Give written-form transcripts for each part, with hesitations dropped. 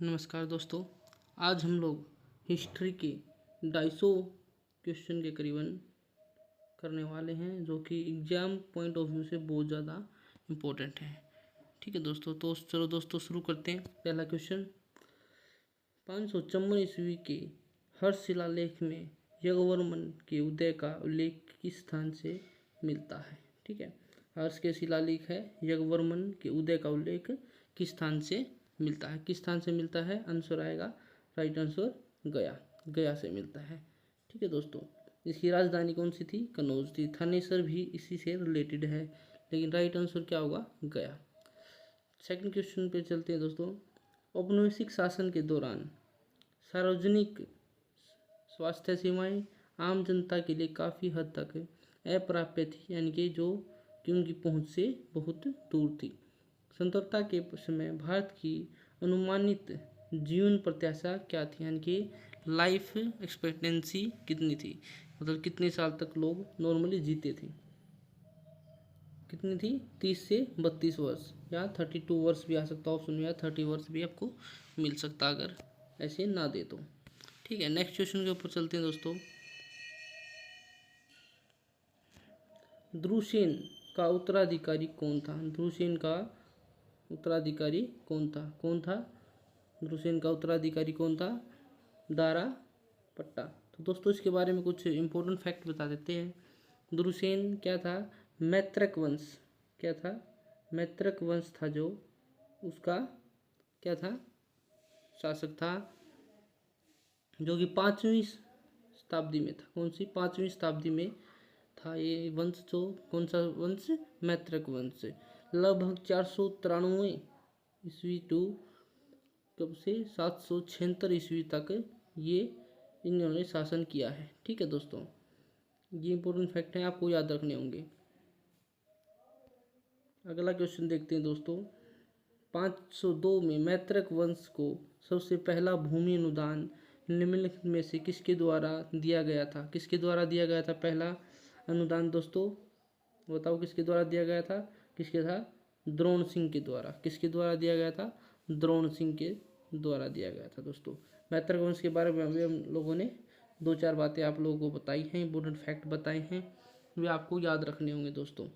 नमस्कार दोस्तों। आज हम लोग हिस्ट्री के 250 क्वेश्चन के करीबन करने वाले हैं, जो कि एग्जाम पॉइंट ऑफ व्यू से बहुत ज़्यादा इम्पोर्टेंट है। ठीक है दोस्तों, तो चलो दोस्तों शुरू करते हैं। पहला क्वेश्चन, 554 ईस्वी के हर्ष शिलालेख में यज्ञवर्मन के उदय का उल्लेख किस स्थान से मिलता है? ठीक है, हर्ष के शिलालेख है, यज्ञवर्मन के उदय का उल्लेख किस स्थान से मिलता है? किस स्थान से मिलता है? आंसर आएगा, राइट आंसर गया, गया से मिलता है। ठीक है दोस्तों, इसकी राजधानी कौन सी थी? कनौज थी। थानेसर भी इसी से रिलेटेड है, लेकिन राइट आंसर क्या होगा? गया। सेकंड क्वेश्चन पे चलते हैं दोस्तों। औपनिवेशिक शासन के दौरान सार्वजनिक स्वास्थ्य सेवाएं आम जनता के लिए काफ़ी हद तक अप्राप्य थी, यानी कि उनकी पहुंच से बहुत दूर थी। स्वतंत्रता के समय भारत की अनुमानित जीवन प्रत्याशा क्या थी, यानी कि लाइफ एक्सपेक्टेंसी कितनी थी? मतलब कितने साल तक लोग नॉर्मली जीते थे? कितनी थी? 30 से 32 वर्ष, या 32 वर्ष भी आ सकता है ऑप्शन में, या 30 वर्ष भी आपको मिल सकता अगर ऐसे ना दे तो। ठीक है, नेक्स्ट क्वेश्चन के ऊपर चलते हैं दोस्तों। ध्रुवसेन का उत्तराधिकारी कौन था? ध्रुवसेन का उत्तराधिकारी कौन था? कौन था ध्रुवसेन का उत्तराधिकारी? कौन था? दारा पट्टा। तो दोस्तों इसके बारे में कुछ इंपॉर्टेंट फैक्ट बता देते हैं। ध्रुवसेन क्या था? मैत्रक वंश। क्या था? मैत्रक वंश था, जो उसका क्या था? शासक था, जो कि 5वीं शताब्दी में था। कौन सी? 5वीं शताब्दी में था ये वंश। जो कौन सा वंश? मैत्रक वंश। लगभग 493 ईस्वी टू कब से 776 ईस्वी तक ये इन्होंने शासन किया है। ठीक है दोस्तों, ये इंपॉर्टेंट फैक्ट हैं, आपको याद रखने होंगे। अगला क्वेश्चन देखते हैं दोस्तों। 502 में मैत्रक वंश को सबसे पहला भूमि अनुदान निम्नलिखित में से किसके द्वारा दिया गया था? किसके द्वारा दिया गया था पहला अनुदान दोस्तों? बताओ किसके द्वारा दिया गया था? किसके था? द्रोण सिंह के द्वारा। किसके द्वारा दिया गया था? द्रोण सिंह के द्वारा दिया गया था दोस्तों। मैत्रक वंश के बारे में अभी हम लोगों ने 2-4 बातें आप लोगों को बताई हैं, इंपॉर्टेंट फैक्ट बताए हैं, वे आपको याद रखने होंगे दोस्तों।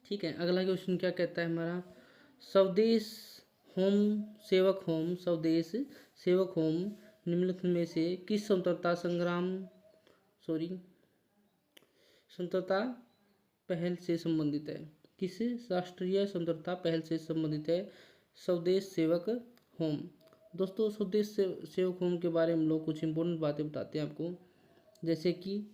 ठीक है, अगला क्वेश्चन क्या कहता है हमारा? स्वदेश स्वदेश सेवक होम निम्नलिखित में से किस स्वतंत्रता पहल से संबंधित है? किस राष्ट्रीय स्वतंत्रता पहल से संबंधित है स्वदेश सेवक होम? दोस्तों स्वदेश सेवक होम के बारे में हम लोग कुछ इंपॉर्टेंट बातें बताते हैं आपको। जैसे कि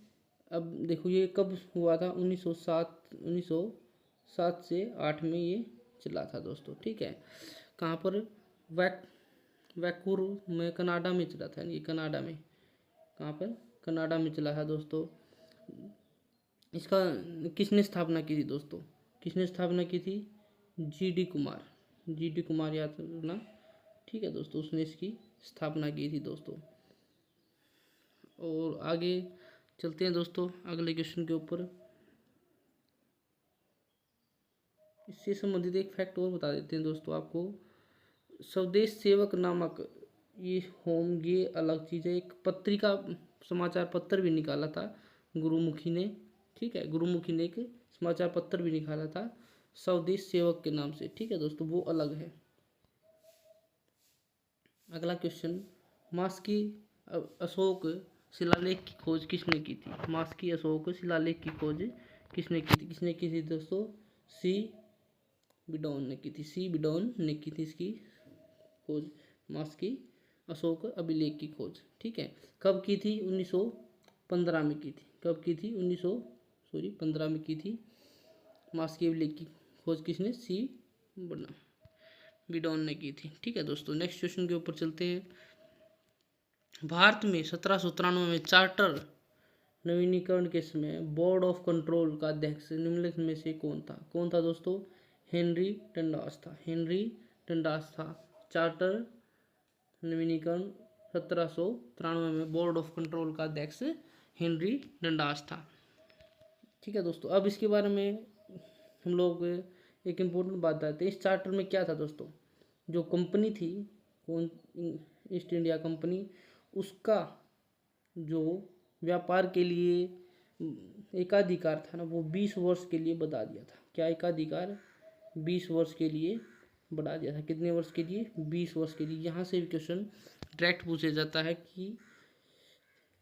अब देखो, ये कब हुआ था? 1907 से 8 में ये चला था दोस्तों। ठीक है, कहाँ पर? वैंकूवर में, कनाडा में चला था। ये कनाडा में, कहाँ पर? कनाडा में चला था दोस्तों। इसका किसने स्थापना की थी दोस्तों? किसने स्थापना की थी? जी.डी. कुमार। जी.डी. कुमार याद रखना। ठीक है दोस्तों, उसने इसकी स्थापना की थी दोस्तों। और आगे चलते हैं दोस्तों अगले क्वेश्चन के ऊपर। इससे संबंधित एक फैक्ट और बता देते हैं दोस्तों आपको। स्वदेश सेवक नामक ये होम, ये अलग चीज़ है। एक पत्रिका, समाचार पत्र भी निकाला था गुरुमुखी ने। ठीक है, गुरुमुखी ने एक समाचार पत्र भी निकाला था स्वदेश सेवक के नाम से। ठीक है दोस्तों, वो अलग है। अगला क्वेश्चन, मास्की अशोक शिलालेख की खोज किसने की थी? मास्की अशोक शिलालेख की खोज किसने की थी? किसने की थी दोस्तों? सी बिडौन ने की थी। सी बिडौन ने की थी इसकी खोज, मास्की अशोक अभिलेख की खोज। ठीक है, कब की थी? 1915 में की थी। कब की थी? 1915 में की थी। मास्की अभिलेख की खोज किसने? सी बिडौन ने की थी। ठीक है दोस्तों, नेक्स्ट क्वेश्चन के ऊपर चलते हैं। भारत में 1793 में चार्टर नवीनीकरण के समय बोर्ड ऑफ कंट्रोल का अध्यक्ष निम्नलिखित में से कौन था? कौन था दोस्तों? हेनरी डंडास था। हेनरी डंडास था। चार्टर नवीनीकरण 1793 में बोर्ड ऑफ कंट्रोल का अध्यक्ष हेनरी डंडास था। ठीक है दोस्तों, अब इसके बारे में हम लोग एक इम्पोर्टेंट बात बताते हैं। इस चार्टर में क्या था दोस्तों? जो कंपनी थी, कौन, ईस्ट इंडिया कंपनी, उसका जो व्यापार के लिए एकाधिकार था ना, वो 20 वर्ष के लिए बढ़ा दिया था। क्या एकाधिकार 20 वर्ष के लिए बढ़ा दिया था। कितने वर्ष के लिए? 20 वर्ष के लिए। यहाँ से क्वेश्चन डायरेक्ट पूछा जाता है कि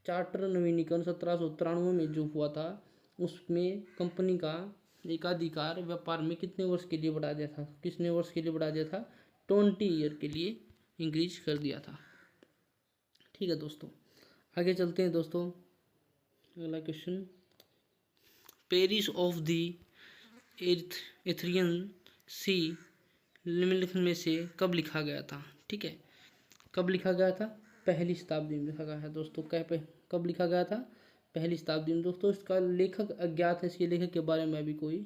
चार्टर नवीनीकरण 1793 में जो हुआ था, उसमें कंपनी का एकाधिकार व्यापार में कितने वर्ष के लिए बढ़ा दिया था? कितने वर्ष के लिए बढ़ा दिया था? 20 ईयर के लिए इंक्रीज कर दिया था। ठीक है दोस्तों, आगे चलते हैं दोस्तों। अगला क्वेश्चन, पेरिस ऑफ द एथ्रियन सी निम्नलिखित में से कब लिखा गया था? ठीक है, कब लिखा गया था? पहली शताब्दी में लिखा गया है दोस्तों। कब लिखा गया था? पहली शताब्दी में दोस्तों। इसका लेखक अज्ञात है, इसके लेखक के बारे में अभी कोई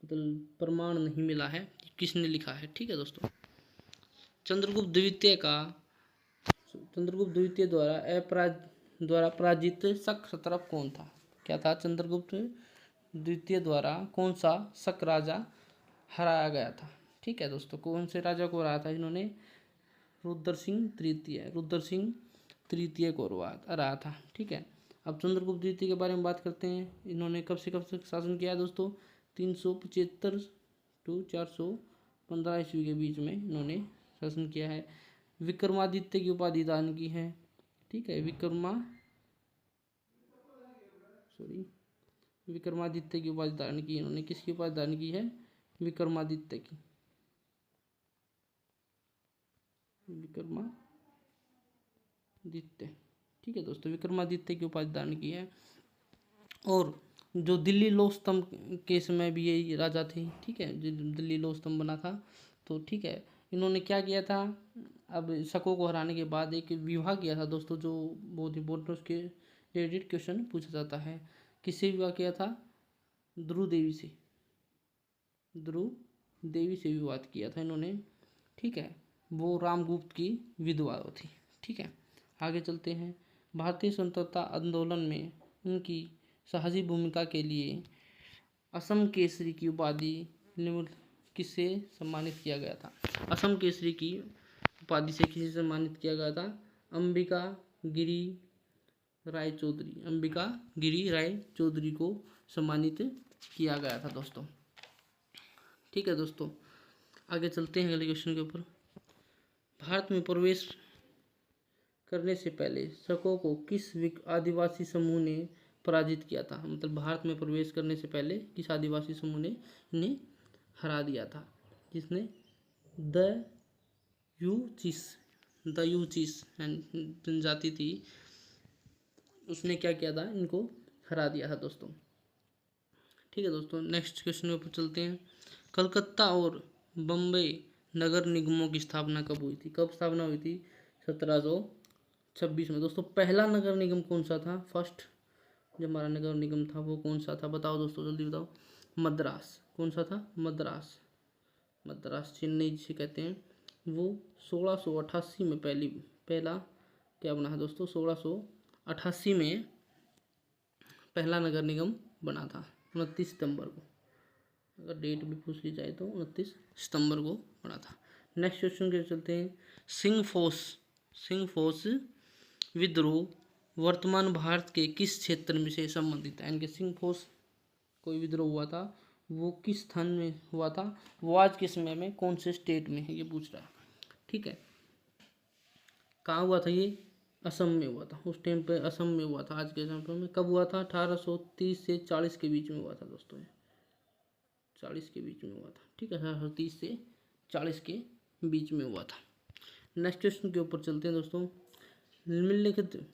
मतलब प्रमाण नहीं मिला है किसने लिखा है। ठीक है दोस्तों, चंद्रगुप्त द्वितीय द्वारा पराजित शक सत्रप कौन था? क्या था? चंद्रगुप्त द्वितीय द्वारा कौन सा शक राजा हराया गया था? ठीक है दोस्तों, कौन से राजा को हराया था इन्होंने? रुद्र सिंह तृतीय को हराया था। ठीक है, अब चंद्रगुप्त द्वितीय के बारे में बात करते हैं। इन्होंने कब से शासन किया है दोस्तों? 375 to 415 ईस्वी के बीच में इन्होंने शासन किया है। विक्रमादित्य की उपाधि दान की है। ठीक है, विक्रमादित्य की उपाधि धारण की इन्होंने। किसकी उपाधि धारण की है? विक्रमादित्य की। ठीक है दोस्तों, विक्रमादित्य की उपाधि धारण की है। और जो दिल्ली लोक स्तंभ के समय भी यही राजा थे। ठीक है, जो दिल्ली लोक स्तंभ बना था, तो ठीक है, इन्होंने क्या किया था? अब शकों को हराने के बाद एक विवाह किया था दोस्तों, जो बहुत इंपॉर्टेंट, उसके रिलेटेड क्वेश्चन पूछा जाता है। किससे विवाह किया था? ध्रुव देवी से विवाह किया था इन्होंने। ठीक है, वो रामगुप्त की विधवा थी। ठीक है, आगे चलते हैं। भारतीय स्वतंत्रता आंदोलन में उनकी साहसी भूमिका के लिए असम केसरी की उपाधि किससे सम्मानित किया गया था? असम केसरी की उपाधि से किसे सम्मानित किया गया था? अंबिका गिरी राय चौधरी को सम्मानित किया गया था दोस्तों। ठीक है दोस्तों, आगे चलते हैं अगले क्वेश्चन के ऊपर। भारत में प्रवेश करने से पहले शकों को किस आदिवासी समूह ने पराजित किया था? मतलब भारत में प्रवेश करने से पहले किस आदिवासी समूह ने इन्हें हरा दिया था? जिसने द यूचिस जनजाति थी, उसने क्या किया था? इनको हरा दिया था दोस्तों। ठीक है दोस्तों, नेक्स्ट क्वेश्चन के ऊपर चलते हैं। कलकत्ता और बम्बई नगर निगमों की स्थापना कब हुई थी? कब स्थापना हुई थी? 1726 में दोस्तों। पहला नगर निगम कौन सा था? फर्स्ट जो हमारा नगर निगम था वो कौन सा था? बताओ दोस्तों, जल्दी बताओ। मद्रास। कौन सा था? मद्रास चेन्नई जिसे कहते हैं। वो 1688 में पहला क्या बना है दोस्तों? 1688 में पहला नगर निगम बना था, 29 सितंबर को। अगर डेट भी पूछ ली जाए तो 29 सितंबर को बना था। नेक्स्ट क्वेश्चन के चलते हैं। सिंहफोस विद्रोह वर्तमान भारत के किस क्षेत्र में से संबंधित है? इनके सिंहफोस कोई विद्रोह हुआ था, वो किस स्थान में हुआ था? वो आज के समय में कौन से स्टेट में है, ये पूछ रहा है। ठीक है, कहाँ हुआ था ये? असम में हुआ था। उस टाइम पे असम में हुआ था। आज के समय में कब हुआ था? 1830 से 40 के बीच में हुआ था दोस्तों। 40 के बीच में हुआ था। ठीक है, 1830 से 40 के बीच में हुआ था। नेक्स्ट क्वेश्चन के ऊपर चलते हैं दोस्तों। निम्नलिखित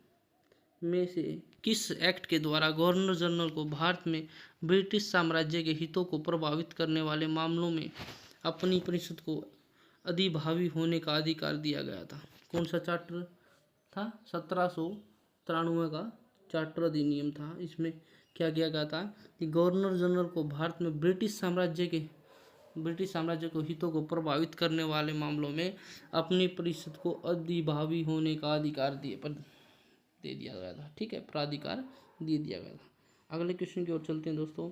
में से किस एक्ट के द्वारा गवर्नर जनरल को भारत में ब्रिटिश साम्राज्य के हितों को प्रभावित करने वाले मामलों में अपनी परिषद को अधिभावी होने का अधिकार दिया गया था? कौन सा चार्टर था? 1793 का चार्टर अधिनियम था। इसमें क्या किया गया था कि गवर्नर जनरल को भारत में ब्रिटिश साम्राज्य के हितों को प्रभावित करने वाले मामलों में अपनी परिषद को अधिभावी होने का अधिकार दे दिया गया था। ठीक है, प्राधिकार दे दिया गया था। अगले क्वेश्चन की ओर चलते हैं दोस्तों।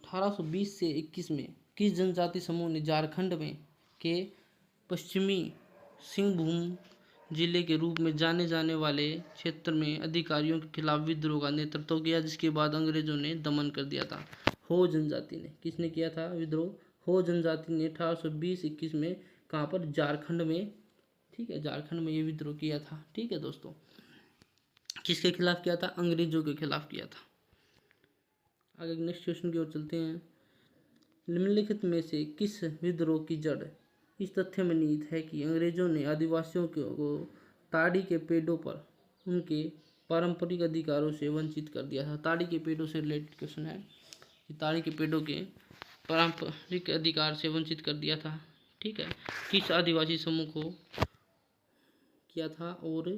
1820 से 21 में किस जनजाति समूह ने झारखंड में के पश्चिमी सिंहभूम जिले के रूप में जाने जाने वाले क्षेत्र में अधिकारियों के खिलाफ विद्रोह का नेतृत्व किया, जिसके बाद अंग्रेजों ने दमन कर दिया था। हो जनजाति ने, किसने किया था विद्रोह? हो जनजाति ने 1820-21 में कहाँ पर? झारखंड में, ठीक है, झारखंड में ये विद्रोह किया था। ठीक है दोस्तों, किसके खिलाफ किया था? अंग्रेजों के खिलाफ किया था। आगे नेक्स्ट क्वेश्चन की ओर चलते हैं। निम्नलिखित में से किस विद्रोह की जड़ इस तथ्य में निहित है कि अंग्रेजों ने आदिवासियों को ताड़ी के पेड़ों पर उनके पारंपरिक अधिकारों से वंचित कर दिया था? ताड़ी के पेड़ों से रिलेटेड क्वेश्चन है कि ताड़ी के पेड़ों के पारंपरिक अधिकार से वंचित कर दिया था। ठीक है, किस आदिवासी समूह को किया था और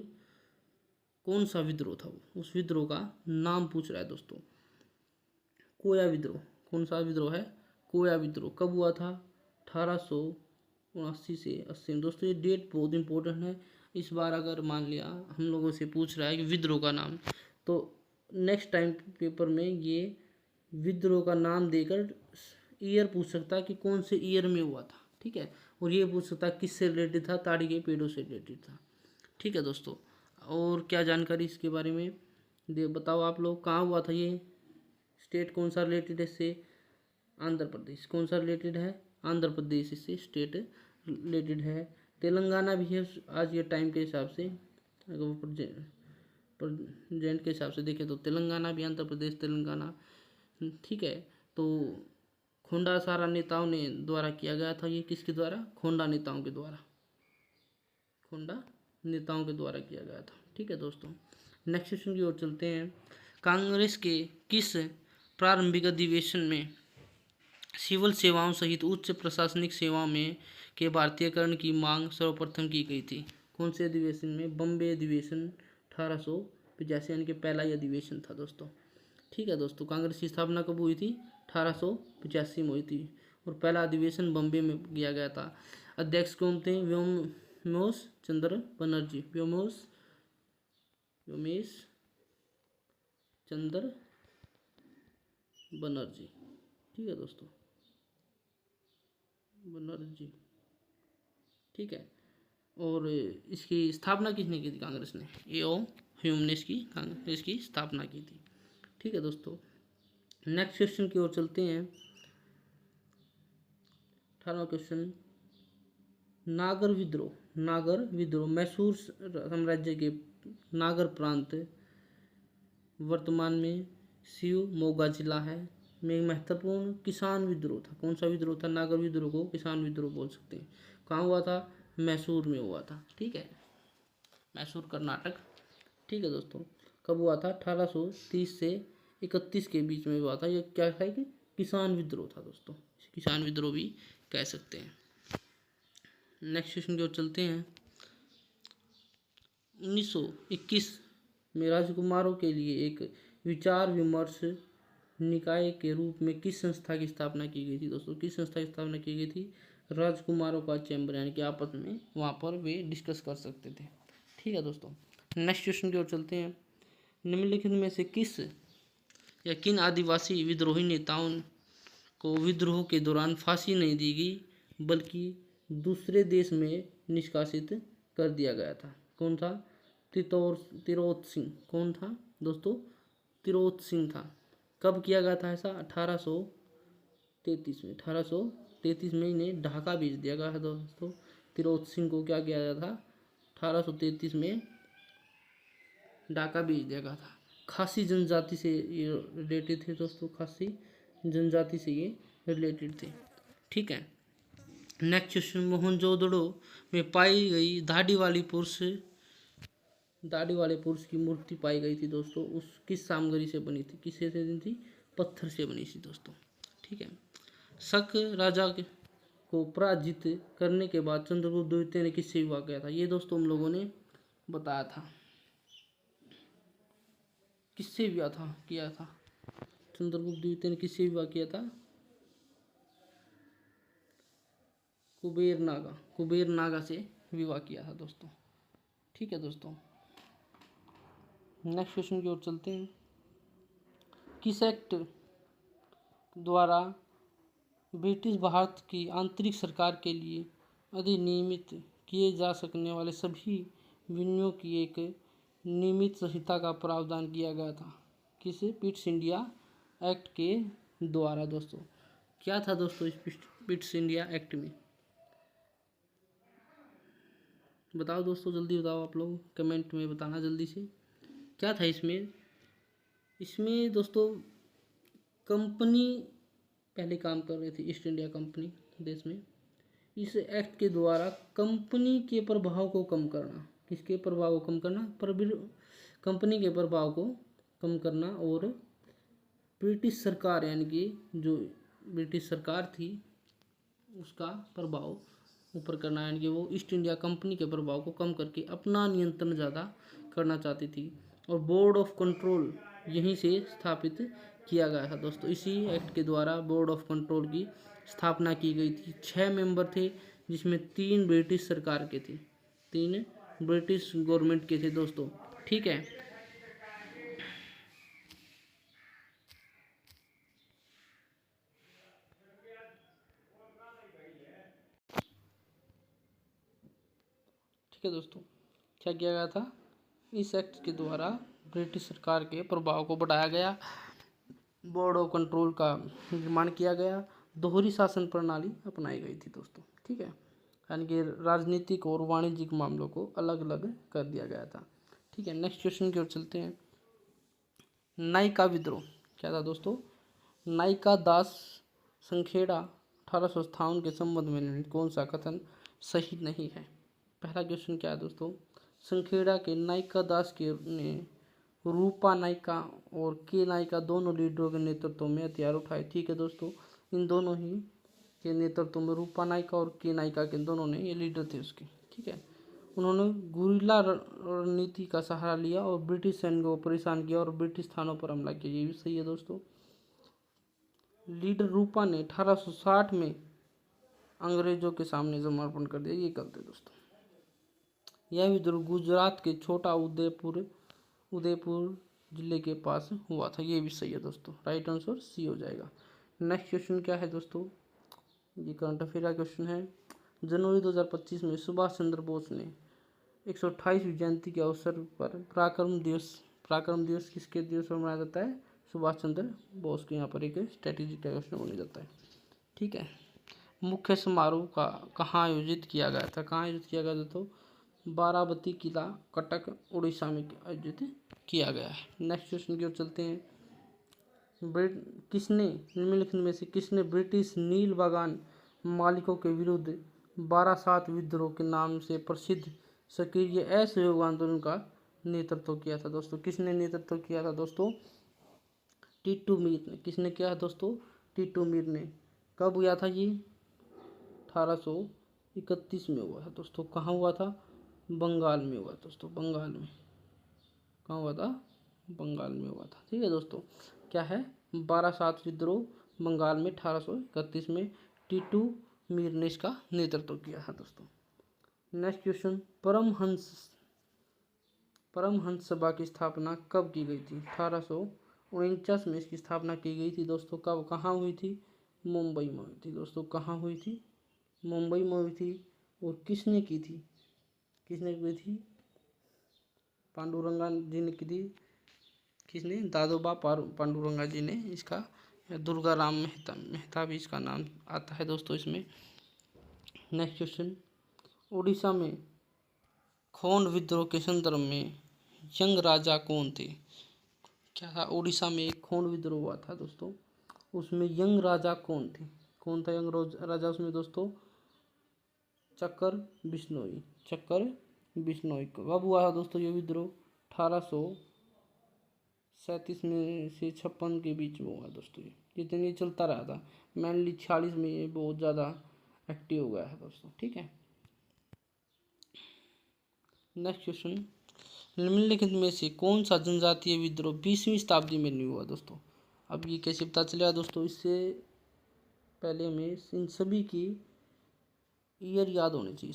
कौन सा विद्रोह था वो? उस विद्रोह का नाम पूछ रहा है दोस्तों। कोया विद्रोह। कौन सा विद्रोह है? कोया विद्रोह। कब हुआ था? 1879 से 80 में। दोस्तों ये डेट बहुत इंपॉर्टेंट है। इस बार अगर मान लिया हम लोगों से पूछ रहा है कि विद्रोह का नाम, तो नेक्स्ट टाइम पेपर में ये विद्रोह का नाम देकर ईयर पूछ सकता है कि कौन से ईयर में हुआ था। ठीक है, और ये पूछ सकता है किससे रिलेटेड था? ताड़ी के पेड़ों से रिलेटेड था। ठीक है दोस्तों, और क्या जानकारी इसके बारे में बताओ आप लोग। कहाँ हुआ था ये? स्टेट कौन सा रिलेटेड है इससे? आंध्र प्रदेश। कौन सा रिलेटेड है? आंध्र प्रदेश इससे स्टेट रिलेटेड है। तेलंगाना भी है आज ये टाइम के हिसाब से, अगर वो प्रेजेंट के हिसाब से देखें तो तेलंगाना भी, आंध्र प्रदेश, तेलंगाना। ठीक है, तो खोंडा सारा नेताओं ने द्वारा किया गया था। ये किसके द्वारा? खोंडा नेताओं के द्वारा। खोंडा नेताओं के द्वारा किया गया था। ठीक है दोस्तों, नेक्स्ट क्वेश्चन की ओर चलते हैं। कांग्रेस के किस प्रारंभिक अधिवेशन में सिविल सेवाओं सहित उच्च प्रशासनिक सेवाओं में के भारतीयकरण की मांग सर्वप्रथम की गई थी? कौन से अधिवेशन में? बम्बे अधिवेशन 1885, यानी कि पहला ही अधिवेशन था दोस्तों। ठीक है दोस्तों, कांग्रेस की स्थापना कब हुई थी? 1885 में हुई थी और पहला अधिवेशन बम्बे में किया गया था। अध्यक्ष कौन थे? व्योमेश चंद्र बनर्जी। व्योमेश चंद्र बनर्जी। ठीक है दोस्तों, बनर्जी। ठीक है, और इसकी स्थापना किसने की थी? कांग्रेस ने। ए.ओ. ह्यूमनेस की कांग्रेस की स्थापना की थी। ठीक है दोस्तों, नेक्स्ट क्वेश्चन की ओर चलते हैं। 18वां क्वेश्चन, नागर विद्रोह। नागर विद्रोह मैसूर साम्राज्य के नागर प्रांत वर्तमान में शिवमोगा जिला है में एक महत्वपूर्ण किसान विद्रोह था। कौन सा विद्रोह था? नागर विद्रोह को किसान विद्रोह बोल सकते हैं। कहाँ हुआ था? मैसूर में हुआ था। ठीक है, मैसूर कर्नाटक। ठीक है दोस्तों, कब हुआ था? 1830 से 31 के बीच में हुआ था। ये क्या था कि किसान विद्रोह था दोस्तों, किसान विद्रोह भी कह सकते हैं। नेक्स्ट क्वेश्चन की ओर चलते हैं। 1921 में राजकुमारों के लिए एक विचार विमर्श निकाय के रूप में किस संस्था की स्थापना की गई थी दोस्तों? किस संस्था की स्थापना की गई थी? राजकुमारों का चैम्बर, यानी कि आपस में वहाँ पर वे डिस्कस कर सकते थे। ठीक है दोस्तों, नेक्स्ट क्वेश्चन की ओर चलते हैं। निम्नलिखित में से किस या किन आदिवासी विद्रोही नेताओं को विद्रोह के दौरान फांसी नहीं दी गई बल्कि दूसरे देश में निष्कासित कर दिया गया था? कौन था? तिरोत सिंह। कौन था दोस्तों? तिरोत सिंह था। कब किया गया था ऐसा? 1833 में। 1833 में इन्हें ढाका भेज दिया गया था दोस्तों। तिरोत सिंह को क्या किया गया था? 1833 में ढाका भेज दिया गया था। खासी जनजाति से ये रिलेटेड थे दोस्तों, खासी जनजाति से ये रिलेटेड थे। ठीक है, नेक्स्ट क्वेश्चन, मोहनजोदड़ो में पाई गई दाढ़ी वाले पुरुष की मूर्ति पाई गई थी दोस्तों, उस किस सामग्री से बनी थी? किससे से बनी थी? पत्थर से बनी थी दोस्तों। ठीक है, शक राजा को पराजित करने के बाद चंद्रगुप्त द्वितीय ने किससे विवाह किया था? ये दोस्तों हम लोगों ने बताया था। किससे विवाह किया था? चंद्रगुप्त द्वितीय ने किससे विवाह किया था? कुबेर नागा से विवाह किया था दोस्तों। ठीक है दोस्तों, नेक्स्ट क्वेश्चन की ओर चलते हैं। किस एक्ट द्वारा ब्रिटिश भारत की आंतरिक सरकार के लिए अधिनियमित किए जा सकने वाले सभी विनियोग की एक नियमित संहिता का प्रावधान किया गया था। किस पिट्स इंडिया एक्ट के द्वारा दोस्तों। क्या था दोस्तों इस पिट्स इंडिया एक्ट में? बताओ दोस्तों, जल्दी बताओ, आप लोग कमेंट में बताना जल्दी से। क्या था इसमें? इसमें दोस्तों कंपनी पहले काम कर रही थी, ईस्ट इंडिया कंपनी देश में। इस एक्ट के द्वारा कंपनी के प्रभाव को कम करना, किसके प्रभाव को कम करना? कंपनी के प्रभाव को कम करना और ब्रिटिश सरकार यानी कि जो ब्रिटिश सरकार थी उसका प्रभाव ऊपर करना, यानी कि वो ईस्ट इंडिया कंपनी के प्रभाव को कम करके अपना नियंत्रण ज़्यादा करना चाहती थी। और बोर्ड ऑफ कंट्रोल यहीं से स्थापित किया गया था दोस्तों। इसी एक्ट के द्वारा बोर्ड ऑफ कंट्रोल की स्थापना की गई थी। 6 मेंबर थे, जिसमें 3 ब्रिटिश सरकार के थे, 3 ब्रिटिश गवर्नमेंट के थे दोस्तों। ठीक है, ठीक है दोस्तों। क्या किया गया था? इस एक्ट के द्वारा ब्रिटिश सरकार के प्रभाव को बढ़ाया गया, बोर्ड ऑफ कंट्रोल का निर्माण किया गया, दोहरी शासन प्रणाली अपनाई गई थी दोस्तों। ठीक है, यानी कि राजनीतिक और वाणिज्यिक मामलों को अलग अलग कर दिया गया था। ठीक है, नेक्स्ट क्वेश्चन की ओर चलते हैं। नायका विद्रोह क्या था दोस्तों? नायका दास संखेड़ा 1857 के संबंध में निर्णित कौन सा कथन सही नहीं है? पहला क्वेश्चन क्या है दोस्तों? संखेड़ा के नायका दास के ने रूपा नायका और के नायका दोनों लीडरों के नेतृत्व में हथियार उठाए। ठीक है दोस्तों, इन दोनों ही के नेतृत्व में रूपा नायका और के नायका के दोनों ने, ये लीडर थे उसके। ठीक है, उन्होंने गुरिल्ला रणनीति का सहारा लिया और ब्रिटिश सैनिकों को परेशान किया और ब्रिटिश थानों पर हमला किया। ये भी सही है दोस्तों। लीडर रूपा ने 1860 में अंग्रेजों के सामने समर्पण कर दिया। ये गलत है दोस्तों। यह विद्रोह गुजरात के छोटा उदयपुर जिले के पास हुआ था। ये भी सही है दोस्तों। राइट आंसर सी हो जाएगा। नेक्स्ट क्वेश्चन क्या है दोस्तों? ये करंट अफेयर का क्वेश्चन है। जनवरी 2025 में सुभाष चंद्र बोस ने 128वीं जयंती के अवसर पर पराक्रम दिवस किसके दिवस पर मनाया जाता है? सुभाष चंद्र बोस के। यहाँ पर एक स्ट्रेटेजी का क्वेश्चन बन जाता है। ठीक है, मुख्य समारोह का कहाँ आयोजित किया गया था? कहाँ आयोजित किया गया था? तो बाराबती किला, कटक, उड़ीसा में आयोजित किया गया है। नेक्स्ट क्वेश्चन की ओर चलते हैं। निम्नलिखित में से किसने ब्रिटिश नील बागान मालिकों के विरुद्ध 12/7 विद्रोह के नाम से प्रसिद्ध सक्रिय असहयोग आंदोलन का नेतृत्व किया था दोस्तों? किसने नेतृत्व किया था दोस्तों? टीटू मीर ने। किसने किया है दोस्तों? टीटू मीर ने। कब हुआ था ये? 1831 में हुआ था दोस्तों। कहाँ हुआ था? बंगाल में हुआ दोस्तों। बंगाल में। कहाँ हुआ था? बंगाल में हुआ था। ठीक है दोस्तों, क्या है? 12/7 विद्रोह बंगाल में 1831 में टीटू मीर ने इसका नेतृत्व किया था दोस्तों। नेक्स्ट क्वेश्चन, परमहंस सभा की स्थापना कब की गई थी? 1849 में इसकी स्थापना की गई थी दोस्तों। कब, कहाँ हुई थी? मुंबई में हुई थी दोस्तों। कहाँ हुई थी? मुंबई में हुई थी। और किसने की थी? किसने की थी? पांडुरंगा जी ने की थी। किसने? दादोबा पांडुरंगा जी ने इसका, दुर्गा राम मेहता भी इसका नाम आता है दोस्तों इसमें। नेक्स्ट क्वेश्चन, उड़ीसा में खोंड विद्रोह के संदर्भ में यंग राजा कौन थे? क्या था? उड़ीसा में एक खोंड विद्रोह हुआ था दोस्तों, उसमें यंग राजा कौन थे? कौन था यंग राजा उसमें दोस्तों? चक्कर बिश्नोई। कब हुआ था दोस्तों ये विद्रोह? 1837 में से 56 के बीच में हुआ दोस्तों। ये दिन ये चलता रहा था। मेनली 46 में ये बहुत ज़्यादा एक्टिव हो गया है दोस्तों। ठीक है, नेक्स्ट क्वेश्चन, निम्नलिखित में से कौन सा जनजातीय विद्रोह 20वीं शताब्दी में नहीं हुआ दोस्तों? अब ये कैसे पता चलेगा दोस्तों? इससे पहले हमें इन सभी की ईयर याद होनी चाहिए,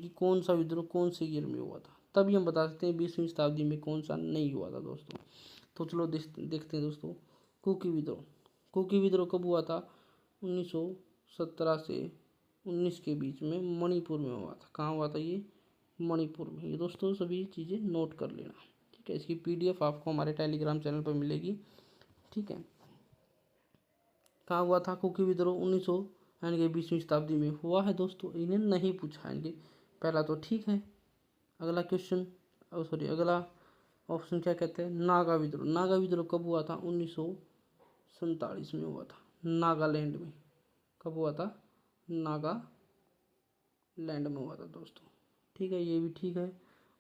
कि कौन सा विद्रोह कौन से ईयर में हुआ था, तभी हम बता सकते हैं 20वीं शताब्दी में कौन सा नहीं हुआ था दोस्तों। तो चलो देखते हैं दोस्तों। कुकी विद्रोह कब हुआ था? 1917 से 19 के बीच में मणिपुर में हुआ था। कहाँ हुआ था ये? मणिपुर में। ये दोस्तों सभी चीज़ें नोट कर लेना, ठीक है। इसकी PDF आपको हमारे टेलीग्राम चैनल पर मिलेगी, ठीक है। कहाँ हुआ था कुकी विद्रोह? 1900 यानी कि 20वीं शताब्दी में हुआ है दोस्तों। इन्हें नहीं पूछा है, पहला तो ठीक है। अगला क्वेश्चन, सॉरी अगला ऑप्शन क्या कहते हैं? नागा विद्रोह। नागा विद्रोह कब हुआ था? 1947 में हुआ था, नागालैंड में। कब हुआ था? नागालैंड में हुआ था दोस्तों, ठीक है, ये भी ठीक है।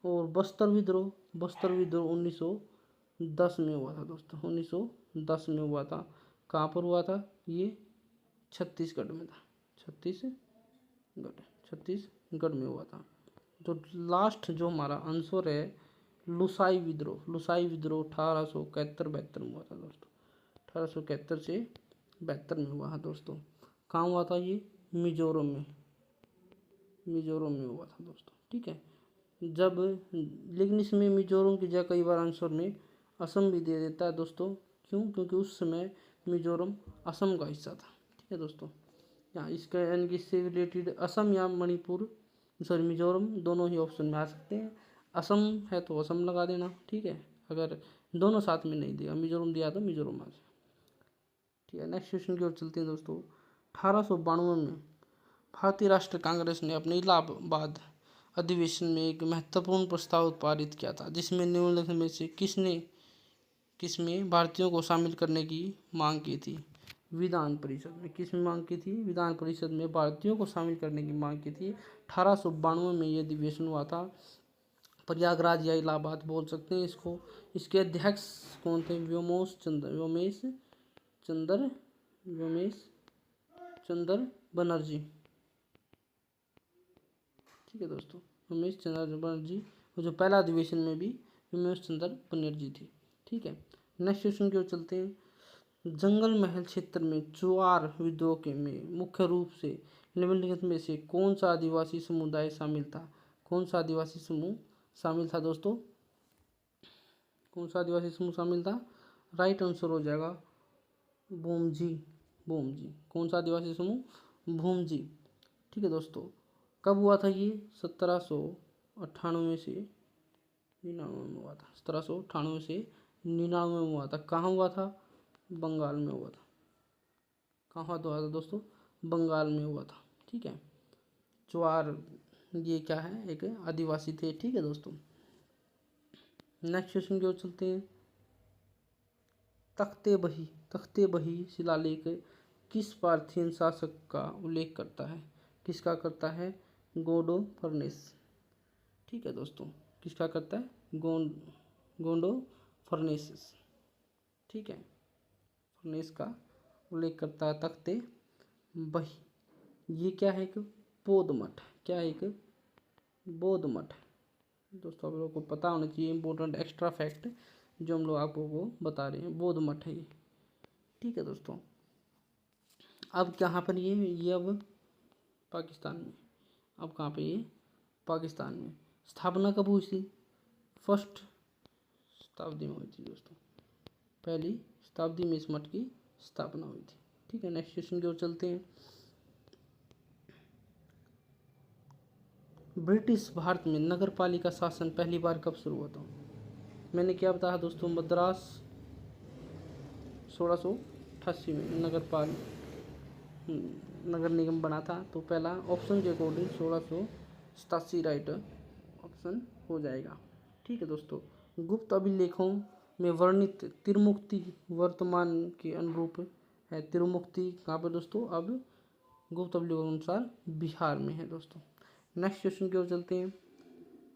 और बस्तर विद्रोह, बस्तर विद्रोह 1910 में हुआ था दोस्तों, 1910 में हुआ था। कहाँ पर हुआ था ये? छत्तीसगढ़ में था, छत्तीसगढ़ में हुआ था। तो लास्ट जो हमारा आंसर है लुसाई विद्रोह। लुसाई विद्रोह 1871-72 में हुआ था दोस्तों, 1871 से 72 में हुआ है दोस्तों। कहाँ हुआ था ये? मिजोरम में, मिजोरम में हुआ था दोस्तों, ठीक है। जब लेकिन इसमें मिजोरम की जगह कई बार आंसर में असम भी दे देता है दोस्तों। क्यों? क्योंकि उस समय मिजोरम असम का हिस्सा था, ठीक है दोस्तों। यहाँ इसका यानी कि इससे रिलेटेड असम या मणिपुर, सॉरी मिजोरम, दोनों ही ऑप्शन में आ सकते हैं। असम है तो असम लगा देना, ठीक है। अगर दोनों साथ में नहीं दिया, मिजोरम दिया तो मिजोरम आ जाए, ठीक है। नेक्स्ट क्वेश्चन की ओर चलते हैं दोस्तों। 1892 में भारतीय राष्ट्रीय कांग्रेस ने अपने इलाहाबाद अधिवेशन में एक महत्वपूर्ण प्रस्ताव पारित किया था, जिसमें निम्नलिखित में से किसमें भारतीयों को शामिल करने की मांग की थी? विधान परिषद में। किसमें मांग की थी? विधान परिषद में भारतीयों को शामिल करने की मांग की थी। 1892 में यह अधिवेशन हुआ था। प्रयागराज या इलाहाबाद बोल सकते हैं इसको। इसके अध्यक्ष कौन थे? व्योमेश चंद्र बनर्जी, ठीक है दोस्तों, व्योमेश चंद्र बनर्जी। जो पहला अधिवेशन में भी व्योमेश चंद्र बनर्जी थी, ठीक है। नेक्स्ट क्वेश्चन की ओर चलते हैं। जंगल महल क्षेत्र में चुआर विद्रोह के में मुख्य रूप से निम्नलिखित में से कौन सा आदिवासी समुदाय शामिल था? कौन सा आदिवासी समूह शामिल था दोस्तों? कौन सा आदिवासी समूह शामिल था? राइट आंसर हो जाएगा भूमजी। कौन सा आदिवासी समूह? भूमजी, ठीक है दोस्तों। कब हुआ था ये? 1798 से 99 में हुआ था, 1798 से 99 में हुआ था। कहाँ हुआ था? बंगाल में हुआ था। कहाँ हुआ था दोस्तों? बंगाल में हुआ था, ठीक है। चुआर ये क्या है? एक आदिवासी थे, ठीक है दोस्तों। नेक्स्ट क्वेश्चन की ओर चलते हैं। तख्ते बही शिलालेख किस पार्थियन शासक का उल्लेख करता है? किसका करता है? गोंडो फर्नेस, ठीक है दोस्तों। किसका करता है? गोंडो फर्नेस, ठीक है, फर्नेस का उल्लेख करता है तख्ते बही। ये क्या है? एक बौद्ध मठ। क्या है? एक बौद्ध मठ दोस्तों। आप लोगों को पता होना चाहिए, इंपॉर्टेंट एक्स्ट्रा फैक्ट जो हम लोग आपको बता रहे हैं। बौद्ध मठ है ये, ठीक है दोस्तों। अब कहाँ पर ये अब पाकिस्तान में। अब कहाँ पे ये? पाकिस्तान में। स्थापना कब हुई थी? फर्स्ट शताब्दी में हुई थी दोस्तों, पहली शताब्दी में इस मठ की स्थापना हुई थी, ठीक है। नेक्स्ट क्वेश्चन की ओर चलते हैं। ब्रिटिश भारत में नगर पालिका शासन पहली बार कब शुरू हुआ था? मैंने क्या बताया दोस्तों? मद्रास 1688 में नगर निगम बना था। तो पहला ऑप्शन के अकॉर्डिंग 1687 राइट ऑप्शन हो जाएगा, ठीक है दोस्तों। गुप्त अभिलेखों में वर्णित तिरुमुक्ति वर्तमान के अनुरूप है। तिरुमुक्ति कहाँ पर दोस्तों? अब गुप्त अभिलेखों के अनुसार बिहार में है दोस्तों। नेक्स्ट क्वेश्चन की ओर चलते हैं।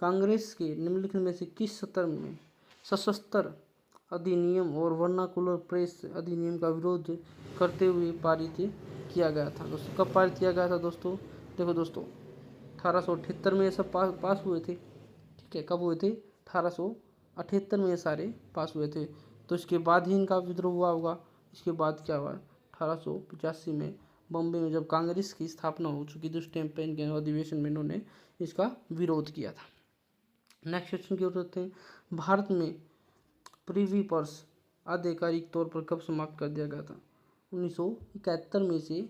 कांग्रेस के निम्नलिखित में से किस सत्र में सशस्त्र अधिनियम और वर्नाकुलर प्रेस अधिनियम का विरोध करते हुए पारित किया गया था दोस्तों? कब पारित किया गया था दोस्तों? देखो दोस्तों, 1878 में ये सब पास हुए थे, ठीक है। कब हुए थे? 1878 में ये सारे पास हुए थे। तो इसके बाद ही इनका विद्रोह हुआ होगा। इसके बाद क्या हुआ? 1885 में बॉम्बे में जब कांग्रेस की स्थापना हो चुकी थी, उस टाइम पे इनके अधिवेशन में इन्होंने इसका विरोध किया था। नेक्स्ट क्वेश्चन की ओर चलते हैं। भारत में प्रिवी पर्स आधिकारिक तौर पर कब समाप्त कर दिया गया था? 1971 में इसे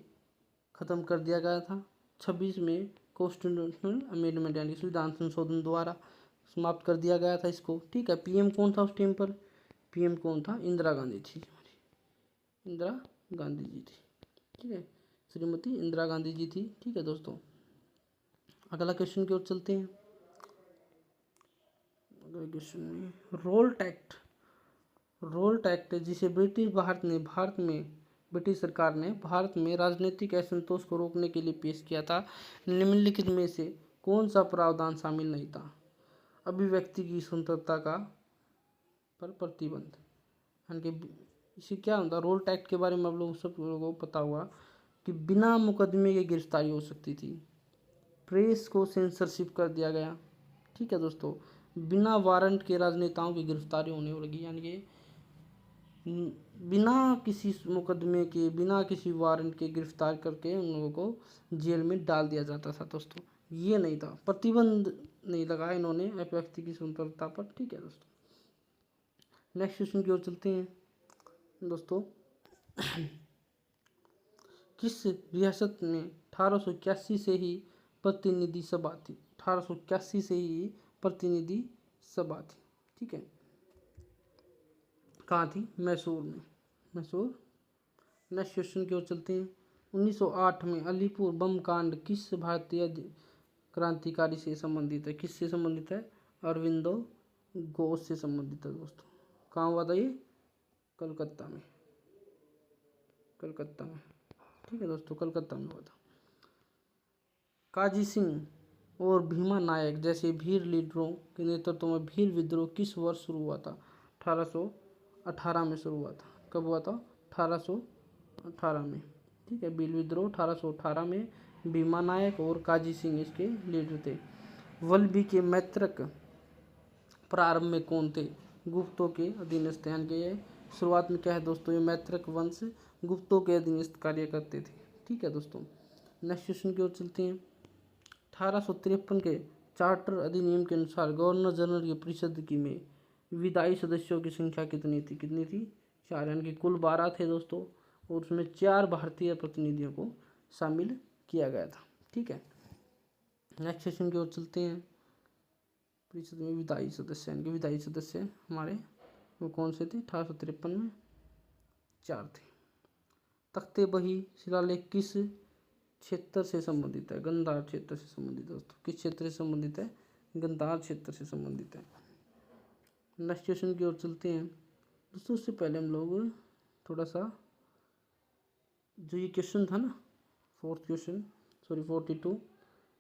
ख़त्म कर दिया गया था। 1926 में कॉन्स्टिट्यूशनल अमेंडमेंट यानी संविधान संशोधन द्वारा समाप्त कर दिया गया था इसको। ठीक है, पीएम कौन था उस टाइम पर? पीएम कौन था? इंदिरा गांधी थी हमारी, इंदिरा गांधी जी थी। ठीक है, श्रीमती इंदिरा गांधी जी थी। ठीक है दोस्तों, अगला क्वेश्चन की ओर चलते हैं। अगला क्वेश्चन में रोल्ट एक्ट जिसे ब्रिटिश सरकार ने भारत में राजनीतिक असंतोष को रोकने के लिए पेश किया था। निम्नलिखित में से कौन सा प्रावधान शामिल नहीं था? अभिव्यक्ति की स्वतंत्रता का पर प्रतिबंध, यानी कि इसे क्या होता है? रोल्ट एक्ट के बारे में आप लोग सब लोगों को पता होगा कि बिना मुकदमे के गिरफ्तारी हो सकती थी। प्रेस को सेंसरशिप कर दिया गया। ठीक है दोस्तों, बिना वारंट के राजनेताओं की गिरफ्तारी होने लगी, यानी कि बिना किसी मुकदमे के, बिना किसी वारंट के गिरफ्तार करके उन लोगों को जेल में डाल दिया जाता था दोस्तों। ये नहीं था, प्रतिबंध नहीं लगाया इन्होंने व्यक्ति की स्वतंत्रता पर। ठीक है दोस्तों, नेक्स्ट क्वेश्चन की ओर चलते हैं दोस्तों। किस रियासत में 1881 से ही प्रतिनिधि सभा थी? 1881 से ही प्रतिनिधि सभा थी। ठीक है, कहाँ थी? मैसूर में, मैसूर। नेक्स्ट क्वेश्चन की ओर चलते हैं। 1908 में अलीपुर बम कांड किस भारतीय क्रांतिकारी से संबंधित है? किससे संबंधित है? अरविंदो घोष से संबंधित है दोस्तों। कहाँ हुआ था ये? कलकत्ता में, कलकत्ता में। ठीक है दोस्तों, कलकत्ता में हुआ था। काजी सिंह और भीमा नायक जैसे वीर लीडरों के नेतृत्व में भील विद्रोह किस वर्ष शुरू हुआ था? 1818 में शुरू हुआ था। कब हुआ था? 1818 में। ठीक है, भील विद्रोह 1818 में। भीमा नायक और काजी सिंह इसके लीडर थे। वल्लभी के मैत्रक प्रारंभ में कौन थे? गुप्तों के अधीनस्थ, यानी कि ये शुरुआत में क्या है दोस्तों? ये मैत्रक वंश गुप्तों के अधीनस्थ कार्य करते थे। ठीक है दोस्तों, नेक्स्ट क्वेश्चन की ओर चलते हैं। 1853 के चार्टर अधिनियम के अनुसार गवर्नर जनरल की परिषद की में विधायी सदस्यों की संख्या कितनी थी? कितनी थी? 4, यानी कि कुल 12 थे दोस्तों, और उसमें 4 भारतीय प्रतिनिधियों को शामिल किया गया था। ठीक है, नेक्स्ट क्वेश्चन की ओर चलते हैं। परिषद में विधायी सदस्य, यानी कि विधायी सदस्य हमारे वो कौन से थे? 1853 में 4 थे। तख्ते बही शिलालेख किस क्षेत्र से संबंधित है? गंधार क्षेत्र से संबंधित दोस्तों। किस क्षेत्र से संबंधित है? गंधार क्षेत्र से संबंधित है। नेक्स्ट क्वेश्चन की ओर चलते हैं दोस्तों। उससे पहले हम लोग थोड़ा सा जो ये क्वेश्चन था ना, 42,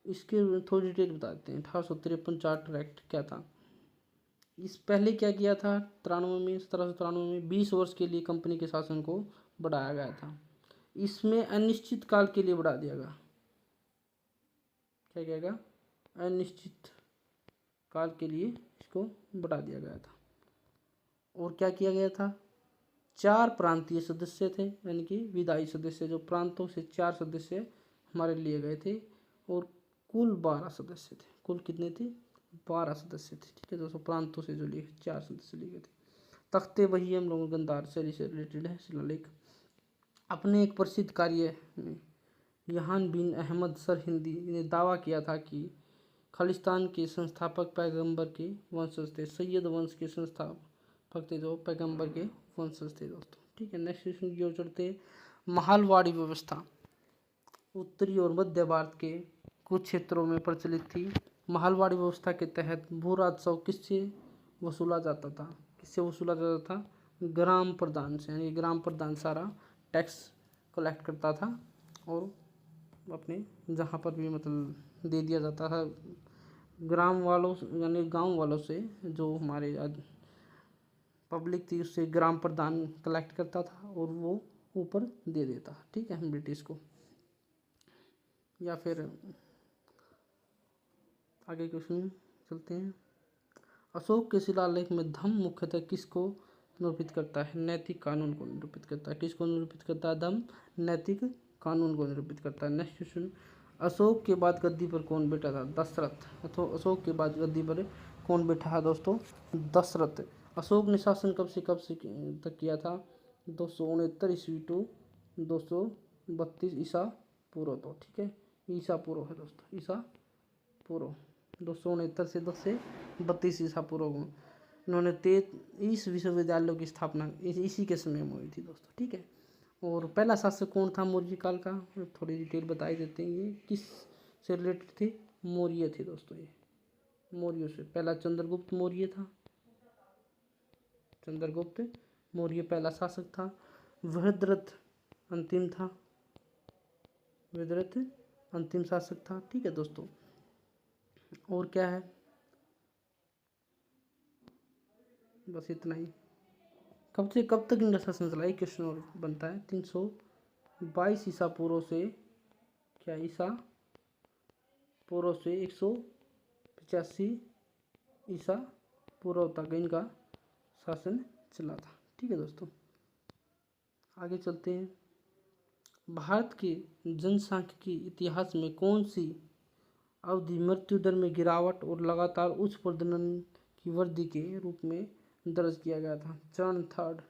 इसके थोड़ी डिटेल बता देते हैं। 1853 चार्टर एक्ट क्या था? इस पहले क्या किया था? 1793 में 20 वर्ष के लिए कंपनी के शासन को बढ़ाया गया था। इसमें अनिश्चित काल के लिए बढ़ा दिया गया। क्या कहेगा? अनिश्चित काल के लिए इसको बढ़ा दिया गया था। और क्या किया गया था? 4 प्रांतीय सदस्य थे, यानी कि विधायी सदस्य, जो प्रांतों से 4 सदस्य हमारे लिए गए थे, और कुल 12 सदस्य थे। कुल कितने थे? 12 सदस्य थे। ठीक है दोस्तों, प्रांतों से जो लिए 4 सदस्य लिए गए थे। तख्ते वही हम लोगों गंधार शैली से रिलेटेड है शिलालेख। अपने एक प्रसिद्ध कार्य में यहान बिन अहमद सर हिंदी ने दावा किया था कि खालिस्तान के संस्थापक पैगंबर के वंशज थे। सैयद वंश के संस्थापक थे जो पैगंबर के वंशज थे दोस्तों। ठीक है, नेक्स्ट क्वेश्चन की ओर चढ़ते हैं। महलवाड़ी व्यवस्था उत्तरी और मध्य भारत के कुछ क्षेत्रों में प्रचलित थी। महलवाड़ी व्यवस्था के तहत भू राजस्व किससे वसूला जाता था? किससे वसूला जाता था? ग्राम प्रधान से, यानी ग्राम प्रधान सारा टैक्स कलेक्ट करता था और अपने जहाँ पर भी मतलब दे दिया जाता था ग्राम वालों यानी गांव वालों से, जो हमारे पब्लिक थी उससे ग्राम प्रधान कलेक्ट करता था और वो ऊपर दे देता। ठीक है, ब्रिटिश को। या फिर आगे क्वेश्चन चलते हैं। अशोक के शिलालेख में धम्म मुख्यतः किसको निरूपित करता है? नैतिक कानून को निरूपित करता है। किसको निरूपित करता है? धम्म नैतिक कानून को निरूपित करता है। Next question. अशोक के बाद गद्दी पर कौन बैठा था? दशरथ। तो अशोक के बाद गद्दी पर कौन बैठा है दोस्तों? दशरथ। अशोक ने शासन कब से तक किया था? 269 ईस्वी टू 232 ईसा पूर्व। तो ठीक है, ईसा पूर्व है दोस्तों, ईसा पूर्व 269 से 10 से 32 ईसा पूर्व में इन्होंने 23 विश्वविद्यालयों की स्थापना इसी के समय में हुई थी दोस्तों, ठीक है। और पहला शासक कौन था मौर्य काल का, थोड़ी डिटेल बताई देते हैं। ये किस से रिलेटेड थे, मौर्य थे दोस्तों। ये मौर्यों से पहला चंद्रगुप्त मौर्य था, चंद्रगुप्त मौर्य पहला शासक था। वृहद्रथ अंतिम था, वृहद्रथ अंतिम शासक था, ठीक है दोस्तों। और क्या है, बस इतना ही। कब से कब तक इनका शासन चला, एक क्वेश्चन और बनता है। 322 ईसा पूर्व से, क्या ईसा पूर्व से 185 ईसा पूर्व तक इनका शासन चला था, ठीक है दोस्तों। आगे चलते हैं। भारत के जनसांख्यिकी इतिहास में कौन सी अवधि मृत्यु दर में गिरावट और लगातार उच्च प्रजनन की वृद्धि के रूप में दर्ज किया गया था? चरण थर्ड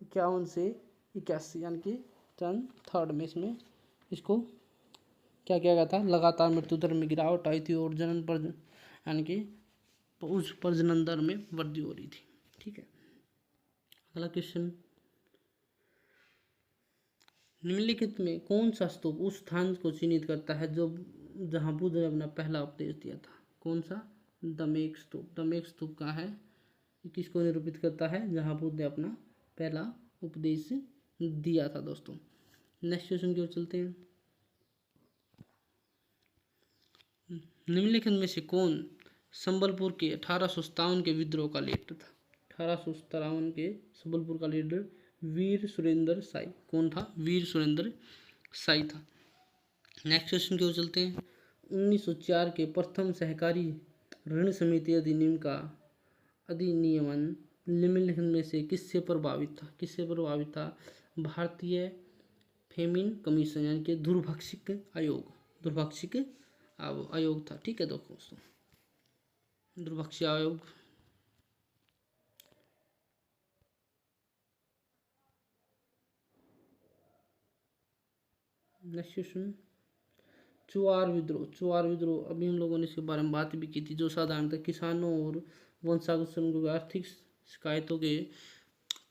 51 से 81, यानी कि चरण थर्ड में इसमें इसको क्या किया गया था, लगातार मृत्यु दर में गिरावट आई थी और जनन पर यानी कि उच्च प्रजनन दर में वृद्धि हो रही थी, ठीक है। अगला क्वेश्चन, निम्नलिखित में कौन सा स्तूप उस स्थान को चिन्हित करता है जो जहां बुद्ध ने अपना पहला उपदेश दिया था? कौन सा? दमेक स्तूप। दमेक स्तूप कहाँ है, किसको निरूपित करता है? जहां बुद्ध ने अपना पहला उपदेश दिया था दोस्तों। नेक्स्ट क्वेश्चन की ओर चलते हैं। निम्नलिखित में से कौन संबलपुर के 1857 के विद्रोह का लीडर था? 1857 के संबलपुर का लीडर वीर सुरेंद्र साई। कौन था? वीर सुरेंद्र साई था। नेक्स्ट क्वेश्चन की ओर चलते हैं। 1904 के प्रथम सहकारी ऋण समिति अधिनियम का अधिनियमन निम्नलिखित में से किससे प्रभावित था? किससे प्रभावित था? भारतीय फेमिन कमीशन, यानी कि दुर्भाषिक आयोग, दुर्भाषिक आयोग था, ठीक है दोस्तों, दुर्भाषिक आयोग। नेक्स्ट क्वेश्चन, चुआर विद्रोह। चुआर विद्रोह अभी हम लोगों ने इसके बारे में बात भी की थी, जो साधारणतः किसानों और वंशागत समूहों की आर्थिक शिकायतों के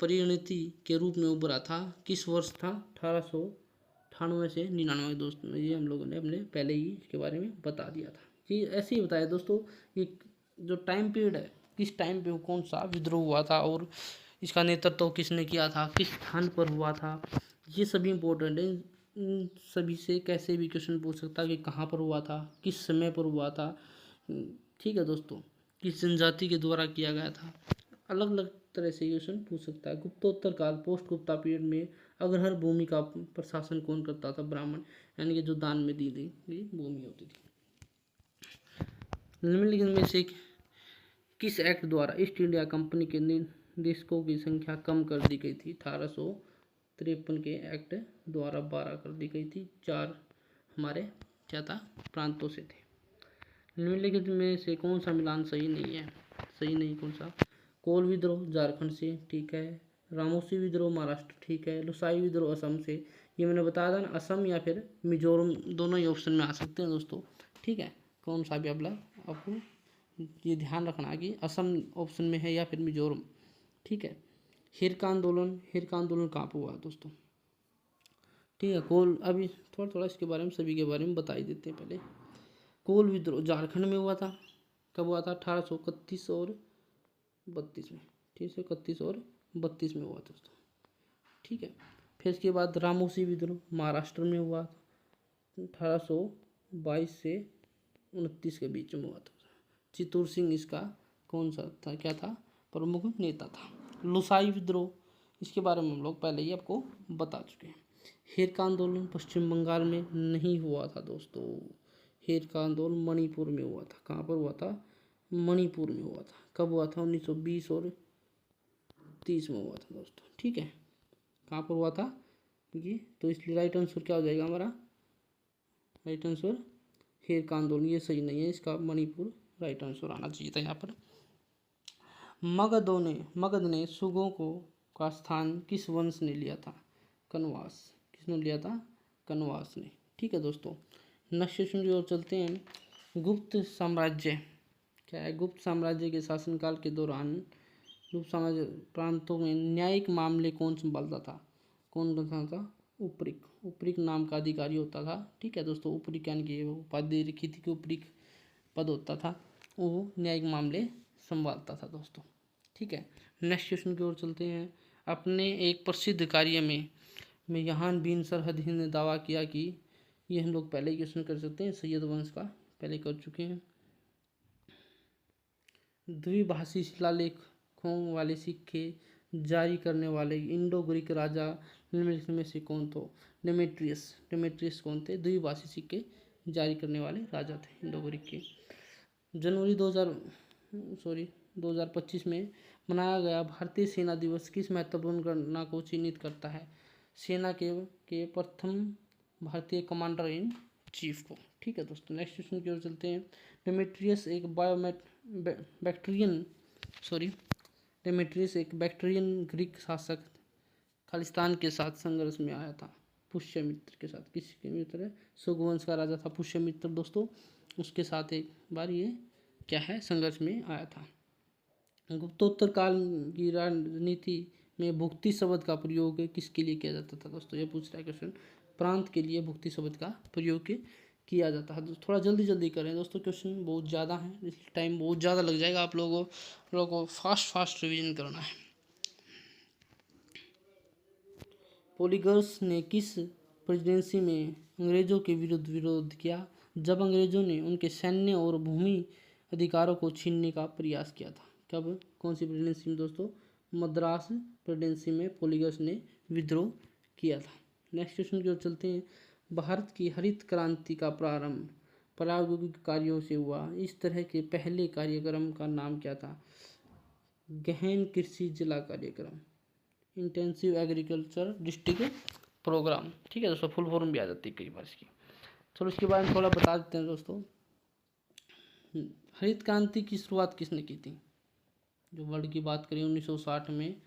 परिणति के रूप में उभरा था। किस वर्ष था? 1898 से 99 दोस्तों। ये हम लोगों ने अपने पहले ही इसके बारे में बता दिया था कि ऐसे ही बताया दोस्तों। ये जो टाइम पीरियड है, किस टाइम पे कौन सा विद्रोह हुआ था और इसका नेतृत्व किसने किया था, किस स्थान पर हुआ था, ये सभी इम्पोर्टेंट है। इन सभी से कैसे भी क्वेश्चन पूछ सकता है कि कहाँ पर हुआ था, किस समय पर हुआ था, ठीक है दोस्तों, किस जनजाति के द्वारा किया गया था, अलग अलग तरह से क्वेश्चन पूछ सकता है। गुप्तोत्तर काल, पोस्ट गुप्ता पीरियड में अग्रहर भूमि का प्रशासन कौन करता था? ब्राह्मण, यानी कि जो दान में दी गई भूमि होती थी। निम्नलिखित में से किस एक्ट द्वारा ईस्ट इंडिया कंपनी के निदेशकों की संख्या कम कर दी गई थी? 1853 के एक्ट द्वारा 12 कर दी गई थी। 4 हमारे क्या था, प्रांतों से थे। निम्नलिखित में से कौन सा मिलान सही नहीं है? सही नहीं कौन सा? कोल विद्रोह झारखंड से, ठीक है। रामोसी विद्रोह महाराष्ट्र, ठीक है। लुसाई विद्रोह असम से। ये मैंने बताया था ना, असम या फिर मिजोरम, दोनों ही ऑप्शन में आ सकते हैं दोस्तों, ठीक है। कौन सा भी आपको ये ध्यान रखना है कि असम ऑप्शन में है या फिर मिजोरम, ठीक है। हिरका आंदोलन, हिरका आंदोलन कहाँ पर हुआ दोस्तों, ठीक है। कोल, अभी थोड़ा थोड़ा इसके बारे में सभी के बारे में बता ही देते हैं। पहले कोल विद्रोह झारखंड में हुआ था। कब हुआ था? 1831 और 32 में, ठीक है। 31 और 32 में हुआ था दोस्तों, ठीक है। फिर इसके बाद रामोसी विद्रोह महाराष्ट्र में हुआ था, 1822 से 29 के बीच में हुआ था। चित्तूर सिंह इसका कौन सा था, क्या था, प्रमुख नेता था। लुसाई विद्रोह, इसके बारे में हम लोग पहले ही आपको बता चुके हैं। हिरका आंदोलन पश्चिम बंगाल में नहीं हुआ था दोस्तों। हिरका आंदोलन मणिपुर में हुआ था। कहाँ पर हुआ था? मणिपुर में हुआ था। कब हुआ था? 1920 और 30 में हुआ था दोस्तों, ठीक है। कहाँ पर हुआ था ये? तो इसलिए राइट आंसर क्या हो जाएगा हमारा? राइट आंसर हिरका आंदोलन, ये सही नहीं है, इसका मणिपुर राइट आंसर आना चाहिए था यहाँ पर। मगध ने सुगों को का स्थान किस वंश ने लिया था? कनवास। किसने लिया था? कनवास ने। ठीक है दोस्तों, नेक्स्ट क्वेश्चन की ओर चलते हैं। गुप्त साम्राज्य क्या है? गुप्त साम्राज्य के शासनकाल के दौरान गुप्त साम्राज्य प्रांतों में न्यायिक मामले कौन संभालता था? कौन करता था? उपरिक। उपरिक नाम का अधिकारी होता था। ठीक है दोस्तों, उपरिक यानी कि वो उपाधि लिखी थी कि उपरिक पद होता था, वो न्यायिक मामले संभालता था दोस्तों। ठीक है, नेक्स्ट क्वेश्चन की ओर चलते हैं। अपने एक प्रसिद्ध कार्य में यहाँ बिन सरहद हिंद ने दावा किया कि, ये हम लोग पहले ही क्वेश्चन कर सकते हैं, सैयद वंश का पहले कर चुके हैं। द्विभाषी शिलालेखों वाले सिक्के जारी करने वाले इंडो ग्रीक राजा निम्नलिखित में से कौन तो? डेमेट्रियस। डेमेट्रियस कौन थे? द्विभाषी सिक्के जारी करने वाले राजा थे इंडो ग्रीक के। जनवरी 2025 में मनाया गया भारतीय सेना दिवस किस महत्वपूर्ण घटना को चिन्हित करता है? सेना के प्रथम भारतीय कमांडर इन चीफ को। ठीक है दोस्तों, नेक्स्ट क्वेश्चन की ओर चलते हैं। डेमेट्रियस एक डेमेट्रियस एक बैक्ट्रियन ग्रीक शासक खालिस्तान के साथ संघर्ष में आया था। पुष्यमित्र के साथ। किसके मित्र है? सुगवंश का राजा था पुष्यमित्र दोस्तों, उसके साथ एक बार ये क्या है, संघर्ष में आया था। गुप्तोत्तर काल की राजनीति में भुक्ति शब्द का प्रयोग किसके लिए किया जाता था? दोस्तों ये पूछ रहा है क्वेश्चन, प्रांत के लिए भुक्ति शब्द का प्रयोग किया जाता है। थोड़ा जल्दी जल्दी करें दोस्तों, क्वेश्चन बहुत ज़्यादा है, इसलिए टाइम बहुत ज़्यादा लग जाएगा। आप लोगों को फास्ट रिवीजन करना है। पोलिगर्स ने किस प्रेसिडेंसी में अंग्रेजों के विरुद्ध विरोध किया जब अंग्रेजों ने उनके सैन्य और भूमि अधिकारों को छीनने का प्रयास किया था? कब? कौन सी प्रेसिडेंसी में दोस्तों? मद्रास प्रेसिडेंसी में पोलिगर्स ने विद्रोह किया था। नेक्स्ट क्वेश्चन की ओर चलते हैं। भारत की हरित क्रांति का प्रारंभ प्रायोगिक कार्यों से हुआ। इस तरह के पहले कार्यक्रम का नाम क्या था? गहन कृषि जिला कार्यक्रम, इंटेंसिव एग्रीकल्चर डिस्ट्रिक्ट प्रोग्राम। ठीक है दोस्तों, फुल फॉर्म भी आ जाती है कई बार इसकी। चलो इसके बारे में थोड़ा बता देते हैं दोस्तों। हरित क्रांति की शुरुआत किसने की थी? जो वर्ल्ड की बात करें 1960 में,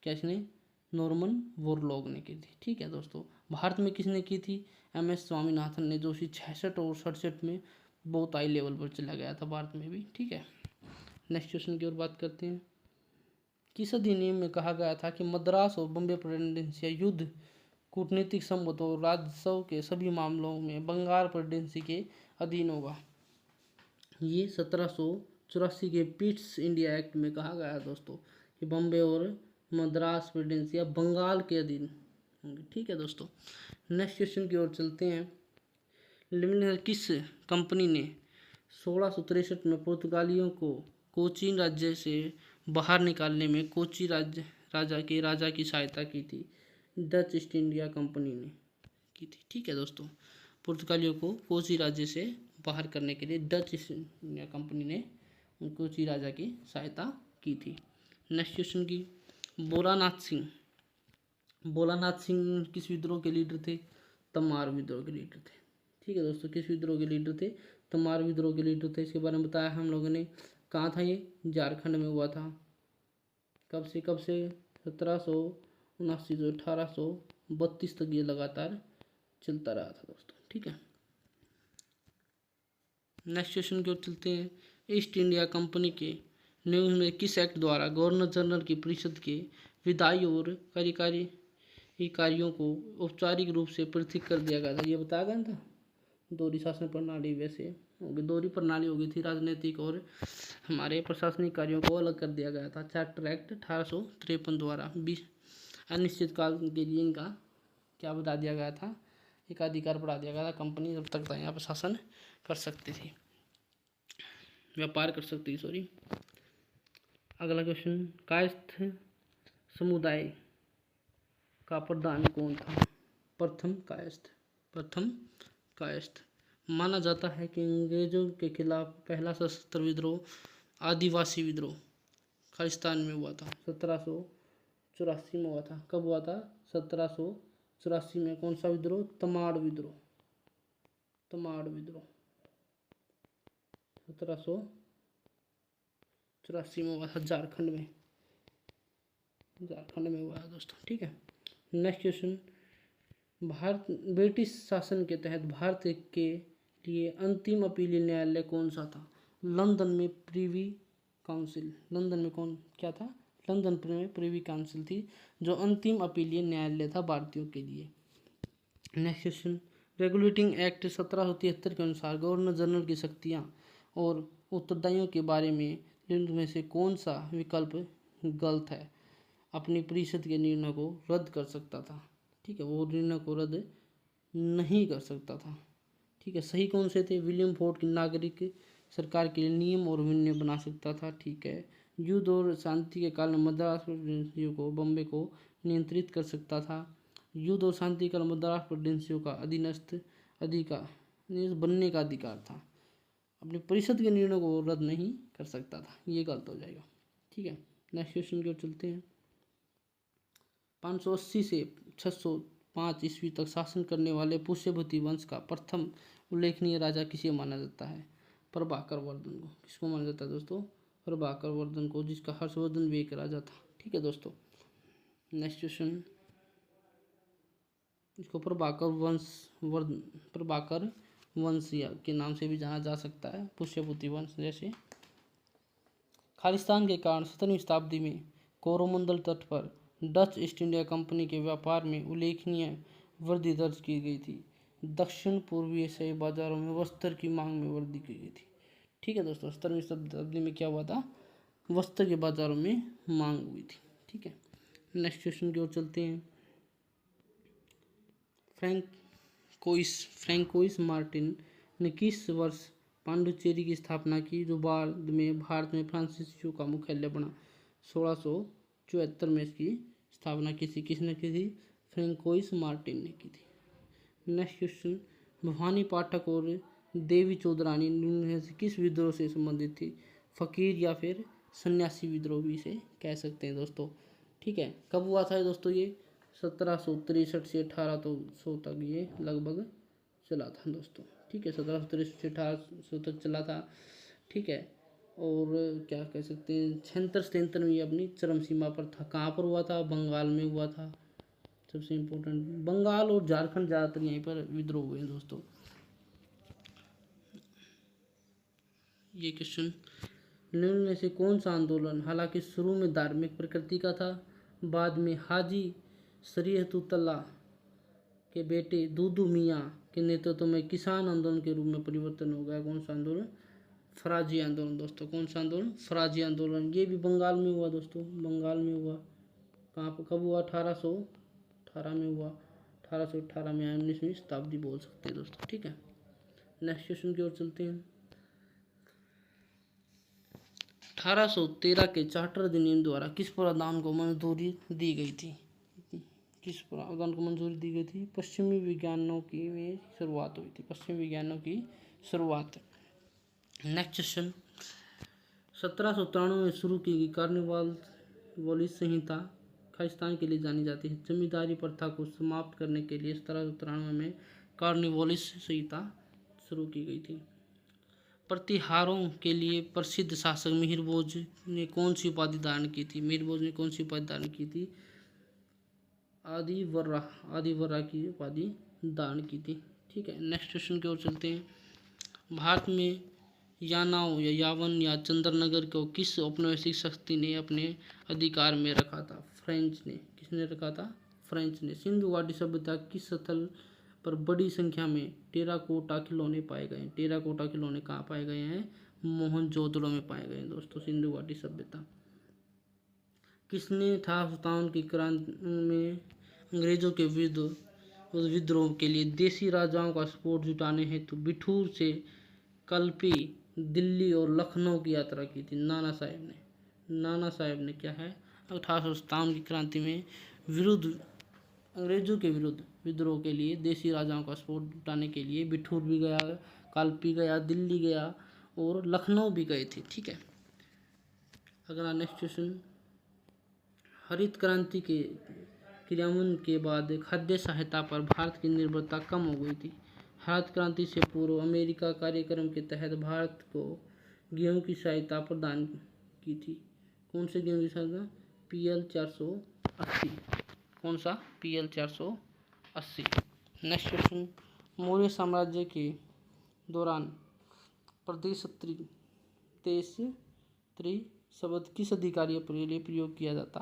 क्या इसने? नॉर्मन बोरलॉग ने की थी। ठीक है दोस्तों, भारत में किसने की थी? MS स्वामीनाथन ने, जो 66 और 67 में बहुत हाई लेवल पर चला गया था भारत में भी। ठीक है, नेक्स्ट क्वेश्चन की ओर बात करते हैं। किस अधिनियम में कहा गया था कि मद्रास और बम्बे प्रेसिडेंसी युद्ध, कूटनीतिक संबंध और राजस्व के सभी मामलों में बंगाल प्रेसिडेंसी के अधीन होगा? ये 1784 के पीट्स इंडिया एक्ट में कहा गया है दोस्तों कि बम्बे और मद्रास प्रेसिडेंसी अब बंगाल के अधीन होंगे। ठीक है दोस्तों, नेक्स्ट क्वेश्चन की ओर चलते हैं। निम्नलिखित किस कंपनी ने 1663 में पुर्तगालियों को कोचीन राज्य से बाहर निकालने में कोची राजा की सहायता की थी? डच ईस्ट इंडिया कंपनी ने की थी। ठीक है दोस्तों, पुर्तगालियों को कोची राज्य से बाहर करने के लिए डच ईस्ट इंडिया कंपनी ने कोची राजा की सहायता की थी। नेक्स्ट क्वेश्चन की, भोलानाथ सिंह किस विद्रोह के लीडर थे? तमार विद्रोह के लीडर थे। ठीक है दोस्तों, किस विद्रोह के लीडर थे? तमार विद्रोह के लीडर थे। इसके बारे में बताया हम लोगों ने। कहाँ था ये? झारखंड में हुआ था। कब से 1779 से 1832 तक ये लगातार चलता रहा था दोस्तों। ठीक है, नेक्स्ट क्वेश्चन की ओर चलते हैं। ईस्ट इंडिया कंपनी के न्यूज में किस एक्ट द्वारा गवर्नर जनरल की परिषद के विधायी और कार्यकारी इकाइयों को औपचारिक रूप से पृथक कर दिया गया था? ये बताया गया था। दोहरी शासन प्रणाली वैसे होगी, दोहरी प्रणाली हो गई थी, राजनीतिक और हमारे प्रशासनिक कार्यों को अलग कर दिया गया था चार्टर एक्ट 1853 द्वारा। 20 अनिश्चित काल के लिए इनका क्या बता दिया गया था? एकाधिकार बढ़ा दिया गया था। कंपनी जब तक यहाँ पर शासन कर सकती थी, व्यापार कर सकती थी, सॉरी। अगला क्वेश्चन, कायस्थ समुदाय का प्रधान कौन था? प्रथम कायस्थ। माना जाता है कि अंग्रेजों के खिलाफ पहला सशस्त्र विद्रोह आदिवासी विद्रोह खालिस्तान में हुआ था, 1784 में हुआ था। कब हुआ था? 1784 में। कौन सा विद्रोह? तमाड़ विद्रोह। 1784 में हुआ था, झारखंड में हुआ है दोस्तों। ठीक है, नेक्स्ट क्वेश्चन, भारत ब्रिटिश शासन के तहत भारत के लिए अंतिम अपीलीय न्यायालय कौन सा था? लंदन में प्रिवी काउंसिल। लंदन में कौन क्या था? लंदन में प्रिवी काउंसिल थी जो अंतिम अपीलीय न्यायालय था भारतीयों के लिए। नेक्स्ट क्वेश्चन, रेगुलेटिंग एक्ट 1773 के अनुसार गवर्नर जनरल की शक्तियाँ और उत्तरदायियों के बारे में निम्न में से कौन सा विकल्प गलत है? अपनी परिषद के निर्णय को रद्द कर सकता था, ठीक है, वो निर्णय को रद्द नहीं कर सकता था, ठीक है। सही कौन से थे? विलियम फोर्ड की नागरिक सरकार के लिए नियम और विनय बना सकता था, ठीक है। युद्ध और शांति के काल में मद्रास प्रेसिडेंसियों को बॉम्बे को नियंत्रित कर सकता था। युद्ध और शांति काल में मद्रास प्रेसिडेंसियों का अधीनस्थ अधिकार बनने का अधिकार था, अपनी परिषद के निर्णय को रद्द नहीं कर सकता था, ये गलत हो जाएगा, ठीक है। नेक्स्ट क्वेश्चन की ओर चलते हैं। 580 से 605 ईस्वी तक शासन करने वाले पुष्यभूति वंश का प्रथम उल्लेखनीय राजा किसे माना जाता है? प्रभाकर वर्धन को। किसको माना जाता है दोस्तों? प्रभाकर वर्धन को, जिसका हर्षवर्धन भी एक राजा था, ठीक है दोस्तों। नेक्स्ट क्वेश्चन, इसको प्रभाकर वंश के नाम से भी जाना जा सकता है, पुष्यभूति वंश। जैसे खालिस्तान के कारण 17वीं शताब्दी में कोरोमंडल तट पर डच ईस्ट इंडिया कंपनी के व्यापार में उल्लेखनीय वृद्धि दर्ज की गई थी। दक्षिण पूर्वी एशियाई बाजारों में वस्त्र की मांग में वृद्धि की गई थी, ठीक है दोस्तों। 17वीं शताब्दी में क्या हुआ था? वस्त्र के बाजारों में मांग हुई थी, ठीक है। नेक्स्ट क्वेश्चन की ओर चलते हैं। फ्रैंकोइस मार्टिन ने किस वर्ष पांडुचेरी की स्थापना की, जो बाद में भारत में फ्रांसीसियों का मुख्यालय बना? 1674 में इसकी स्थापना किसने की थी? फ्रैंकोइस मार्टिन ने की थी। नेक्स्ट क्वेश्चन, भवानी पाठक और देवी चौधरानी निम्न में से किस विद्रोह से संबंधित थी? फकीर या फिर सन्यासी विद्रोह भी इसे कह सकते हैं दोस्तों, ठीक है। कब हुआ था दोस्तों? ये 1763 से 1800 तक ये लगभग चला था दोस्तों, ठीक है। 1763 से 1800 तक चला था, ठीक है। और क्या कह सकते हैं, 76-77 में ये अपनी चरम सीमा पर था। कहाँ पर हुआ था? बंगाल में हुआ था। सबसे इम्पोर्टेंट, बंगाल और झारखंड ज़्यादातर यहीं पर विद्रोह हुए हैं दोस्तों। ये क्वेश्चन, निम्न में से कौन सा आंदोलन हालांकि शुरू में धार्मिक प्रकृति का था, बाद में हाजी शरीयतुल्लाह के बेटे दूदू मियाँ के नेतृत्व में किसान आंदोलन के रूप में परिवर्तन हो गया? कौन सा आंदोलन? फराजी आंदोलन दोस्तों। कौन सा आंदोलन? फराजी आंदोलन। ये भी बंगाल में हुआ दोस्तों, बंगाल में हुआ। कहाँ पर कब हुआ? 1818 में हुआ। 1818 में 19वीं शताब्दी बोल सकते हैं दोस्तों, ठीक है। नेक्स्ट क्वेश्चन की ओर चलते हैं। 1813 के चार्टर अधिनियम द्वारा किस प्रावधान को मंजूरी दी गई थी? किस प्रावधान को मंजूरी दी गई थी? पश्चिमी विज्ञानों की में शुरुआत हुई थी, पश्चिमी विज्ञानों की शुरुआत। नेक्स्ट क्वेश्चन, 1793 में शुरू की गई कार्नवालिस संहिता खालिस्तान के लिए जानी जाती है। जमींदारी प्रथा को समाप्त करने के लिए 1793 में कार्नवालिस संहिता शुरू की गई थी। प्रतिहारों के लिए प्रसिद्ध शासक मिहिर भोज ने कौन सी उपाधि धारण की थी? मिहिर भोज ने कौन सी उपाधि धारण की थी? आदिवर्रा की उपाधि धारण की थी, ठीक है। नेक्स्ट क्वेश्चन की ओर चलते हैं। भारत में यानाव या यावन या चंद्रनगर को किस औपनिवेशिक शक्ति ने अपने अधिकार में रखा था? फ्रेंच ने। किसने रखा था? फ्रेंच ने। सिंधु घाटी सभ्यता किस स्थल पर बड़ी संख्या में टेराकोटा खिलौने पाए गए? टेराकोटा खिलौने कहाँ पाए गए हैं? मोहनजोदड़ो में पाए गए हैं दोस्तों, सिंधु घाटी सभ्यता। किसने 1857 की क्रांति में अंग्रेजों के विरुद्ध विद्रोह के लिए देसी राजाओं का सपोर्ट जुटाने हेतु बिठूर से कल्पी, दिल्ली और लखनऊ की यात्रा की थी? नाना साहेब ने। नाना साहेब ने क्या है? 1857 की क्रांति में अंग्रेजों के विरुद्ध विद्रोह के लिए देसी राजाओं का सपोर्ट जुटाने के लिए बिठूर भी गया, कालपी गया, दिल्ली गया और लखनऊ भी गए थे, ठीक है। अगला नेक्स्ट क्वेश्चन, हरित क्रांति के क्रियान्वयन के बाद खाद्य सहायता पर भारत की निर्भरता कम हो गई थी। हरित क्रांति से पूर्व अमेरिका कार्यक्रम के तहत भारत को गेहूं की सहायता प्रदान की थी। कौन से गेहूं की सहायता? PL 480। कौन सा? PL 480। नेक्स्ट क्वेश्चन, मौर्य साम्राज्य के दौरान प्रतिशत्री शब्द किस अधिकारी के लिए प्रयोग किया जाता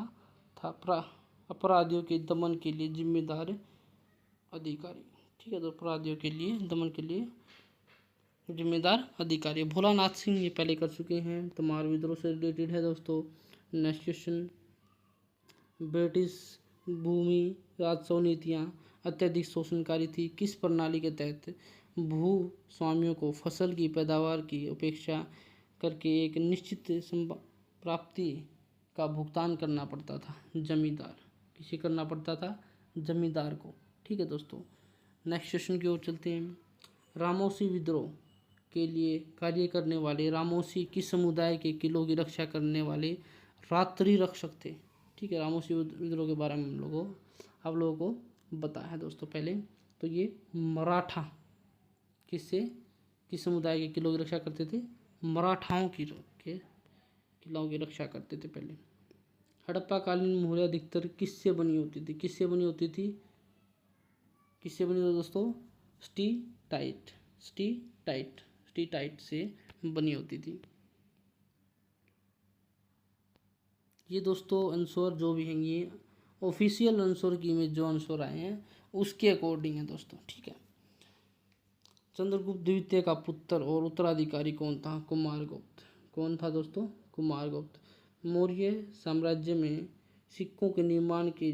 था? अपराधियों के दमन के लिए जिम्मेदार अधिकारी। ठीक है, तो अपराधियों के लिए दमन के लिए जिम्मेदार अधिकारी। भोलानाथ सिंह ये पहले कर चुके हैं, तो मार विद्रोह से रिलेटेड है दोस्तों। नेक्स्ट क्वेश्चन, ब्रिटिश भूमि राजस्व नीतियाँ अत्यधिक शोषणकारी थी। किस प्रणाली के तहत भू स्वामियों को फसल की पैदावार की उपेक्षा करके एक निश्चित प्राप्ति का भुगतान करना पड़ता था? जमींदार। किसे करना पड़ता था? जमींदार को। ठीक है दोस्तों, नेक्स्ट क्वेश्चन की ओर चलते हैं। रामोसी विद्रोह के लिए कार्य करने वाले रामोसी किस समुदाय के किलों की रक्षा करने वाले रात्रि रक्षक थे? ठीक है, रामोसी विद्रोह के बारे में आप लोगों को बताया है दोस्तों पहले। तो ये मराठा किस समुदाय के किलों की रक्षा करते थे? मराठाओं के किलों की रक्षा करते थे पहले। हड़प्पा कालीन मोहरें अधिकतर किससे बनी होती थी? किससे बनी होती थी दोस्तों? स्टीटाइट से बनी होती थी। ये दोस्तों आंसर जो भी हैं ये ऑफिशियल आंसर की में जो आंसर आए हैं उसके अकॉर्डिंग है दोस्तों। ठीक है, चंद्रगुप्त द्वितीय का पुत्र और उत्तराधिकारी कौन था? कुमारगुप्त। कौन था दोस्तों? कुमारगुप्त। मौर्य साम्राज्य में सिक्कों के निर्माण के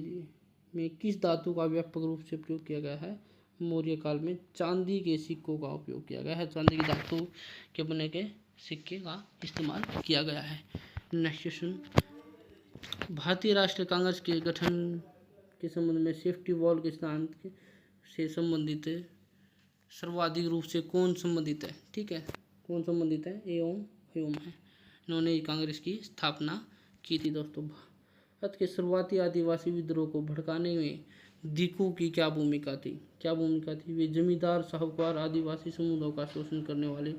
में किस धातु का व्यापक रूप से प्रयोग किया गया है? मौर्य काल में चांदी के सिक्कों का उपयोग किया गया है। चांदी की धातु के बने के सिक्के का इस्तेमाल किया गया है। नेक्स्ट क्वेश्चन, भारतीय राष्ट्रीय कांग्रेस के गठन के संबंध में सेफ्टी वॉल के सिद्धांत से संबंधित सर्वाधिक रूप से कौन संबंधित है? ठीक है, कौन संबंधित है? ह्यूम है। इन्होंने कांग्रेस की स्थापना की थी दोस्तों। भारत के शुरुआती आदिवासी विद्रोह को भड़काने में दिकू की क्या भूमिका थी? वे जमींदार, साहूकार, आदिवासी समुदायों का शोषण करने वाले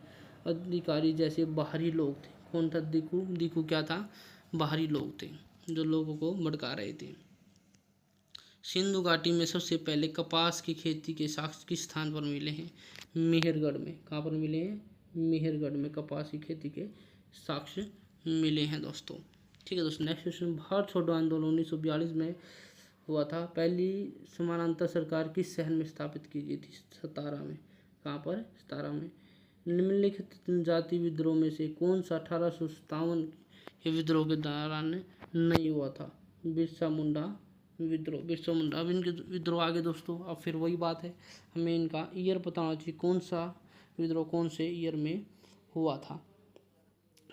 अधिकारी जैसे बाहरी लोग थे। कौन था दिकू? दिकू क्या था? बाहरी लोग थे जो लोगों को भड़का रहे थे। सिंधु घाटी में सबसे पहले कपास की खेती के साक्ष्य किस स्थान पर मिले हैं? मेहरगढ़ में। कहाँ पर मिले हैं? मेहरगढ़ में कपास की खेती के साक्ष्य मिले हैं दोस्तों। ठीक है दोस्तों, नेक्स्ट क्वेश्चन, भारत छोड़ो आंदोलन 1942 में हुआ था। पहली समानांतर सरकार किस शहर में स्थापित की गई थी? सतारा में। कहाँ पर? सतारा में। निम्नलिखित जनजाति विद्रोह में से कौन सा 1857 के विद्रोह के दौरान नहीं हुआ था? बिरसा मुंडा विद्रोह। अब इनके विद्रोह आगे दोस्तों, अब फिर वही बात है, हमें इनका ईयर पता होना चाहिए, कौन सा विद्रोह कौन से ईयर में हुआ था।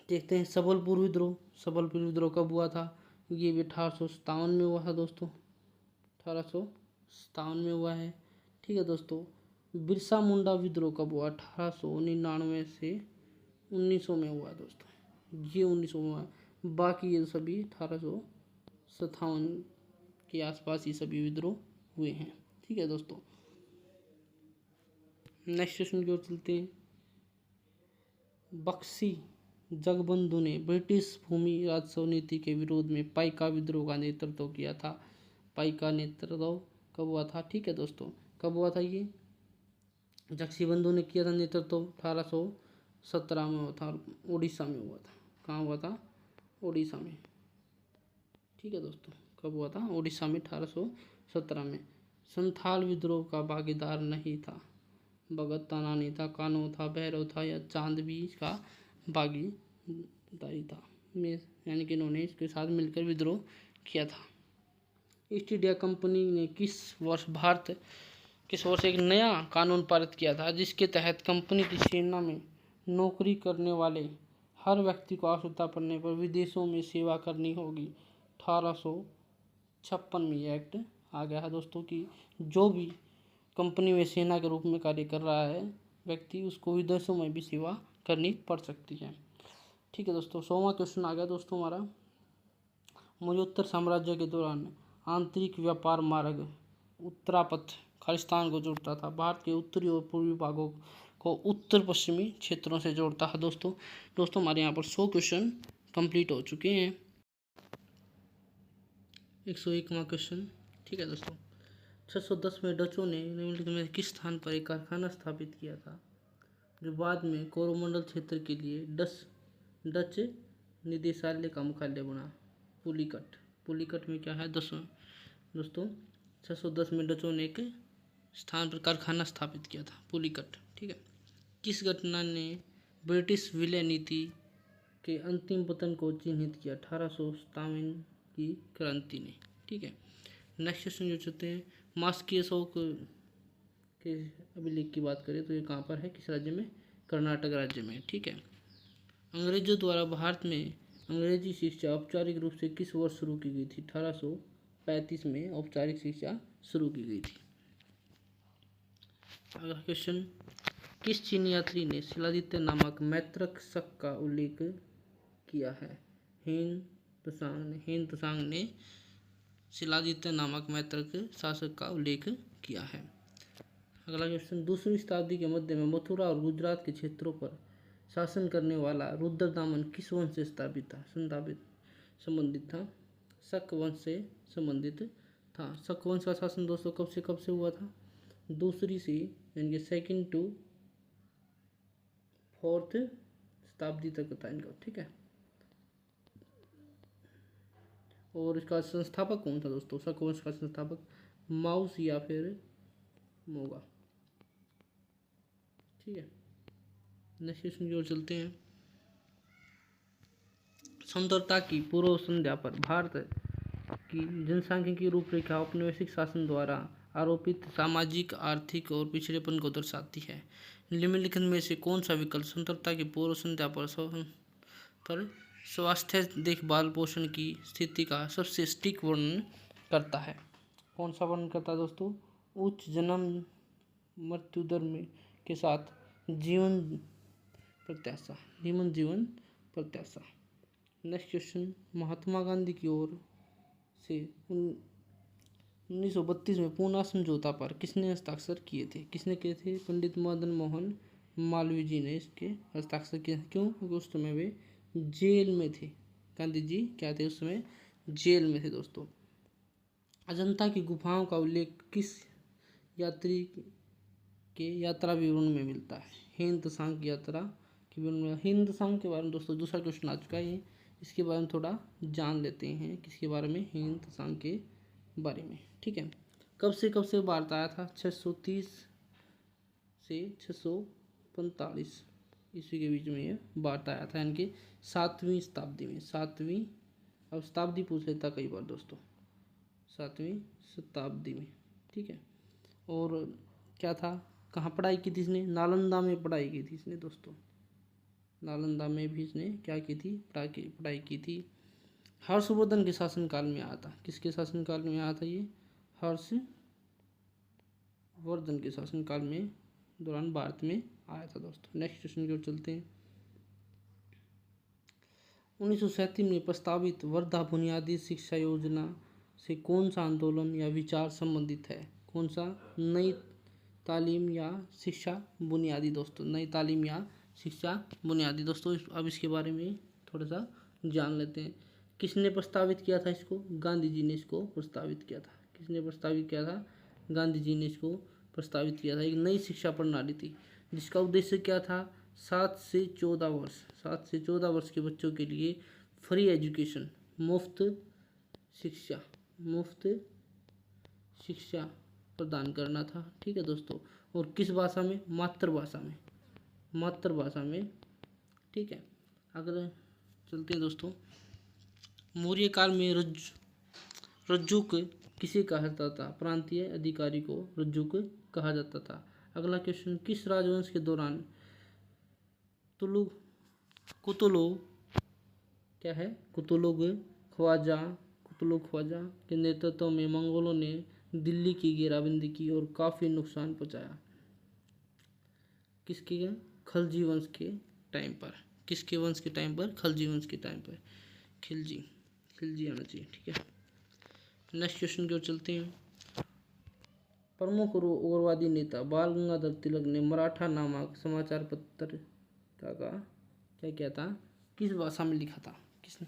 देखते हैं, सबलपुर विद्रोह कब हुआ था? ये भी 1857 में हुआ था दोस्तों। 1857 में हुआ है। ठीक है दोस्तों, बिरसा मुंडा विद्रोह कब हुआ? 1899 से 1900 में हुआ दोस्तों। ये 1900 में हुआ, बाकी ये सभी 1857 के आसपास ये सभी विद्रोह हुए हैं। ठीक है दोस्तों, नेक्स्ट क्वेश्चन की ओर चलते हैं। बख्शी जगबंधु ने ब्रिटिश भूमि राजस्व नीति के विरोध में पाइका विद्रोह का नेतृत्व किया था। पाइका नेतृत्व कब हुआ था? ठीक है दोस्तों, कब हुआ था? ये जगबंधु ने किया था नेतृत्व 1817 में हुआ था, उड़ीसा में हुआ था। कहाँ हुआ था? उड़ीसा में। ठीक है दोस्तों, कब हुआ था? उड़ीसा में 1817 में। संथाल विद्रोह का भागीदार नहीं था। भगत ताना नहीं था, कान्हो था, भैरव था या चांदबी का भागीदारी था, यानी कि इन्होंने इसके साथ मिलकर विद्रोह किया था। ईस्ट इंडिया कंपनी ने किस वर्ष एक नया कानून पारित किया था जिसके तहत कंपनी की सेना में नौकरी करने वाले हर व्यक्ति को आवश्यकता पड़ने पर विदेशों में सेवा करनी होगी? 1856 में यह एक्ट आ गया है दोस्तों कि जो भी कंपनी में सेना के रूप में कार्य कर रहा है व्यक्ति, उसको विदेशों में भी सेवा करनी पड़ सकती है। ठीक है दोस्तों, 100वां क्वेश्चन आ गया दोस्तों हमारा। मौर्योत्तर साम्राज्य के दौरान आंतरिक व्यापार मार्ग उत्तरापथ खालिस्तान को जोड़ता था। भारत के उत्तरी और पूर्वी भागों को उत्तर पश्चिमी क्षेत्रों से जोड़ता है। दोस्तों हमारे यहाँ पर 100 क्वेश्चन कंप्लीट हो चुके हैं। 101वां क्वेश्चन। ठीक है दोस्तों, 610 में डचों ने निम्नलिखित में किस स्थान पर एक कारखाना स्थापित किया था जो बाद में कोरोमंडल क्षेत्र के लिए डच निदेशालय का मुख्यालय बना? पुलिकट। पुलिकट में क्या है दोस्तों 610 में डचों ने एक स्थान पर कारखाना स्थापित किया था, पुलिकट। ठीक है। किस घटना ने ब्रिटिश विलय नीति के अंतिम पतन को चिन्हित किया? 1857 की क्रांति ने। ठीक है। नेक्स्ट क्वेश्चन जो चलते हैं, मास्की अशोक के अभिलेख की बात करें तो ये कहाँ पर है, किस राज्य में? कर्नाटक राज्य में। ठीक है। अंग्रेजों द्वारा भारत में अंग्रेजी शिक्षा औपचारिक रूप से किस वर्ष शुरू की गई थी? 1835 में औपचारिक शिक्षा शुरू की गई थी। अगला क्वेश्चन, किस चीनी यात्री ने शिलादित्य नामक मैत्रक शक का उल्लेख किया है? हेन त्सांग ने शिलादित्य नामक मैत्रक शासक का उल्लेख किया है। अगला क्वेश्चन, दूसरी शताब्दी के मध्य में मथुरा और गुजरात के क्षेत्रों पर शासन करने वाला रुद्रदामन किस वंश से संबंधित था? शक वंश से संबंधित था। शक वंश का शासन दोस्तों कब से हुआ था? दूसरी से यानी 2nd to 4th शताब्दी तक था इनका। ठीक है। और इसका संस्थापक कौन था दोस्तों? शक वंश का संस्थापक माउस या फिर मोगा। ठीक है। नेक्स्ट क्वेश्चन की ओर चलते हैं। स्वतंत्रता की पूर्व संध्या पर भारत की जनसांख्यिकीय रूपरेखा औपनिवेशिक शासन द्वारा आरोपित सामाजिक, आर्थिक और पिछड़ेपन को दर्शाती है। निम्नलिखित में से कौन सा विकल्प स्वतंत्रता की पूर्व संध्या पर स्वास्थ्य देखभाल पोषण की स्थिति का सबसे सटीक वर्णन करता है? कौन सा वर्णन करता है दोस्तों? उच्च जन्म मृत्यु दर के साथ जीवन प्रत्याशा। नेक्स्ट क्वेश्चन, महात्मा गांधी की ओर से 1932 में पूना समझौता पर किसने हस्ताक्षर किए थे? पंडित मदन मोहन मालवीय जी ने इसके हस्ताक्षर किए। क्यों? क्योंकि उस समय वे जेल में थे। गांधी जी क्या थे? उस समय जेल में थे दोस्तों। अजंता की गुफाओं का उल्लेख किस यात्री के यात्रा विवरण में मिलता है? हेन त्सांग की यात्रा के विवरण में। हेन त्सांग के बारे में दोस्तों दूसरा क्वेश्चन आ चुका है, इसके बारे में थोड़ा जान लेते हैं। किसके बारे में? हेन त्सांग के बारे में। ठीक है। कब से भारत आया था? 630 से 645 ईस्वी के बीच में ये भारत आया था, यानी कि 7वीं शताब्दी में। अब शताब्दी पूछ लेता कई बार दोस्तों, 7वीं शताब्दी में। ठीक है। और क्या था, कहाँ पढ़ाई की थी इसने? नालंदा में पढ़ाई की थी इसने दोस्तों। नालंदा में भी इसने क्या की थी? पढ़ाई की थी। हर्षवर्धन के शासनकाल में आया था। किसके शासनकाल में आया था ये? हर्षवर्धन के शासनकाल में दौरान भारत में आया था दोस्तों। नेक्स्ट क्वेश्चन की ओर चलते हैं। 1937 में प्रस्तावित वर्धा बुनियादी शिक्षा योजना से कौन सा आंदोलन या विचार संबंधित है? कौन सा? नई तालीम या शिक्षा बुनियादी दोस्तों। नई तालीम या शिक्षा बुनियादी दोस्तों। अब इसके बारे में थोड़ा सा जान लेते हैं। किसने प्रस्तावित किया था इसको? गांधी जी ने इसको प्रस्तावित किया था। किसने प्रस्तावित किया था? गांधी जी ने इसको प्रस्तावित किया था। एक नई शिक्षा प्रणाली थी जिसका उद्देश्य क्या था? 7 से 14 वर्ष के बच्चों के लिए फ्री एजुकेशन, मुफ्त शिक्षा प्रदान करना था। ठीक है दोस्तों। और किस भाषा में? मातृभाषा में। ठीक है। अगले चलते हैं दोस्तों। मौर्य काल में रज्जुक किसे कहा जाता था? प्रांतीय अधिकारी को रज्जुक कहा जाता था। अगला क्वेश्चन, किस राजवंश के दौरान कुतुलुग ख्वाजा के नेतृत्व में मंगोलों ने दिल्ली की घेराबंदी की और काफ़ी नुकसान पहुंचाया? किसके? खलजी वंश के टाइम पर। किसके वंश के टाइम पर? खलजी वंश के टाइम पर। खिलजी आना चाहिए। ठीक है। नेक्स्ट क्वेश्चन की ओर चलते हैं। प्रमुख उग्रवादी नेता बाल गंगाधर तिलक ने मराठा नामक समाचार पत्र का क्या था? किस भाषा में लिखा था? किसने?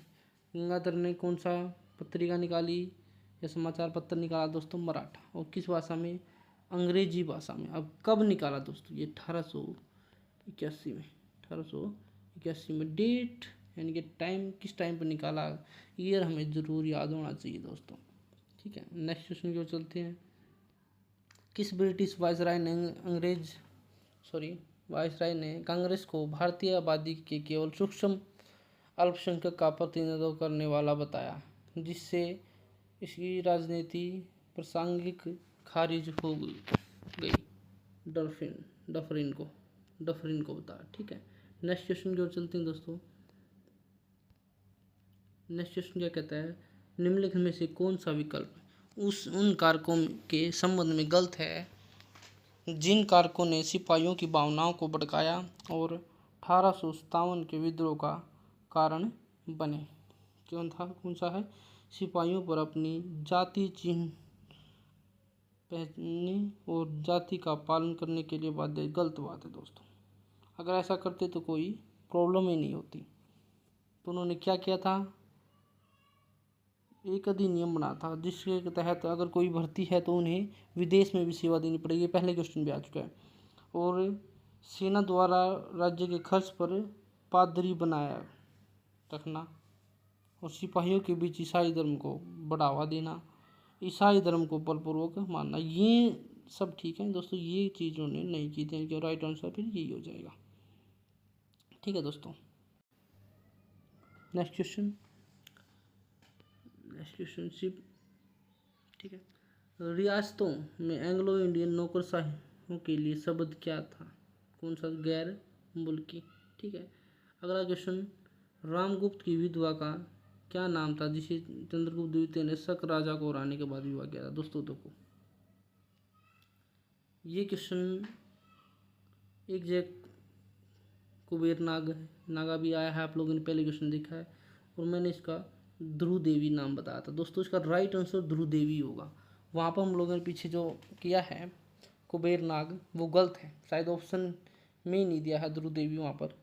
गंगाधर ने कौन सा पत्रिका निकाली? यह समाचार पत्र निकाला दोस्तों? मराठा। और किस भाषा में? अंग्रेजी भाषा में। अब कब निकाला दोस्तों? ये 1881 में। 1881 में। डेट यानी कि टाइम, किस टाइम पर निकाला, ईयर हमें ज़रूर याद होना चाहिए दोस्तों। ठीक है, नेक्स्ट क्वेश्चन की ओर चलते हैं। किस ब्रिटिश वायसराय ने कांग्रेस को भारतीय आबादी के केवल सूक्ष्म अल्पसंख्यक का प्रतिनिधित्व करने वाला बताया, जिससे इसकी राजनीति प्रासंगिक खारिज हो गई? डफरिन को बताया। ठीक है, नेक्स्ट क्वेश्चन की ओर चलते हैं दोस्तों। नेक्स्ट क्वेश्चन क्या कहता है? निम्नलिखित में से कौन सा विकल्प उन कारकों के संबंध में गलत है जिन कारकों ने सिपाहियों की भावनाओं को भड़काया और 1857 के विद्रोह का कारण बने? कौन सा है? सिपाहियों पर अपनी जाति चिन्ह पहनने और जाति का पालन करने के लिए बाध्य। गलत बात है दोस्तों, अगर ऐसा करते तो कोई प्रॉब्लम ही नहीं होती। तो उन्होंने क्या किया था? एक अधिनियम बना था जिसके तहत अगर कोई भर्ती है तो उन्हें विदेश में भी सेवा देनी पड़ेगी। पहले क्वेश्चन भी आ चुका है। और सेना द्वारा राज्य के खर्च पर पादरी बनाया रखना, और सिपाहियों के बीच ईसाई धर्म को बढ़ावा देना, ईसाई धर्म को बलपूर्वक मानना, ये सब ठीक है दोस्तों। ये चीज़ उन्होंने नहीं की थी, इनका राइट आंसर फिर यही हो जाएगा। ठीक है दोस्तों, नेक्स्ट क्वेश्चन सिर्फ। ठीक है, रियासतों में एंग्लो इंडियन नौकरशाहों के लिए शब्द क्या था? कौन सा? गैर मुल्की। ठीक है, अगला क्वेश्चन। रामगुप्त की विधवा का क्या नाम था जिसे चंद्रगुप्त द्वितीय ने शक राजा को हराने के बाद विवाह किया था? दोस्तों देखो, ये क्वेश्चन एग्जैक्ट कुबेर नागा भी आया है, आप लोगों ने पहले क्वेश्चन देखा है, और मैंने इसका ध्रुव देवी नाम बताया था दोस्तों। इसका राइट आंसर ध्रुव देवी होगा। वहाँ पर हम लोगों ने पीछे जो किया है कुबेर नाग, वो गलत है, शायद ऑप्शन में ही नहीं दिया है ध्रुव देवी वहाँ पर।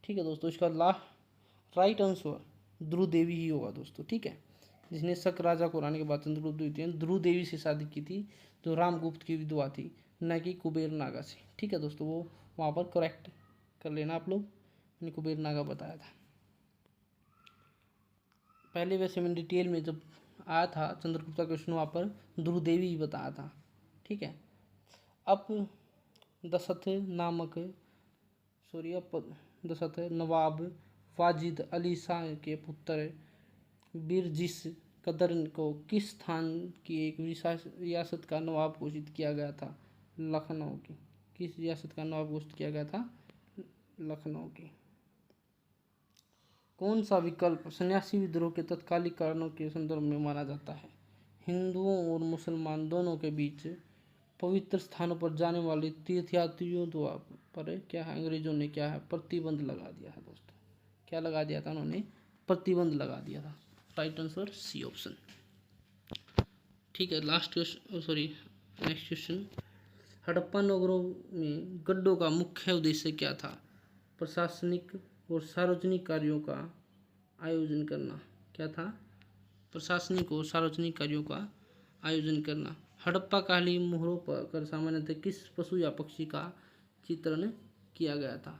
ठीक है दोस्तों, इसका राइट आंसर ध्रुव देवी ही होगा दोस्तों। ठीक है, जिसने शक राजा को हराने के बाद चंद्रगुप्त द्वितीय ने ध्रुव देवी से शादी की थी, जो रामगुप्त की विधवा थी, न कि कुबेर नागा से। ठीक है दोस्तों, वो वहाँ पर करेक्ट कर लेना आप लोग, मैंने कुबेर नागा बताया था पहले। वैसे मैंने डिटेल में जब आया था चंद्रगुप्त का क्वेश्चन, वहाँ पर ध्रुव देवी ही बताया था। ठीक है, अब दशरथ नवाब वाजिद अली शाह के पुत्र बिरजिस कदर को किस स्थान की एक रियासत का नवाब घोषित किया गया था? लखनऊ की। किस रियासत का नवाब घोषित किया गया था? लखनऊ की। कौन सा विकल्प सन्यासी विद्रोह के तत्कालिक कारणों के संदर्भ में माना जाता है? हिंदुओं और मुसलमान दोनों के बीच पवित्र स्थानों पर जाने वाले तीर्थयात्रियों पर क्या है, अंग्रेजों ने क्या है, प्रतिबंध लगा दिया है दोस्तों। क्या लगा दिया था उन्होंने? प्रतिबंध लगा दिया था। Right answer C option. ठीक है, नेक्स्ट क्वेश्चन। हड़प्पा नगरों में गड्ढों का मुख्य उद्देश्य क्या था? प्रशासनिक और सार्वजनिक कार्यों का आयोजन करना। क्या था? प्रशासनिक और सार्वजनिक कार्यों का आयोजन करना। हड़प्पा काली मोहरों पर सामान्यतः किस पशु या पक्षी का चित्रण किया गया था?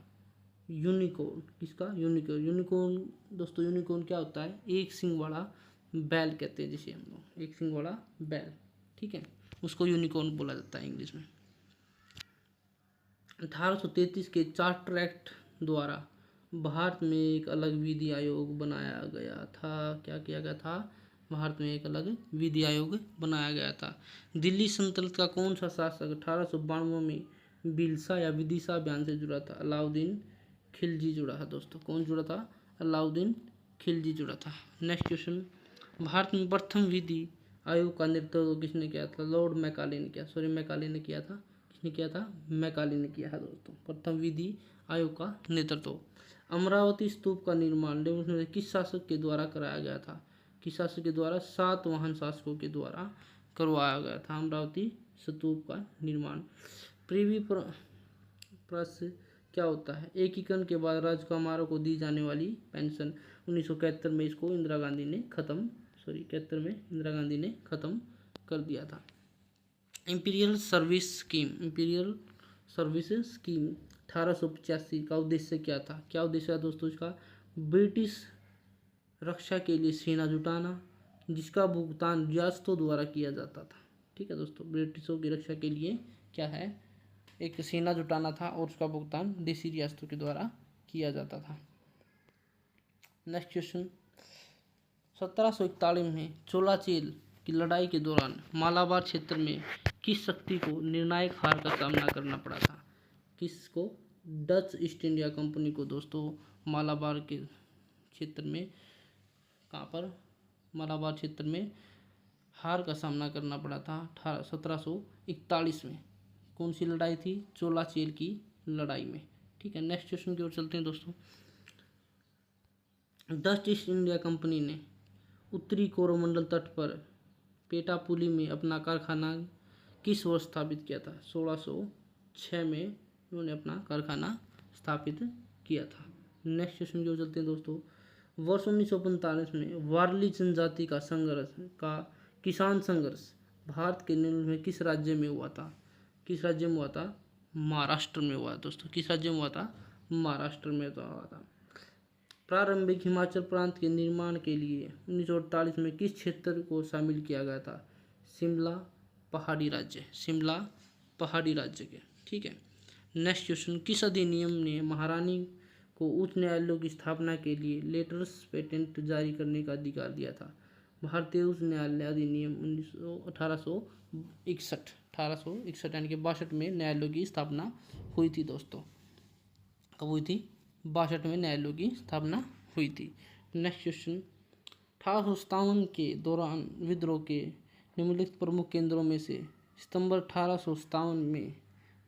यूनिकॉर्न। किसका? यूनिकॉर्न दोस्तों, यूनिकॉर्न क्या होता है? एक सिंग वाला बैल कहते हैं जिसे हम लोग, एक सिंग वाला बैल। ठीक है, उसको यूनिकॉर्न बोला जाता है इंग्लिश में। 1833 के चार्टर एक्ट द्वारा भारत में एक अलग विधि आयोग बनाया गया था। क्या किया गया था? भारत में एक अलग विधि आयोग बनाया गया था। दिल्ली सल्तनत का कौन सा शासक 1892 में बिलसा या विदिशा अभियान से जुड़ा था? अलाउद्दीन खिलजी जुड़ा था दोस्तों। कौन जुड़ा था? अलाउद्दीन खिलजी जुड़ा था। Next question. भारत में प्रथम विधि आयोग का नेतृत्व किसने किया था? लॉर्ड मैकाले ने किया। मैकाले ने किया था। किसने किया था? मैकाले ने किया है दोस्तों, प्रथम विधि आयोग का नेतृत्व। अमरावती स्तूप का निर्माण किस शासक के द्वारा कराया गया था? किस शासक के द्वारा? सातवाहन शासकों के द्वारा करवाया गया था अमरावती स्तूप का निर्माण। प्रिवी प्रेस क्या होता है? एकीकरण के बाद राजकुमारों को दी जाने वाली पेंशन। 1971 में इसको इंदिरा गांधी ने 71 में इंदिरा गांधी ने ख़त्म कर दिया था। इंपीरियल सर्विस स्कीम 1885 का उद्देश्य क्या था? क्या उद्देश्य था दोस्तों इसका? ब्रिटिश रक्षा के लिए सेना जुटाना, जिसका भुगतान रियासतों द्वारा किया जाता था। ठीक है दोस्तों, ब्रिटिशों की रक्षा के लिए क्या है, एक सेना जुटाना था और उसका भुगतान देशी रियासतों के द्वारा किया जाता था। नेक्स्ट क्वेश्चन, 1741 में चोलाचेल की लड़ाई के दौरान मालाबार क्षेत्र में किस शक्ति को निर्णायक हार का सामना करना पड़ा था? किसको? डच ईस्ट इंडिया कंपनी को दोस्तों मालाबार के क्षेत्र में, कहाँ पर, मालाबार क्षेत्र में हार का सामना करना पड़ा था 1741 में। कौन सी लड़ाई थी? चोलाचेल की लड़ाई में। ठीक है, नेक्स्ट क्वेश्चन की ओर चलते हैं दोस्तों। डच ईस्ट इंडिया कंपनी ने उत्तरी कोरोमंडल तट पर पेटापुली में अपना कारखाना किस वर्ष स्थापित किया था? 1606 में उन्होंने अपना कारखाना स्थापित किया था। नेक्स्ट क्वेश्चन की ओर चलते हैं दोस्तों। वर्ष 1945 में वारली जनजाति का किसान संघर्ष भारत के निम्न में किस राज्य में हुआ था? किस राज्य में हुआ था? महाराष्ट्र में हुआ दोस्तों। किस राज्य में हुआ था? महाराष्ट्र में हुआ था। प्रारंभिक हिमाचल प्रांत के निर्माण के लिए 1948 में किस क्षेत्र को शामिल किया गया था? शिमला पहाड़ी राज्य के। ठीक है, नेक्स्ट क्वेश्चन, किस अधिनियम ने महारानी को उच्च न्यायालयों की स्थापना के लिए लेटर्स पेटेंट जारी करने का अधिकार दिया था? भारतीय उच्च न्यायालय अधिनियम 1861 यानी कि 62 में न्यायालयों की स्थापना हुई थी दोस्तों। कब हुई थी? 62 में न्यायालयों की स्थापना हुई थी। नेक्स्ट क्वेश्चन, 1857 के दौरान विद्रोह के निम्नलिखित प्रमुख केंद्रों में से सितंबर 1857 में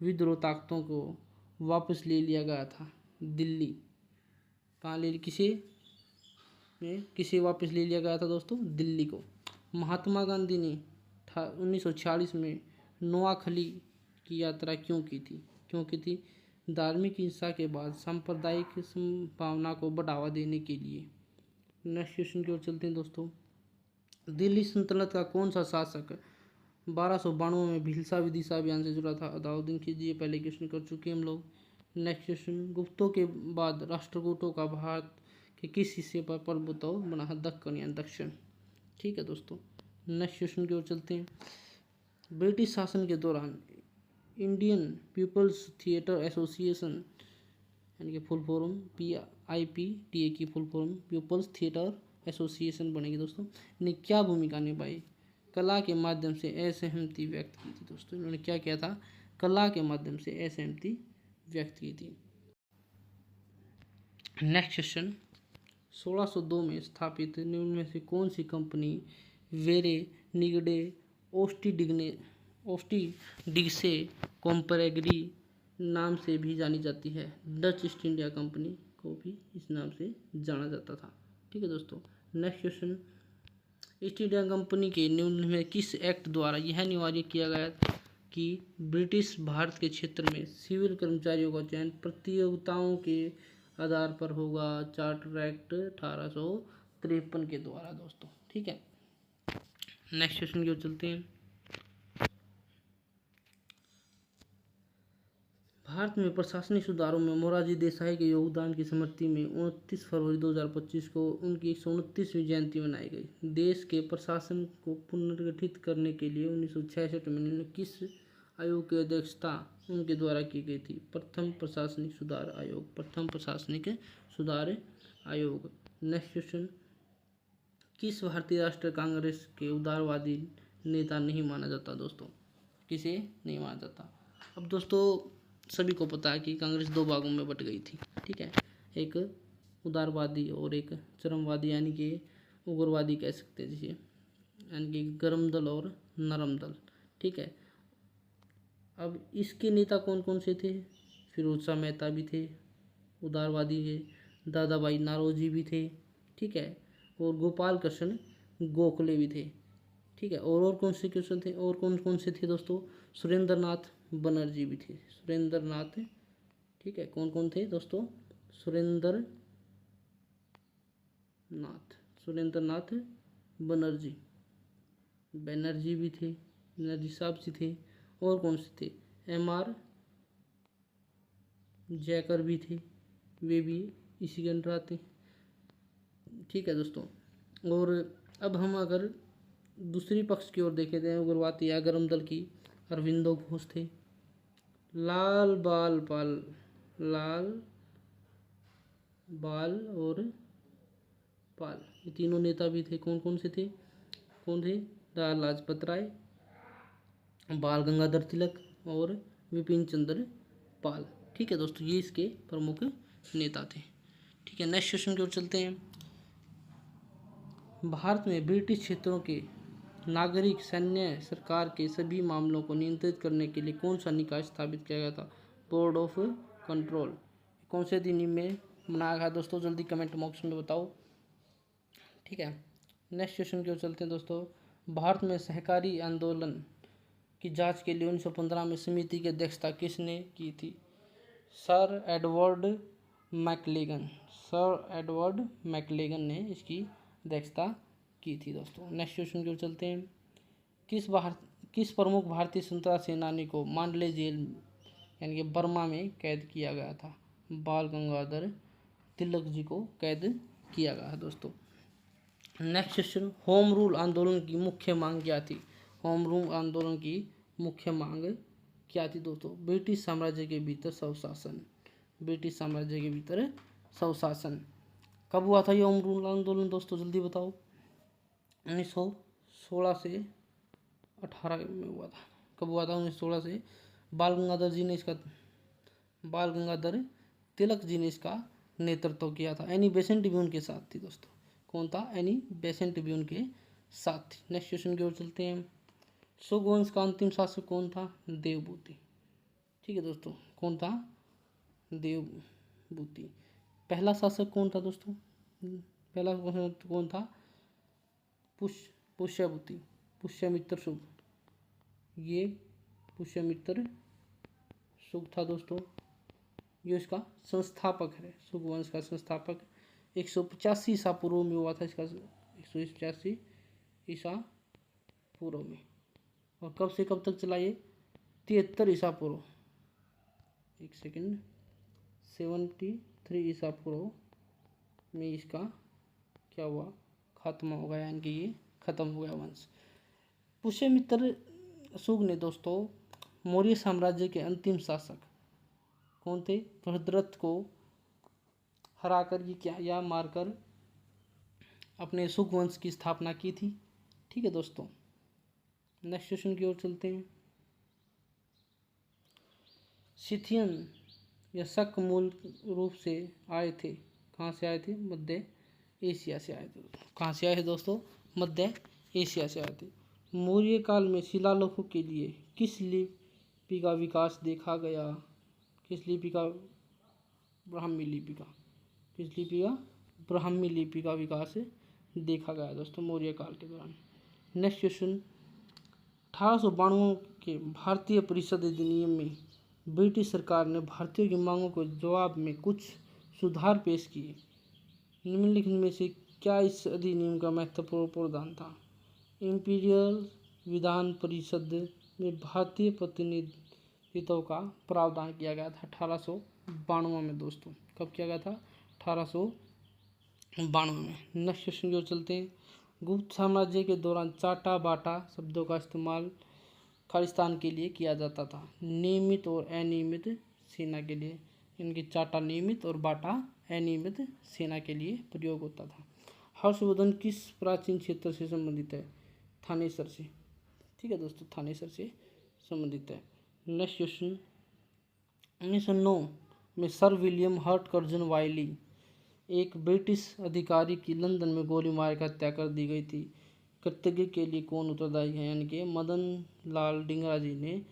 विद्रोह ताकतों को वापस ले लिया गया था? दिल्ली। कहाँ किसे वापस ले लिया गया था दोस्तों? दिल्ली को। महात्मा गांधी ने 1946 में नोआखली की यात्रा क्यों की थी? धार्मिक हिंसा के बाद सांप्रदायिक संभावना को बढ़ावा देने के लिए। नेक्स्ट क्वेश्चन की ओर चलते हैं दोस्तों। दिल्ली सल्तनत का कौन सा शासक 1292 में भिलसा विदिशा अभियान से जुड़ा था? अलाउद्दीन खिलजी। पहले क्वेश्चन कर चुके हैं हम लोग। नेक्स्ट क्वेश्चन, गुप्तों के बाद राष्ट्रकूटों का भारत के किस हिस्से पर प्रभुत्व बना? दक्कन या दक्षिण। ठीक है दोस्तों, नेक्स्ट क्वेश्चन की ओर चलते हैं। ब्रिटिश शासन के दौरान इंडियन पीपल्स थिएटर एसोसिएशन यानी कि फुल फॉर्म PIPTA की full form people's theatre association बनेगी दोस्तों। ने क्या भूमिका निभाई? कला के माध्यम से असहमति व्यक्त की थी दोस्तों। इन्होंने क्या किया था? कला के माध्यम से असहमति व्यक्त की थी। नेक्स्ट क्वेश्चन, 1602 में स्थापित निम्न में से कौन सी कंपनी वेरे निगडे ओस्टिडिग्से कॉम्परेगरी नाम से भी जानी जाती है? डच ईस्ट इंडिया कंपनी को भी इस नाम से जाना जाता था। ठीक है दोस्तों, next question, east India company के निम्न में किस एक्ट द्वारा यह अनिवार्य किया गया कि ब्रिटिश भारत के क्षेत्र में सिविल कर्मचारियों का चयन प्रतियोगिताओं के आधार पर होगा? चार्टर एक्ट 1853 के द्वारा दोस्तों। ठीक है, नेक्स्ट क्वेश्चन की ओर चलते हैं। भारत में प्रशासनिक सुधारों में मोरारजी देसाई के योगदान की स्मृति में 29 फरवरी 2025 को उनकी 129वीं जयंती मनाई गई। देश के प्रशासन को पुनर्गठित करने के लिए 1966 में किस आयोग की अध्यक्षता उनके द्वारा की गई थी? प्रथम प्रशासनिक सुधार आयोग। नेक्स्ट क्वेश्चन, किस भारतीय राष्ट्रीय कांग्रेस के उदारवादी नेता नहीं माना जाता दोस्तों? किसे नहीं माना जाता? अब दोस्तों सभी को पता है कि कांग्रेस दो भागों में बट गई थी। ठीक है, एक उदारवादी और एक चरमवादी यानी कि उग्रवादी कह सकते हैं जिसे, यानी कि गर्म दल और नरम दल। ठीक है, अब इसके नेता कौन कौन से थे? फिरोज शाह मेहता भी थे उदारवादी के, दादा भाई नारोजी भी थे। ठीक है, और गोपाल कृष्ण गोखले भी थे। ठीक है, और कौन से क्वेश्चन थे? और कौन कौन से थे दोस्तों? सुरेंद्र नाथ बनर्जी भी थे। सुरेंद्र नाथ। ठीक है, कौन कौन थे दोस्तों? सुरेंद्र नाथ बनर्जी, बनर्जी भी थे, बनर्जी साहब जी थे। और कौन से थे? MR जैकर भी थे, वे भी इसी के अंडर आते हैं। ठीक है दोस्तों। और अब हम अगर दूसरी पक्ष की ओर देखे थे उग्रवाद या गर्म दल की, अरविंदो घोष थे, लाल बाल पाल, लाल बाल और पाल, ये तीनों नेता भी थे। कौन कौन से थे? कौन थे? लाला लाजपत राय, बाल गंगाधर तिलक और विपिन चंद्र पाल। ठीक है दोस्तों, ये इसके प्रमुख नेता थे। ठीक है, नेक्स्ट क्वेश्चन की ओर चलते हैं। भारत में ब्रिटिश क्षेत्रों के नागरिक सैन्य सरकार के सभी मामलों को नियंत्रित करने के लिए कौन सा निकाय स्थापित किया गया था? Board of control. कौन से अधिनियम में बनाया गया दोस्तों? जल्दी कमेंट बॉक्स में बताओ। ठीक है, नेक्स्ट क्वेश्चन की ओर चलते हैं दोस्तों। भारत में सहकारी आंदोलन की जांच के लिए 1915 में समिति की अध्यक्षता किसने की थी? सर एडवर्ड मैकलेगन, सर एडवर्ड मैकलेगन ने इसकी अध्यक्षता की थी दोस्तों। नेक्स्ट क्वेश्चन की ओर चलते हैं। किस प्रमुख भारतीय स्वतंत्रता सेनानी को मांडले जेल यानी कि बर्मा में कैद किया गया था? बाल गंगाधर तिलक जी को कैद किया गया दोस्तों। नेक्स्ट क्वेश्चन, होम रूल आंदोलन की मुख्य मांग क्या थी? होम रूल आंदोलन की मुख्य मांग क्या थी दोस्तों? ब्रिटिश साम्राज्य के भीतर स्वशासन, ब्रिटिश साम्राज्य के भीतर स्वशासन। कब हुआ था ये होम रूल आंदोलन दोस्तों? जल्दी बताओ। 1916 से 18 में हुआ था। कब हुआ था? 1916 से। बाल गंगाधर तिलक जी ने इसका नेतृत्व किया था। एनी बेसेंट भी उनके साथ थी दोस्तों। कौन था? एनी बेसेंट भी उनके साथ थी। नेक्स्ट क्वेश्चन की ओर चलते हैं। शुंग वंश का अंतिम शासक कौन था? देवभूति। ठीक है दोस्तों, कौन था? देवभूति। पहला शासक कौन था दोस्तों? पहला शासक कौन था? पुष्यभूति, पुष्यमित्र शुंग। ये पुष्यमित्र शुंग था दोस्तों। ये इसका संस्थापक है, शुंग वंश का संस्थापक। 185 ईसा पूर्व में हुआ था इसका, 185 ईसा पूर्व में। और कब से कब तक चला ये? 73 ईसा पूर्व, 73 ईसा पूर्व में इसका क्या हुआ? खत्म हो गया, यानी कि ये खत्म हो गया वंश। पुष्यमित्र शुंग ने दोस्तों मौर्य साम्राज्य के अंतिम शासक कौन थे? बृहद्रथ को हराकर ये क्या या मारकर अपने शुंग वंश की स्थापना की थी। ठीक है दोस्तों, नेक्स्ट क्वेश्चन की ओर चलते हैं। सिथियन या शक मूल रूप से आए थे, कहाँ से आए थे? मध्य एशिया से आए थे। कहाँ से आए थे दोस्तों? मध्य एशिया से आए थे। मौर्य काल में शिलालेखों के लिए किस लिपि का विकास देखा गया? किस लिपि का? ब्राह्मी लिपि का। किस लिपि का? ब्राह्मी लिपि का विकास देखा गया दोस्तों मौर्य काल के दौरान। नेक्स्ट क्वेश्चन, 1892 के भारतीय परिषद अधिनियम में ब्रिटिश सरकार ने भारतीयों की मांगों के जवाब में कुछ सुधार पेश किए। निम्नलिखित में से क्या इस अधिनियम का महत्वपूर्ण प्रावधान था? इंपीरियल विधान परिषद में भारतीय प्रतिनिधित्व का प्रावधान किया गया था 1892 में दोस्तों। कब किया गया था? 1892 में। नेक्स्ट क्वेश्चन की ओर चलते हैं। गुप्त साम्राज्य के दौरान चाटा बाटा शब्दों का इस्तेमाल खालिस्तान के लिए किया जाता था, नियमित और अनियमित सेना के लिए। इनकी चाटा नियमित और बाटा अनियमित सेना के लिए प्रयोग होता था। हर्षवर्धन किस प्राचीन क्षेत्र से संबंधित है? थानेसर से। ठीक है दोस्तों, थानेसर से संबंधित है। नेक्स्ट क्वेश्चन, 1909 में सर विलियम हर्ट कर्जन वाइली, एक ब्रिटिश अधिकारी की लंदन में गोली मारकर हत्या कर दी गई थी। कृतज्ञ के लिए कौन उत्तरदायी है? यानी कि मदन लाल डिंगरा जी ने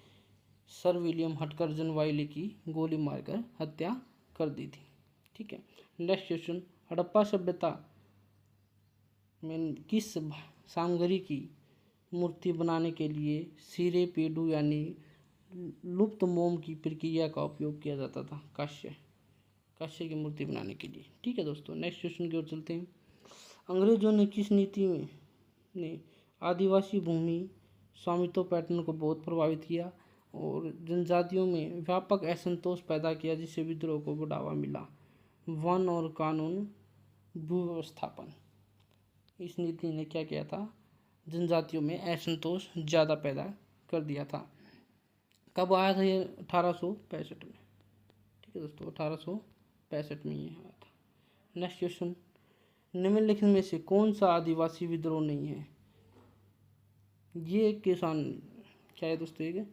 सर विलियम हटकर्जन वाइली की गोली मारकर हत्या कर दी थी। ठीक है, नेक्स्ट क्वेश्चन, हड़प्पा सभ्यता में किस सामग्री की मूर्ति बनाने के लिए सिरे पेडू यानी लुप्त मोम की प्रक्रिया का उपयोग किया जाता था? कांस्य की मूर्ति बनाने के लिए। ठीक है दोस्तों, नेक्स्ट क्वेश्चन की ओर चलते हैं। अंग्रेजों ने किस नीति में ने आदिवासी भूमि स्वामित्व पैटर्न को बहुत प्रभावित किया और जनजातियों में व्यापक असंतोष पैदा किया, जिससे विद्रोह को बढ़ावा मिला। वन और कानून भूव्यवस्थापन, इस नीति ने क्या किया था, जनजातियों में असंतोष ज़्यादा पैदा कर दिया था। कब आया था ये? 1865 में। ठीक है दोस्तों, 1865 में ये आया था। नेक्स्ट क्वेश्चन, निम्नलिखित में से कौन सा आदिवासी विद्रोह नहीं है? ये किसान, क्या है दोस्तों, एक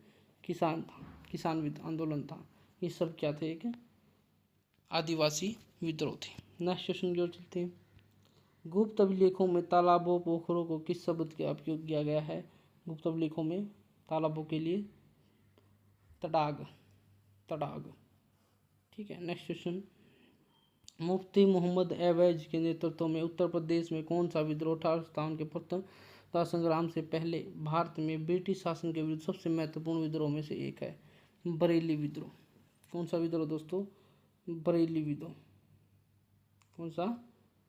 किसान था, किसान आंदोलन था। ये सब क्या थे? एक आदिवासी विद्रोह थे। नेक्स्ट क्वेश्चन की ओर चलते हैं। गुप्त अभिलेखों में तालाबों पोखरों को किस शब्द का उपयोग किया गया है? गुप्त अभिलेखों में तालाबों के लिए तड़ाग, तड़ाग। ठीक है। नेक्स्ट क्वेश्चन, मुफ्ती मोहम्मद ऐवज के नेतृत्व में उत्तर प्रदेश में कौन सा विद्रोह 1857 के स्वतंत्रता संग्राम से पहले भारत में ब्रिटिश शासन के विरुद्ध सबसे महत्वपूर्ण विद्रोह में से एक है? बरेली विद्रोह। कौन सा विद्रोह दोस्तों? बरेली विद्रोह। कौन सा?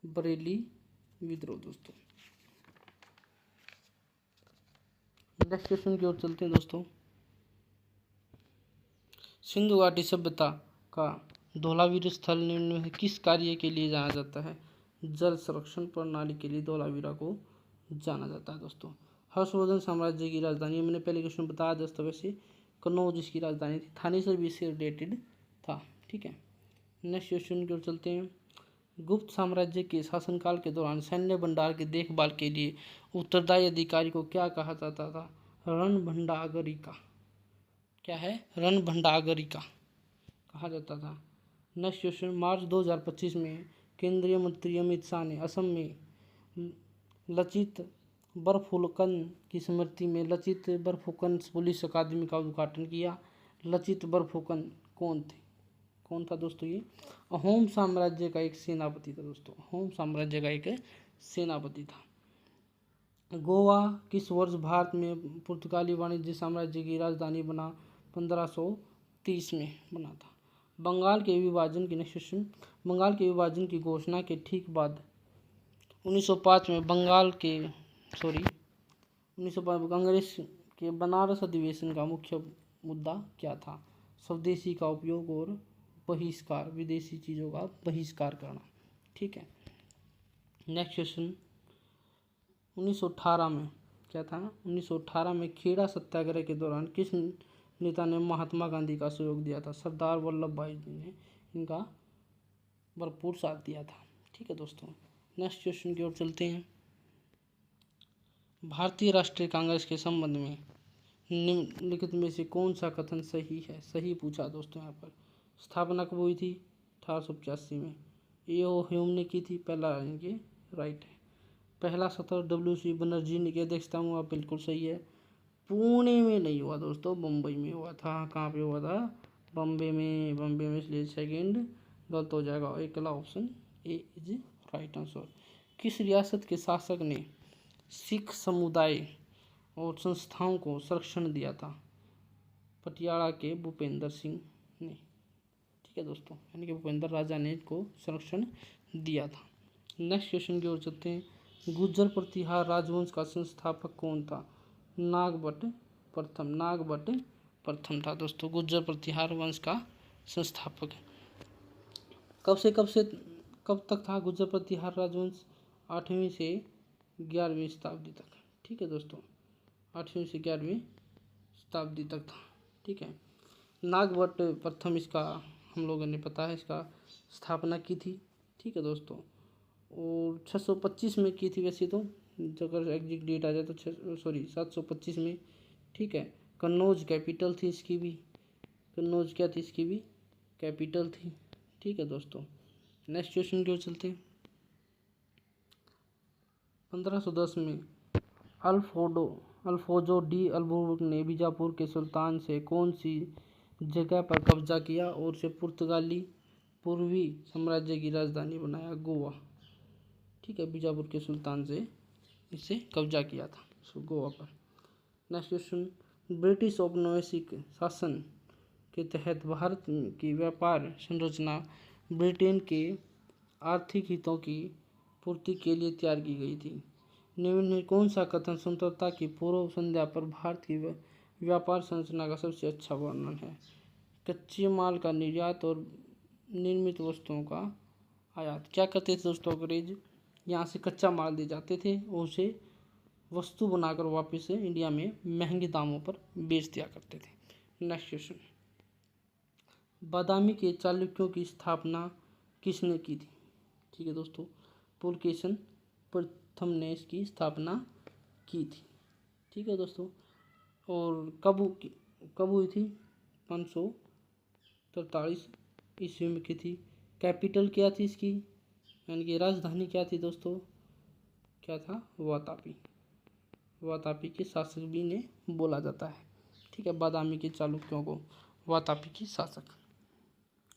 बरेली विद्रोह दोस्तों। नेक्स्ट क्वेश्चन की ओर चलते हैं दोस्तों। सिंधु घाटी सभ्यता का धौलावीरा स्थल निम्न में किस कार्य के लिए जाना जाता है? जल संरक्षण प्रणाली के लिए धौलावीरा को जाना जाता है दोस्तों। हर्षवर्धन साम्राज्य की राजधानी, मैंने पहले क्वेश्चन बताया दोस्तों, वैसे कन्नौज इसकी राजधानी थी। थानेसर भी इससे रिलेटेड था। ठीक है। नेक्स्ट क्वेश्चन की ओर चलते हैं। गुप्त साम्राज्य के शासनकाल के दौरान सैन्य भंडार की देखभाल के लिए उत्तरदायी अधिकारी को क्या कहा जाता था? रणभंडारिका। क्या है? रणभंडारिका कहा जाता था। नेक्स्ट क्वेश्चन, मार्च 2025 में केंद्रीय मंत्री अमित शाह ने असम में लचित बरफुकन की स्मृति में लचित बरफुकन पुलिस अकादमी का उद्घाटन किया। लचित बरफुकन कौन थे? कौन था दोस्तों? ये अहोम साम्राज्य का एक सेनापति था दोस्तों। अहोम साम्राज्य का एक सेनापति था। गोवा किस वर्ष भारत में पुर्तगाली वाणिज्य साम्राज्य की राजधानी बना? 1530 में बना था। बंगाल के विभाजन की, नेक्स्ट क्वेश्चन, बंगाल के विभाजन की घोषणा के ठीक बाद 1905 में 1905 कांग्रेस के बनारस अधिवेशन का मुख्य मुद्दा क्या था? स्वदेशी का उपयोग और बहिष्कार, विदेशी चीज़ों का बहिष्कार करना। ठीक है। नेक्स्ट क्वेश्चन, 1918 में क्या था? 1918 में खेड़ा सत्याग्रह के दौरान किस नेता ने महात्मा गांधी का सहयोग दिया था? सरदार वल्लभ भाई जी ने इनका भरपूर साथ दिया था। ठीक है दोस्तों। नेक्स्ट क्वेश्चन की ओर चलते हैं। भारतीय राष्ट्रीय कांग्रेस के संबंध में निम्नलिखित में से कौन सा कथन सही है? सही पूछा दोस्तों यहाँ पर। स्थापना कब हुई थी? 1885 में। ए.ओ. ह्यूम ने की थी। पहला इनके राइट है। पहला सत्र W.C. बनर्जी की अध्यक्षता में हुआ, बिल्कुल सही है। पुणे में नहीं हुआ दोस्तों, मुंबई में हुआ था। कहाँ पे हुआ था? बम्बे में। बम्बे में, इसलिए सेकेंड गलत हो जाएगा। अगला option A is right answer. किस रियासत के शासक ने सिख समुदाय और संस्थाओं को संरक्षण दिया था? पटियाला के भूपेंद्र सिंह ने। ठीक है दोस्तों, यानी कि भूपेंद्र राजा ने इसको संरक्षण दिया था। नेक्स्ट क्वेश्चन की ओर चलते हैं। गुर्जर प्रतिहार राजवंश का संस्थापक कौन था? नागभट्ट प्रथम। नागभट्ट प्रथम था दोस्तों गुर्जर प्रतिहार वंश का संस्थापक। कब तक था गुर्जर प्रतिहार राजवंश? 8वीं से 11वीं शताब्दी तक। ठीक है दोस्तों, 8वीं से 11वीं शताब्दी तक था। ठीक है। नागभट्ट प्रथम, इसका हम लोगों ने पता है, इसका स्थापना की थी। ठीक है दोस्तों, और 625 में की थी वैसे तो, अगर एग्जैक्ट डेट आ जाए तो 725 में। ठीक है। कन्नौज कैपिटल थी इसकी भी। कन्नौज क्या थी? इसकी भी कैपिटल थी। ठीक है दोस्तों। नेक्स्ट क्वेश्चन की ओर चलते हैं। 1510 में अल्फोंसो डी अल्बुकर्क ने बीजापुर के सुल्तान से कौन सी जगह पर कब्जा किया और उसे पुर्तगाली पूर्वी साम्राज्य की राजधानी बनाया? गोवा। ठीक है, बीजापुर के सुल्तान से इसे कब्जा किया था गोवा पर। नेक्स्ट क्वेश्चन, ब्रिटिश औपनिवेशिक शासन के तहत भारत की व्यापार संरचना ब्रिटेन के आर्थिक हितों की पूर्ति के लिए तैयार की गई थी। निम्न में कौन सा कथन स्वतंत्रता की पूर्व संध्या पर भारत की व्यापार संरचना का सबसे अच्छा वर्णन है? कच्चे माल का निर्यात और निर्मित वस्तुओं का आयात। क्या करते थे दोस्तों अंग्रेज? यहाँ से कच्चा माल दे जाते थे और उसे वस्तु बनाकर वापस इंडिया में महंगे दामों पर बेच दिया करते थे। नेक्स्ट क्वेश्चन, बादामी के चालुक्यों की स्थापना किसने की थी? ठीक है दोस्तों, पुलकेशन प्रथम ने इसकी स्थापना की थी। ठीक है दोस्तों, और कब हुई थी? 543 ईस्वी में की थी। कैपिटल क्या थी इसकी, यानी कि राजधानी क्या थी दोस्तों? क्या था? वातापी। वातापी के शासक भी ने बोला जाता है। ठीक है, बादामी के चालुक्यों को वातापी के शासक।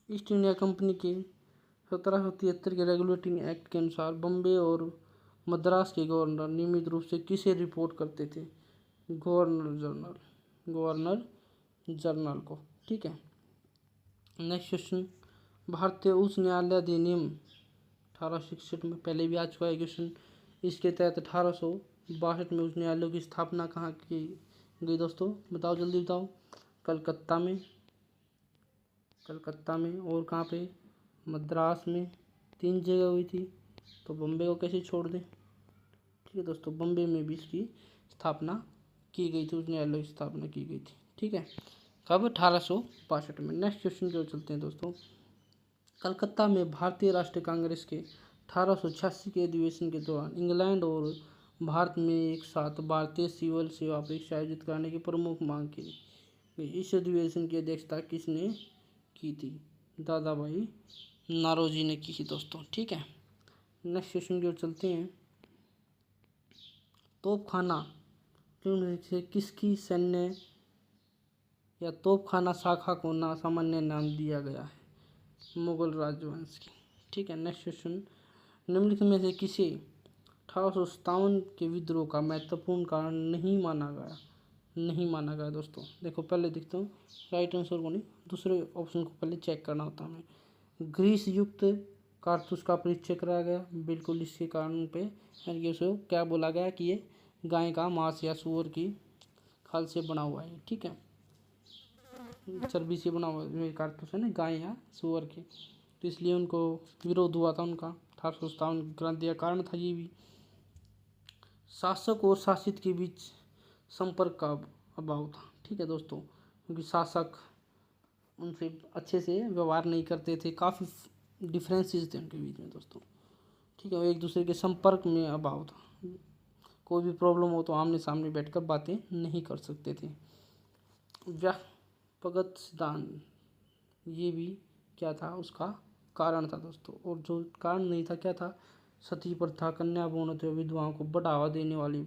ईस्ट इंडिया कंपनी के 1773 के रेगुलेटिंग एक्ट के अनुसार बम्बे और मद्रास के गवर्नर नियमित रूप से किसे रिपोर्ट करते थे? गवर्नर जनरल को। ठीक है, नेक्स्ट क्वेश्चन, भारतीय उच्च न्यायालय अधिनियम 1861 में पहले भी आ चुका है क्वेश्चन। इसके तहत 1862 में उच्च न्यायालयों की स्थापना कहाँ की गई दोस्तों? बताओ, जल्दी बताओ। कलकत्ता में और कहाँ पे? मद्रास में। 3 जगह हुई थी, तो बम्बे को कैसे छोड़ दें? ठीक है दोस्तों, बम्बे में भी इसकी स्थापना की गई थी, उच्च न्यायालय की स्थापना की गई थी। ठीक है, कब? 1862 में। नेक्स्ट क्वेश्चन जो चलते हैं दोस्तों, कलकत्ता में भारतीय राष्ट्रीय कांग्रेस के 1886 के अधिवेशन के दौरान इंग्लैंड और भारत में एक साथ भारतीय सिविल सेवा परीक्षा आयोजित कराने की प्रमुख मांग की गई। इस अधिवेशन की अध्यक्षता किसने की थी? दादा भाई नारोजी ने की थी दोस्तों। ठीक है, नेक्स्ट क्वेश्चन की ओर चलते हैं, तोपखाना से किसकी सैन्य या तोपखाना शाखा को सामान्य नाम दिया गया है? मुगल राजवंश की। ठीक है, नेक्स्ट क्वेश्चन, निम्नलिखित में से किसे 1857 के विद्रोह का महत्वपूर्ण कारण नहीं माना गया दोस्तों? देखो, पहले देखता हूँ राइट आंसर को, नहीं दूसरे ऑप्शन को पहले चेक करना होता है हमें। ग्रीस युक्त कारतूस का परिचय कराया गया, बिल्कुल इसके कारण पे, यानी कि उसे क्या बोला गया कि ये गाय का मांस या सूअर की खाल से बना हुआ है। ठीक है, चर्बी से बना हुआ कारतूस है ना, गाय या सूअर के, तो इसलिए उनको विरोध हुआ था उनका। 1857 क्रांति का कारण था ये भी। शासक और शासित के बीच संपर्क का अभाव था। ठीक है दोस्तों, क्योंकि शासक उनसे अच्छे से व्यवहार नहीं करते थे, काफ़ी डिफरेंसेस थे उनके बीच में दोस्तों। ठीक है, एक दूसरे के संपर्क में अभाव था, कोई भी प्रॉब्लम हो तो आमने सामने बैठकर बातें नहीं कर सकते थे। व्यापक सिद्धांत, ये भी क्या था? उसका कारण था दोस्तों। और जो कारण नहीं था, क्या था? सती प्रथा, कन्या भ्रूण हत्या, विधवाओं को बढ़ावा देने वाली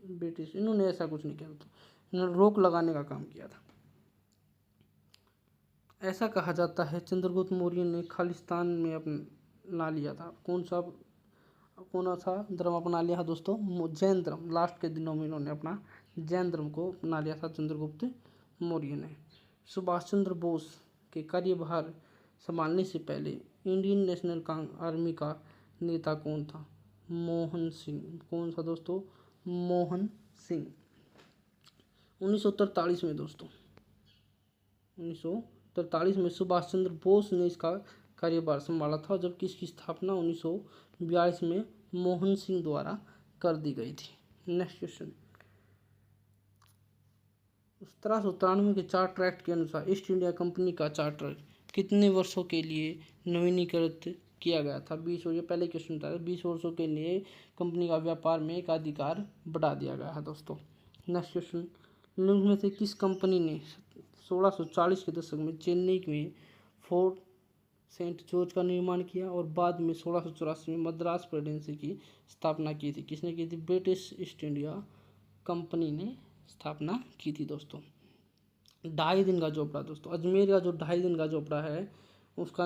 ब्रिटिश, इन्होंने ऐसा कुछ नहीं किया था, इन्होंने रोक लगाने का काम किया था। ऐसा कहा जाता है चंद्रगुप्त मौर्य ने खालिस्तान में अपना लिया था। कौन सा धर्म अपना लिया दोस्तों? जैन धर्म। लास्ट के दिनों में इन्होंने अपना जैन धर्म को अपना लिया था चंद्रगुप्त मौर्य ने। सुभाष चंद्र बोस के कार्यभार संभालने से पहले इंडियन नेशनल आर्मी का नेता कौन था? मोहन सिंह। कौन सा दोस्तों? मोहन सिंह। 1943 में दोस्तों, 1943 में सुभाष चंद्र बोस ने इसका कार्यभार संभाला था, जबकि इसकी स्थापना 1942 में मोहन सिंह द्वारा कर दी गई थी। नेक्स्ट क्वेश्चन, 1793 के चार्टर एक्ट के अनुसार ईस्ट इंडिया कंपनी का चार्टर कितने वर्षों के लिए नवीनीकृत किया गया था? 20 वर्ष। पहले क्वेश्चन था, 20 वर्षों के लिए कंपनी का व्यापार में एक अधिकार बढ़ा दिया गया है दोस्तों। नेक्स्ट क्वेश्चन, निम्न में से किस कंपनी ने 1640 के दशक में चेन्नई में फोर्ट सेंट जॉर्ज का निर्माण किया और बाद में 1684 में मद्रास प्रेसिडेंसी की स्थापना की थी? किसने की थी? ब्रिटिश ईस्ट इंडिया कंपनी ने स्थापना की थी दोस्तों। 2.5 दिन का चोपड़ा दोस्तों, अजमेर का जो 2.5 दिन का चोपड़ा है उसका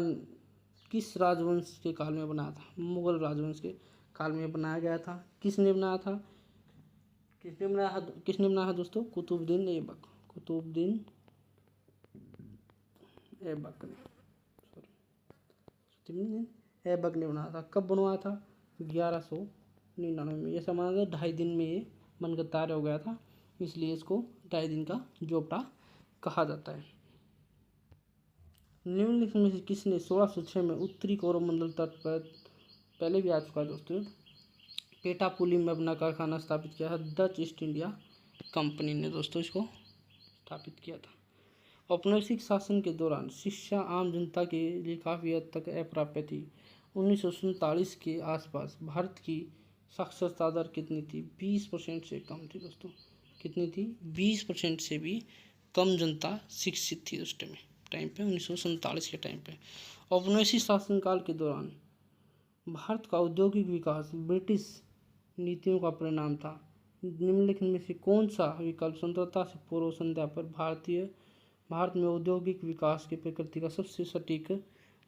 किस राजवंश के काल में बनाया था? मुगल राजवंश के काल में बनाया गया था। किसने बनाया था? किसने बनाया है दोस्तों? कुतुबुद्दीन ऐबक ने बनाया था। कब बनवाया था? 1100 1999 में। ऐसा माना गया 2.5 दिन में ये बनकर तैयार हो गया था, इसलिए इसको 2.5 दिन का जोपड़ा कहा जाता है। निम्नलिखित में से किसने 1606 में उत्तरी कोरोमंडल तट पर, पहले भी आ चुका है दोस्तों, पेटापुली में अपना कारखाना स्थापित किया है? डच ईस्ट इंडिया कंपनी ने दोस्तों इसको स्थापित किया था। औपनिवेशिक शासन के दौरान शिक्षा आम जनता के लिए काफ़ी हद तक अप्राप्य थी। 1947 के आसपास भारत की साक्षरता दर कितनी थी? 20% से कम थी दोस्तों। कितनी थी? 20% से भी कम जनता शिक्षित थी उस टाइम पे 1947 के टाइम पे। औपनिवेशिक शासनकाल के दौरान भारत का औद्योगिक विकास ब्रिटिश नीतियों का परिणाम था। निम्नलिखित में से कौन सा विकल्प स्वतंत्रता से पूर्व संध्या पर भारत में औद्योगिक विकास की प्रकृति का सबसे सटीक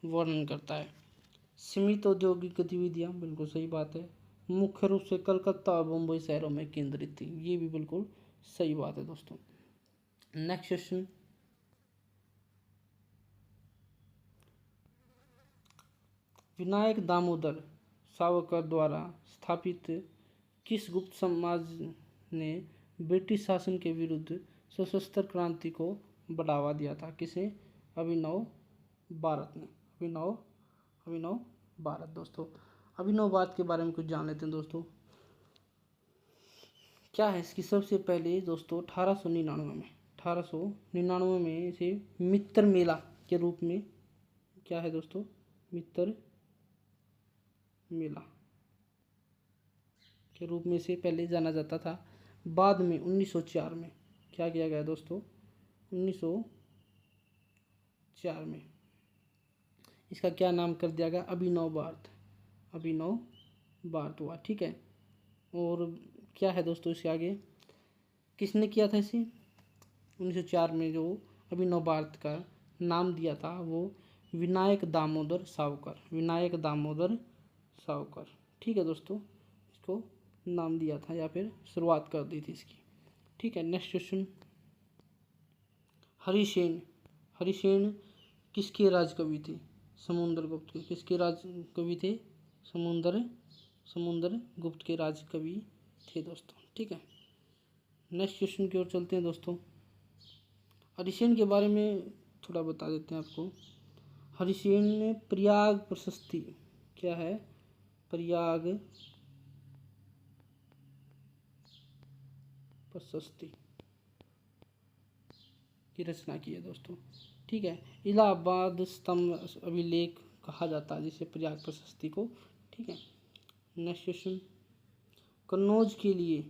वर्णन करता है? सीमित औद्योगिक गतिविधियां, बिल्कुल सही बात है। मुख्य रूप से कलकत्ता और मुंबई शहरों में केंद्रित थी, ये भी बिल्कुल सही बात है दोस्तों। नेक्स्ट क्वेश्चन, विनायक दामोदर सावरकर द्वारा स्थापित किस गुप्त समाज ने ब्रिटिश शासन के विरुद्ध सशस्त्र क्रांति को बढ़ावा दिया था? किसे? अभिनव भारत ने। अभिनव भारत दोस्तों। अभिनव भारत के बारे में कुछ जान लेते हैं दोस्तों। क्या है इसकी सबसे पहले दोस्तों 1899 में इसे मित्र मेला के रूप में, क्या है दोस्तों, मित्र मेला के रूप में से पहले जाना जाता था। बाद में 1904 में क्या किया गया दोस्तों? 1904 में इसका क्या नाम कर दिया गया? अभिनव भारत हुआ, ठीक है। और क्या है दोस्तों इसके आगे, किसने किया था इसे? 1904 में जो अभिनव भारत का नाम दिया था वो विनायक दामोदर सावरकर, ठीक है दोस्तों, इसको नाम दिया था या फिर शुरुआत कर दी थी इसकी, ठीक है। नेक्स्ट क्वेश्चन, हरिसेन किसके राजकवि थे? समुद्रगुप्त के। किसके राजकवि थे? समुद्रगुप्त के राजकवि थे दोस्तों, ठीक है। नेक्स्ट क्वेश्चन की ओर चलते हैं दोस्तों। हरिसेन के बारे में थोड़ा बता देते हैं आपको। हरिसेन ने प्रयाग प्रशस्ति, क्या है? प्रयाग प्रशस्ति की रचना की है दोस्तों, ठीक है। इलाहाबाद स्तंभ अभिलेख कहा जाता है जिसे प्रयाग प्रशस्ति को, ठीक है। नेक्स्ट क्वेश्चन, कन्नौज के लिए,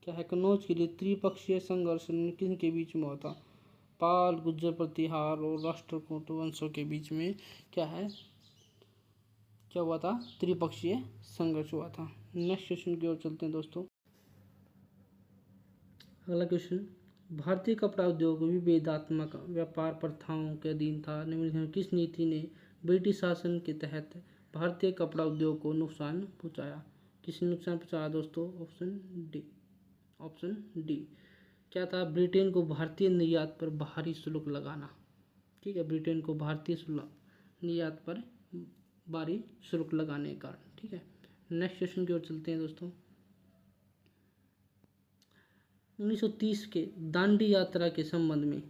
क्या है? कन्नौज के लिए त्रिपक्षीय संघर्ष किनके बीच में हुआ था? पाल, गुर्जर प्रतिहार और राष्ट्रकूट वंशों के बीच में क्या है, क्या हुआ था? त्रिपक्षीय संघर्ष हुआ था। नेक्स्ट क्वेश्चन की ओर चलते हैं दोस्तों। अगला क्वेश्चन, भारतीय कपड़ा उद्योग विभेदात्मक व्यापार प्रथाओं के अधीन था। निम्नलिखित में किस नीति ने ब्रिटिश शासन के तहत भारतीय कपड़ा उद्योग को नुकसान पहुंचाया? किसने नुकसान पहुंचाया दोस्तों? Option D. क्या था? ब्रिटेन को भारतीय निर्यात पर बाहरी शुल्क लगाना, ठीक है। ब्रिटेन को भारतीय निर्यात पर बाहरी शुल्क लगाने के कारण, ठीक है। नेक्स्ट क्वेश्चन की ओर चलते हैं दोस्तों। 1930 के दांडी यात्रा के संबंध में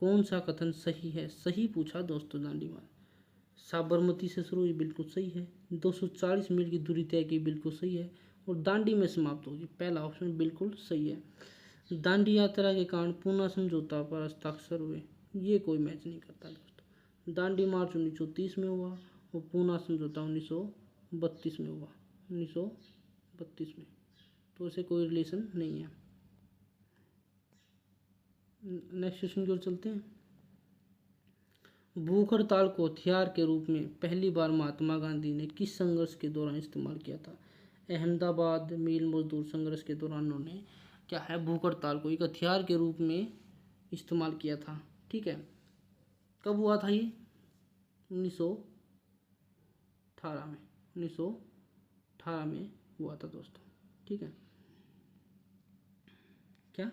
कौन सा कथन सही है? सही पूछा दोस्तों। दांडी मार्च साबरमती से शुरू हुई, बिल्कुल सही है। 240 मील की दूरी तय की, बिल्कुल सही है। और दांडी में समाप्त होगी, पहला ऑप्शन बिल्कुल सही है। दांडी यात्रा के कारण पूना समझौता पर हस्ताक्षर हुए, ये कोई मैच नहीं करता दोस्तों। दांडी मार्च 1930 में हुआ और पूना समझौता 1932 में हुआ, 1932 में, तो इसे कोई रिलेशन नहीं है। नेक्स्ट क्वेश्चन की ओर चलते हैं। भूख हड़ताल को हथियार के रूप में पहली बार महात्मा गांधी ने किस संघर्ष के दौरान इस्तेमाल किया था? अहमदाबाद मिल मजदूर संघर्ष के दौरान उन्होंने क्या है, भूख हड़ताल को एक हथियार के रूप में इस्तेमाल किया था, ठीक है। कब हुआ था ये? 1918 में, 1918 में हुआ था दोस्तों, ठीक है। क्या?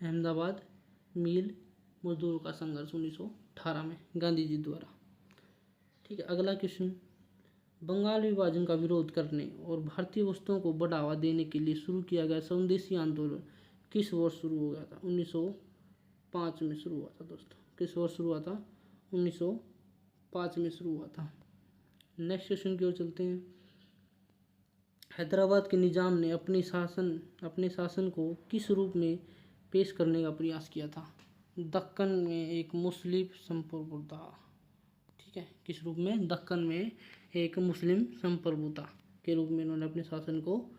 अहमदाबाद मिल मजदूरों का संघर्ष 1918 में गांधी जी द्वारा, ठीक है। अगला क्वेश्चन, बंगाल विभाजन का विरोध करने और भारतीय वस्तुओं को बढ़ावा देने के लिए शुरू किया गया स्वदेशी आंदोलन किस वर्ष शुरू हो गया था? 1905 में शुरू हुआ था दोस्तों। किस वर्ष शुरू हुआ था? 1905 में शुरू हुआ था। नेक्स्ट क्वेश्चन की ओर चलते हैं। हैदराबाद के निजाम ने अपने शासन को किस रूप में पेश करने का प्रयास किया था? दक्कन में एक मुस्लिम संप्रभुता। ठीक है, किस रूप में? दक्कन में एक मुस्लिम संप्रभुता के रूप में इन्होंने अपने शासन को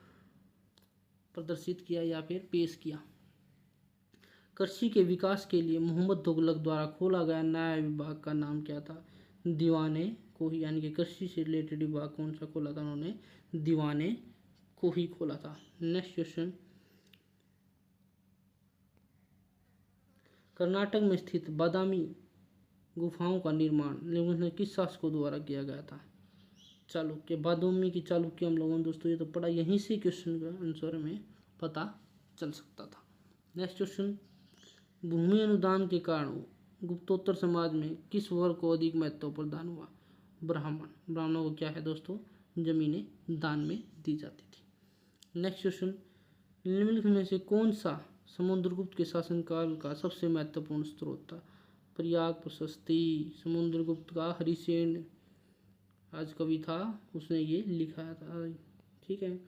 प्रदर्शित किया या फिर पेश किया। कृषि के विकास के लिए मोहम्मद तुगलक द्वारा खोला गया नया विभाग का नाम क्या था? दीवाने कोही, यानी कि कृषि से रिलेटेड विभाग कौन सा खोला था उन्होंने? दीवाने कोही खोला था। नेक्स्ट क्वेश्चन, कर्नाटक में स्थित बादामी गुफाओं का निर्माण किस शासकों द्वारा किया गया था? चालुक्य। बादामी की चालुक्य हम लोगों ने दोस्तों ये तो पढ़ा, यहीं से क्वेश्चन का आंसर में पता चल सकता था। नेक्स्ट क्वेश्चन, भूमि अनुदान के कारण गुप्तोत्तर समाज में किस वर्ग को अधिक महत्व प्रदान हुआ? ब्राह्मण। ब्राह्मणों को क्या है दोस्तों? जमीनें दान में दी जाती थी। नेक्स्ट क्वेश्चन, निम्नलिखित में से कौन सा समुद्रगुप्त के शासनकाल का सबसे महत्वपूर्ण स्रोत था? प्रयाग प्रशस्ति। समुद्रगुप्त का हरिसेन आज कवि था, उसने ये लिखा था। ठीक है,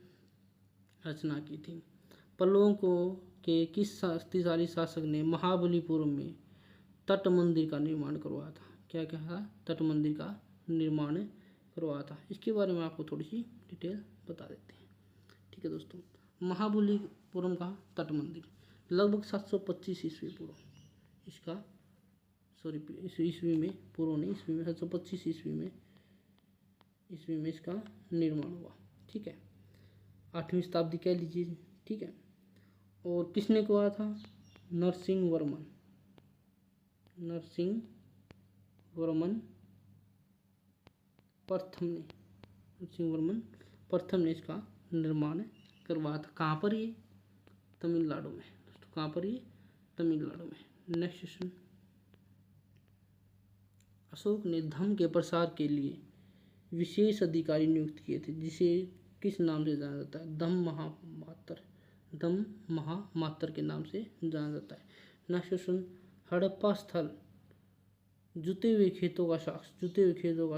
रचना की थी। पल्लवों को के किस शक्तिशाली शासक ने महाबलीपुरम में तट मंदिर का निर्माण करवाया था? क्या कहा? तट मंदिर का निर्माण करवाया था। इसके बारे में आपको थोड़ी सी डिटेल बता देते हैं। ठीक है दोस्तों, महाबलीपुरम का तट मंदिर लगभग 725 ईस्वी पूर्व इसका ईस्वी में पूर्व नहीं, ईस्वी में 725 ईस्वी में इसका निर्माण हुआ। ठीक है, 8वीं शताब्दी कह लीजिए। ठीक है, और किसने करवाया था? नरसिंह वर्मन प्रथम ने इसका निर्माण करवाया था। कहाँ पर? ये तमिलनाडु में दोस्तों। कहाँ पर? ये तमिलनाडु में। नेक्स्ट क्वेश्चन, अशोक ने धर्म के प्रसार के लिए विशेष अधिकारी नियुक्त किए थे, जिसे किस नाम से जाना जाता है? दम महामात्र के नाम से जाना जाता है। नेक्स्ट क्वेश्चन, हड़प्पा स्थल जुते हुए खेतों का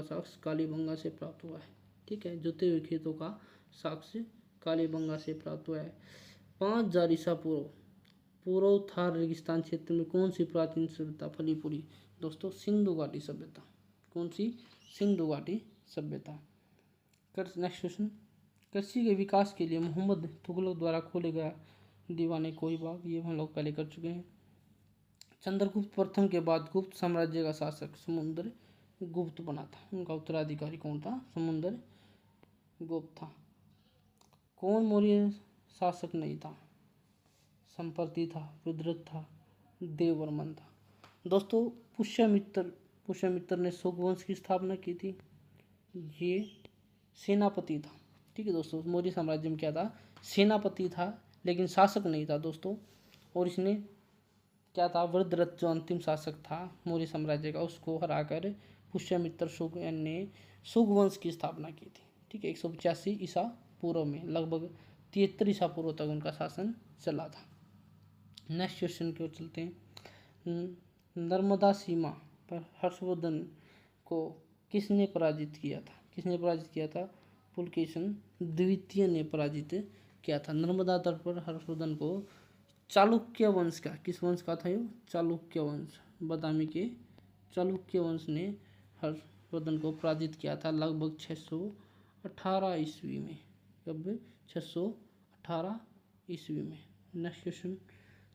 साक्ष्य कालीबंगा से प्राप्त हुआ है। ठीक है, जुते हुए खेतों का साक्ष्य कालीबंगा से प्राप्त हुआ है। 5000 ईसा पूर्व थार रेगिस्तान क्षेत्र में कौन सी प्राचीन सभ्यता फली फूली? दोस्तों, सिंधु घाटी सभ्यता। कौन सी? सिंधु घाटी सभ्यता। नेक्स्ट क्वेश्चन, कृषि के विकास के लिए मोहम्मद तुगलक द्वारा खोले गया दीवाने कोई बाग, ये हम लोग पहले कर चुके हैं। चंद्रगुप्त प्रथम के बाद गुप्त साम्राज्य का शासक समुद्रगुप्त बना था। उनका उत्तराधिकारी कौन था? समुद्रगुप्त था। कौन मौर्य शासक नहीं था? संपर्ति था, रुद्रक था, देववर्मन था। दोस्तों, पुष्यमित्र ने शोक वंश की स्थापना की थी। ये सेनापति था। ठीक है दोस्तों, मौर्य साम्राज्य में क्या था? सेनापति था, लेकिन शासक नहीं था दोस्तों। और इसने क्या था? वृद्धरथ जो अंतिम शासक था मौर्य साम्राज्य का, उसको हराकर पुष्यमित्र शुंग ने शुंग वंश की स्थापना की थी। ठीक है, 185 ईसा पूर्व में, लगभग 73 ईसा पूर्व तक उनका शासन चला था। नेक्स्ट क्वेश्चन की ओर चलते हैं। नर्मदा सीमा पर हर्षवर्धन को किसने पराजित किया था? पुलकेशन द्वितीय ने पराजित किया था। नर्मदा तट पर हर्षवर्धन को चालुक्य वंश का, किस वंश का था? चालुक्य वंश, बादामी के चालुक्य वंश ने हर्षवर्धन को पराजित किया था लगभग 618 ईस्वी में। कब? 618 ईस्वी में। नेक्स्ट क्वेश्चन,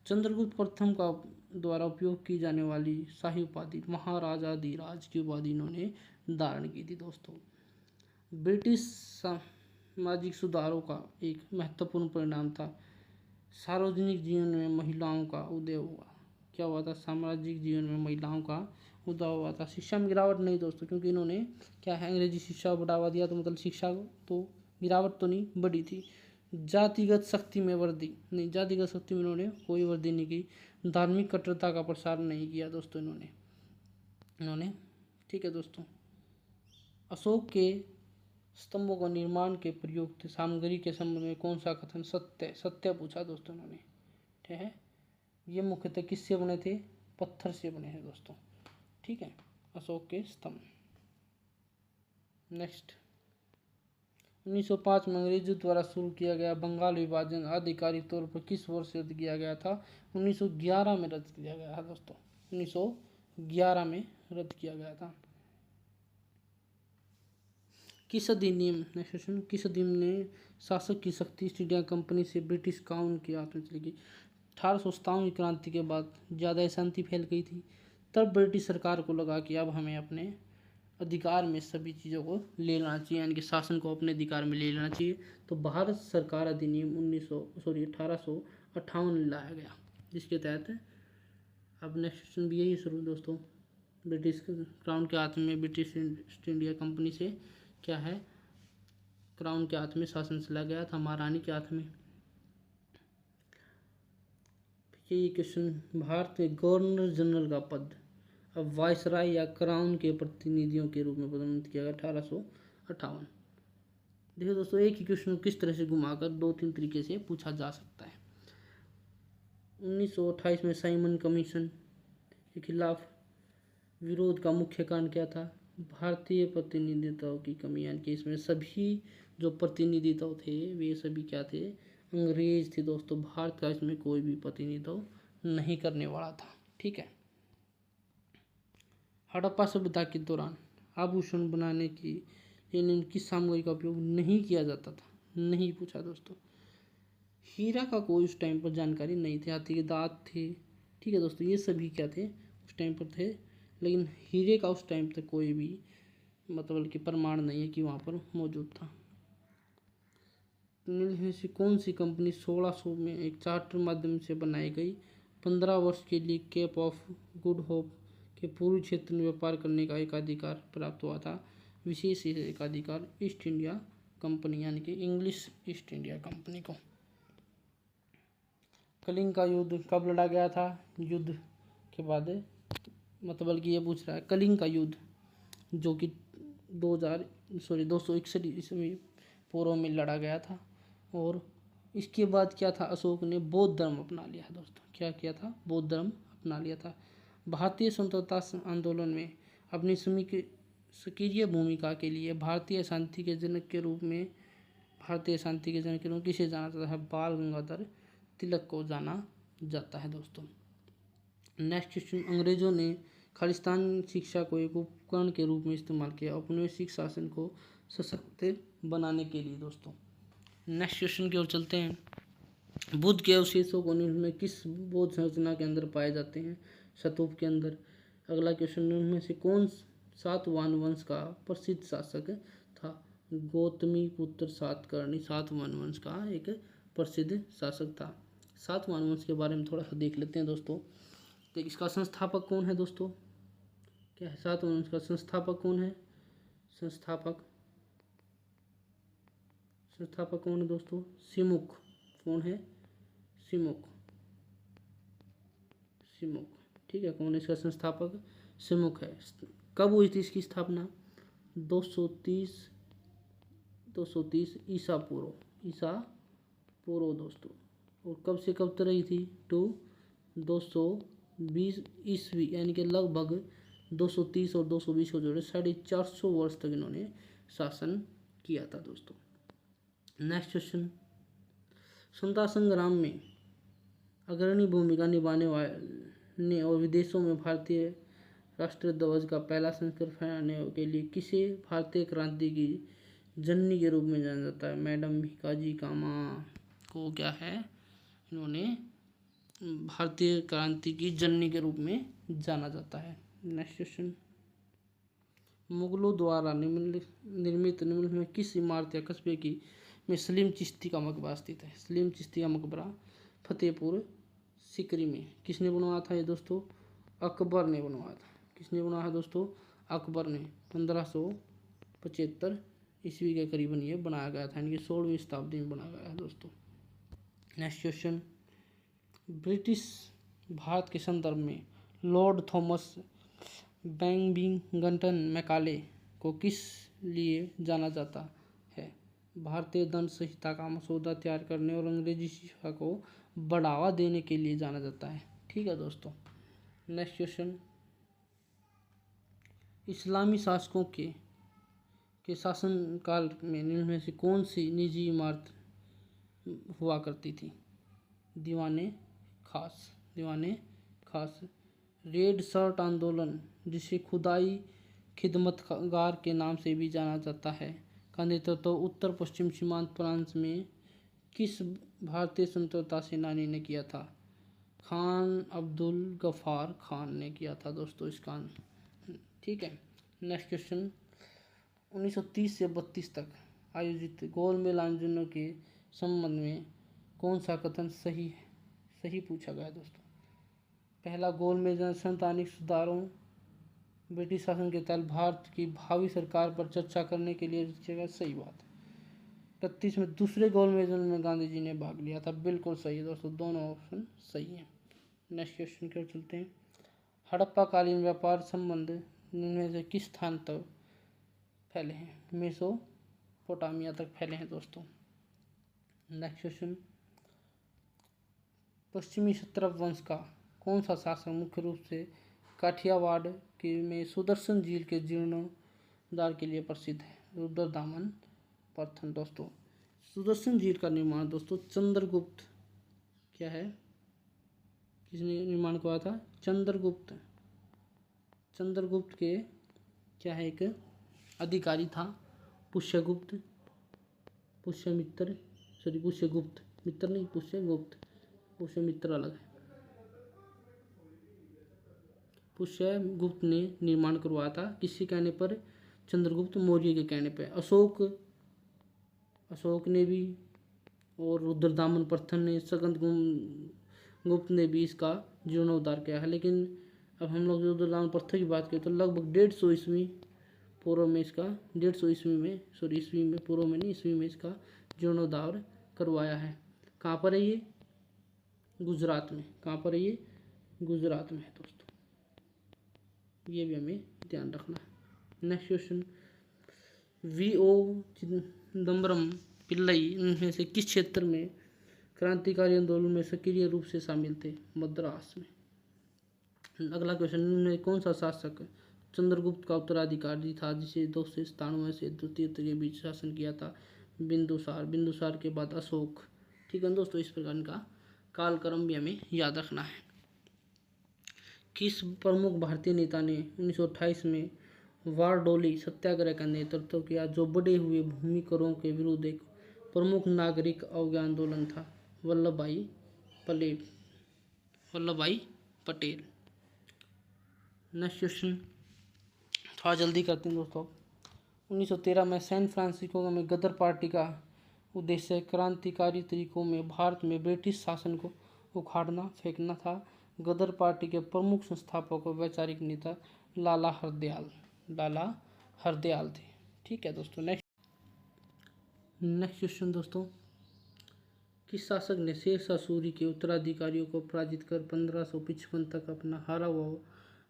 चंद्रगुप्त प्रथम का द्वारा उपयोग की जाने वाली शाही उपाधि महाराजाधिराज की उपाधि इन्होंने धारण की थी दोस्तों। ब्रिटिश सामाजिक सुधारों का एक महत्वपूर्ण परिणाम था सार्वजनिक जीवन में महिलाओं का उदय हुआ। क्या हुआ था? सामाजिक जीवन में महिलाओं का उदय हुआ था। शिक्षा में गिरावट नहीं दोस्तों, क्योंकि इन्होंने क्या है, अंग्रेजी शिक्षा को बढ़ावा दिया, तो मतलब शिक्षा तो गिरावट तो नहीं, बढ़ी थी। जातिगत शक्ति में वृद्धि नहीं, जातिगत शक्ति में इन्होंने कोई वृद्धि नहीं की। धार्मिक कट्टरता का प्रसार नहीं किया दोस्तों इन्होंने। ठीक है दोस्तों, अशोक के स्तंभों का निर्माण के प्रयुक्त सामग्री के संबंध में कौन सा कथन सत्य सत्य पूछा दोस्तों उन्होंने। ठीक है, ये मुख्यतः किससे बने थे, पत्थर से बने हैं दोस्तों। ठीक है, अशोक के स्तंभ। नेक्स्ट, 1905 में अंग्रेजों द्वारा शुरू किया गया बंगाल विभाजन आधिकारिक तौर पर किस वर्ष रद्द किया गया था। 1911 में रद्द किया गया था दोस्तों, 1911 में रद्द किया गया था। किस अधिनियम, नेक्स्ट क्वेश्चन, किस अधिनियम ने शासक की शक्ति ईस्ट इंडिया कंपनी से ब्रिटिश काउंसिल के हाथ में चली गई। 1857 की क्रांति के बाद ज़्यादा शांति फैल गई थी, तब ब्रिटिश सरकार को लगा कि अब हमें अपने अधिकार में सभी चीज़ों को ले लेना चाहिए, यानी कि शासन को अपने अधिकार में ले लेना चाहिए। तो भारत सरकार अधिनियम 1858 में लाया गया, जिसके तहत अब नेक्स्ट क्वेश्चन भी यही शुरू दोस्तों, ब्रिटिश क्राउन के हाथ में, ब्रिटिश ईस्ट इंडिया कंपनी से क्या है, क्राउन के हाथ में शासन चला गया था, महारानी के हाथ में। यही क्वेश्चन, भारत में गवर्नर जनरल का पद अब वायसराय या क्राउन के प्रतिनिधियों के रूप में पदोन्नत किया गया 1858। देखिए दोस्तों, एक ही क्वेश्चन को किस तरह से घुमाकर 2-3 तरीके से पूछा जा सकता है। 1928 में साइमन कमीशन के खिलाफ विरोध का मुख्य कारण क्या था, भारतीय प्रतिनिधित्व की कमी, यानी कि इसमें सभी जो प्रतिनिधित्व थे वे सभी क्या थे, अंग्रेज थे दोस्तों। भारत का इसमें कोई भी प्रतिनिधित्व नहीं करने वाला था। ठीक है, हड़प्पा सभ्यता के दौरान आभूषण बनाने की लिए किस सामग्री का उपयोग नहीं किया जाता था, नहीं पूछा दोस्तों। हीरा का कोई उस टाइम पर जानकारी नहीं थी, हाथी के दांत थे। ठीक है दोस्तों, ये सभी क्या थे, उस टाइम पर थे, लेकिन हीरे का उस टाइम तक कोई भी मतलब कि प्रमाण नहीं है कि वहाँ पर मौजूद था। इनमें से कौन सी कंपनी 1600 में एक चार्टर माध्यम से बनाई गई 15 वर्ष के लिए केप ऑफ गुड होप के पूर्वी क्षेत्र में व्यापार करने का एकाधिकार प्राप्त हुआ था। विशेष एकाधिकार ईस्ट इंडिया कंपनी, यानी कि इंग्लिश ईस्ट इंडिया कंपनी को। कलिंग का युद्ध कब लड़ा गया था, युद्ध के बाद, मतलब कि ये पूछ रहा है कलिंग का युद्ध जो कि 261 ईस्वी पूर्व में लड़ा गया था। और इसके बाद क्या था, अशोक ने बौद्ध धर्म अपना लिया दोस्तों। क्या किया था, बौद्ध धर्म अपना लिया था। भारतीय स्वतंत्रता आंदोलन में अपनी सक्रिय भूमिका के लिए भारतीय शांति के जनक के रूप में किसे जाना जाता है, बाल गंगाधर तिलक को जाना जाता है दोस्तों। नेक्स्ट क्वेश्चन, अंग्रेजों ने खालिस्तान शिक्षा को एक उपकरण के रूप में इस्तेमाल किया औपनिवेशिक शासन को सशक्त बनाने के लिए दोस्तों। नेक्स्ट क्वेश्चन की ओर चलते हैं। बुद्ध के अवशेषों को निम्न में किस बौद्ध संरचना के अंदर पाए जाते हैं, स्तूप के अंदर। अगला क्वेश्चन, निम्न में से कौन सातवाहन वंश का प्रसिद्ध शासक था, गौतमी पुत्र सातकर्णी सातवाहन वंश का एक प्रसिद्ध शासक था। सातवाहन वंश के बारे में थोड़ा सा देख लेते हैं दोस्तों। तो इसका संस्थापक कौन है दोस्तों, क्या है, सातवाहन वंश का संस्थापक कौन है, संस्थापक कौन है दोस्तों, सिमुक। कौन है, सिमुक। ठीक है, कौन है इसका संस्थापक, सिमुक है। कब हुई थी इसकी स्थापना, 230 ईसा पूर्व दोस्तों। और कब से कब तक रही थी, 220 ईस्वी, यानी कि लगभग 230 और 220 को जोड़े 450 वर्ष तक इन्होंने शासन किया था दोस्तों। नेक्स्ट क्वेश्चन, स्वतंत्रता संग्राम में अग्रणी भूमिका निभाने वाले और विदेशों में भारतीय राष्ट्रीय ध्वज का पहला संस्करण फहराने के लिए किसे भारतीय क्रांति की जननी के रूप में जाना जाता है, मैडम भिकाजी कामा को क्या है, इन्होंने भारतीय क्रांति की जननी के रूप में जाना जाता है। नेक्स्ट क्वेश्चन, मुगलों द्वारा निर्मित निम्न में किस इमारत या कस्बे की में सलीम चिश्ती का मकबरा स्थित है। सलीम चिश्ती का मकबरा फतेहपुर सिकरी में। किसने बनवाया था ये दोस्तों, अकबर ने बनवाया था। किसने बनवाया दोस्तों, अकबर ने 1575 ईस्वी के करीबन ये बनाया गया था, यानी कि 16वीं शताब्दी में बनाया गया है दोस्तों। नेक्स्ट क्वेश्चन, ब्रिटिश भारत के संदर्भ में लॉर्ड थॉमस बैकबिंगटन मैकाले को किस लिए जाना जाता भारतीय दंड संहिता का मसौदा तैयार करने और अंग्रेजी शिक्षा को बढ़ावा देने के लिए जाना जाता है। ठीक है दोस्तों। नेक्स्ट क्वेश्चन, इस्लामी शासकों के शासनकाल में इनमें से कौन सी निजी इमारत हुआ करती थी? दीवाने खास। रेड शर्ट आंदोलन, जिसे खुदाई खिदमतगार के नाम से भी जाना जाता है, का नेतृत्व उत्तर पश्चिम सीमांत प्रांत में किस भारतीय स्वतंत्रता सेनानी ने किया था? खान अब्दुल गफ्फार खान ने किया था दोस्तों इसका। ठीक है। नेक्स्ट क्वेश्चन, 1930 से 32 तक आयोजित गोलमेज आंदोलनों के संबंध में कौन सा कथन सही पूछा गया दोस्तों? पहला, गोलमेज संवैधानिक सुधारों ब्रिटिश शासन के तहत भारत की भावी सरकार पर चर्चा करने के लिए जगह। सही बात। 32 में दूसरे गोलमेज में गांधी जी ने भाग लिया था। बिल्कुल सही है दोस्तों, दोनों ऑप्शन सही है। नेक्स्ट क्वेश्चन की ओर चलते हैं। हड़प्पाकालीन व्यापार संबंध इनमें से किस स्थान तक फैले हैं? मेसोपोटामिया तक फैले हैं दोस्तों। नेक्स्ट क्वेश्चन, पश्चिमी क्षत्रप वंश का कौन सा शासक मुख्य रूप से काठियावाड़ के में सुदर्शन झील के जीर्णोद्धार के लिए प्रसिद्ध है? रुद्रदामन प्रथम दोस्तों। सुदर्शन झील का निर्माण दोस्तों चंद्रगुप्त क्या है, किसने निर्माण किया था? चंद्रगुप्त के क्या है, एक अधिकारी था, पुष्यगुप्त मित्र नहीं, पुष्यमित्र अलग है। पुष्यगुप्त ने निर्माण करवाया था, किसके कहने पर? चंद्रगुप्त मौर्य के कहने पर। अशोक ने भी, और रुद्रदामन प्रथम ने, सकंद गुप्त ने भी इसका जीर्णोद्धार किया है। लेकिन अब हम लोग रुद्रदामन प्रथम की बात करें तो लगभग 150 ईस्वी पूर्व में इसका 150 ईस्वी में, सॉरी ईस्वी में, पूर्व में नहीं, ईस्वी में इसका जीर्णोद्धार करवाया है। कहाँ पर है ये? गुजरात में। कहाँ पर है ये? गुजरात में है दोस्तों, ये भी हमें ध्यान रखना है। Next question, V.O. Chidambaram Pillai इनमें से किस क्षेत्र में क्रांतिकारी आंदोलन में सक्रिय रूप से शामिल थे? मद्रास में। अगला क्वेश्चन, इनमें कौन सा शासक चंद्रगुप्त का उत्तराधिकारी था, जिसे 297 से 273 के बीच शासन किया था? बिंदुसार के बाद अशोक। ठीक है दोस्तों, इस प्रकार का कालक्रम भी हमें याद रखना है। किस प्रमुख भारतीय नेता ने 1928 में बारडोली सत्याग्रह का नेतृत्व किया, जो बढ़े हुए भूमि करों के विरुद्ध एक प्रमुख नागरिक अवज्ञा आंदोलन था? वल्लभ भाई पटेल। नेक्स्ट क्वेश्चन थोड़ा जल्दी करते हैं दोस्तों। 1913 में सैन फ्रांसिस्को में गदर पार्टी का उद्देश्य क्रांतिकारी तरीकों में भारत में ब्रिटिश शासन को उखाड़ना फेंकना था। गदर पार्टी के प्रमुख संस्थापक और वैचारिक नेता लाला हरदयाल थे। ठीक है दोस्तों। नेक्स्ट क्वेश्चन दोस्तों, किस शासक ने शेरशाह सूरी के उत्तराधिकारियों को पराजित कर 1555 तक अपना हारा हुआ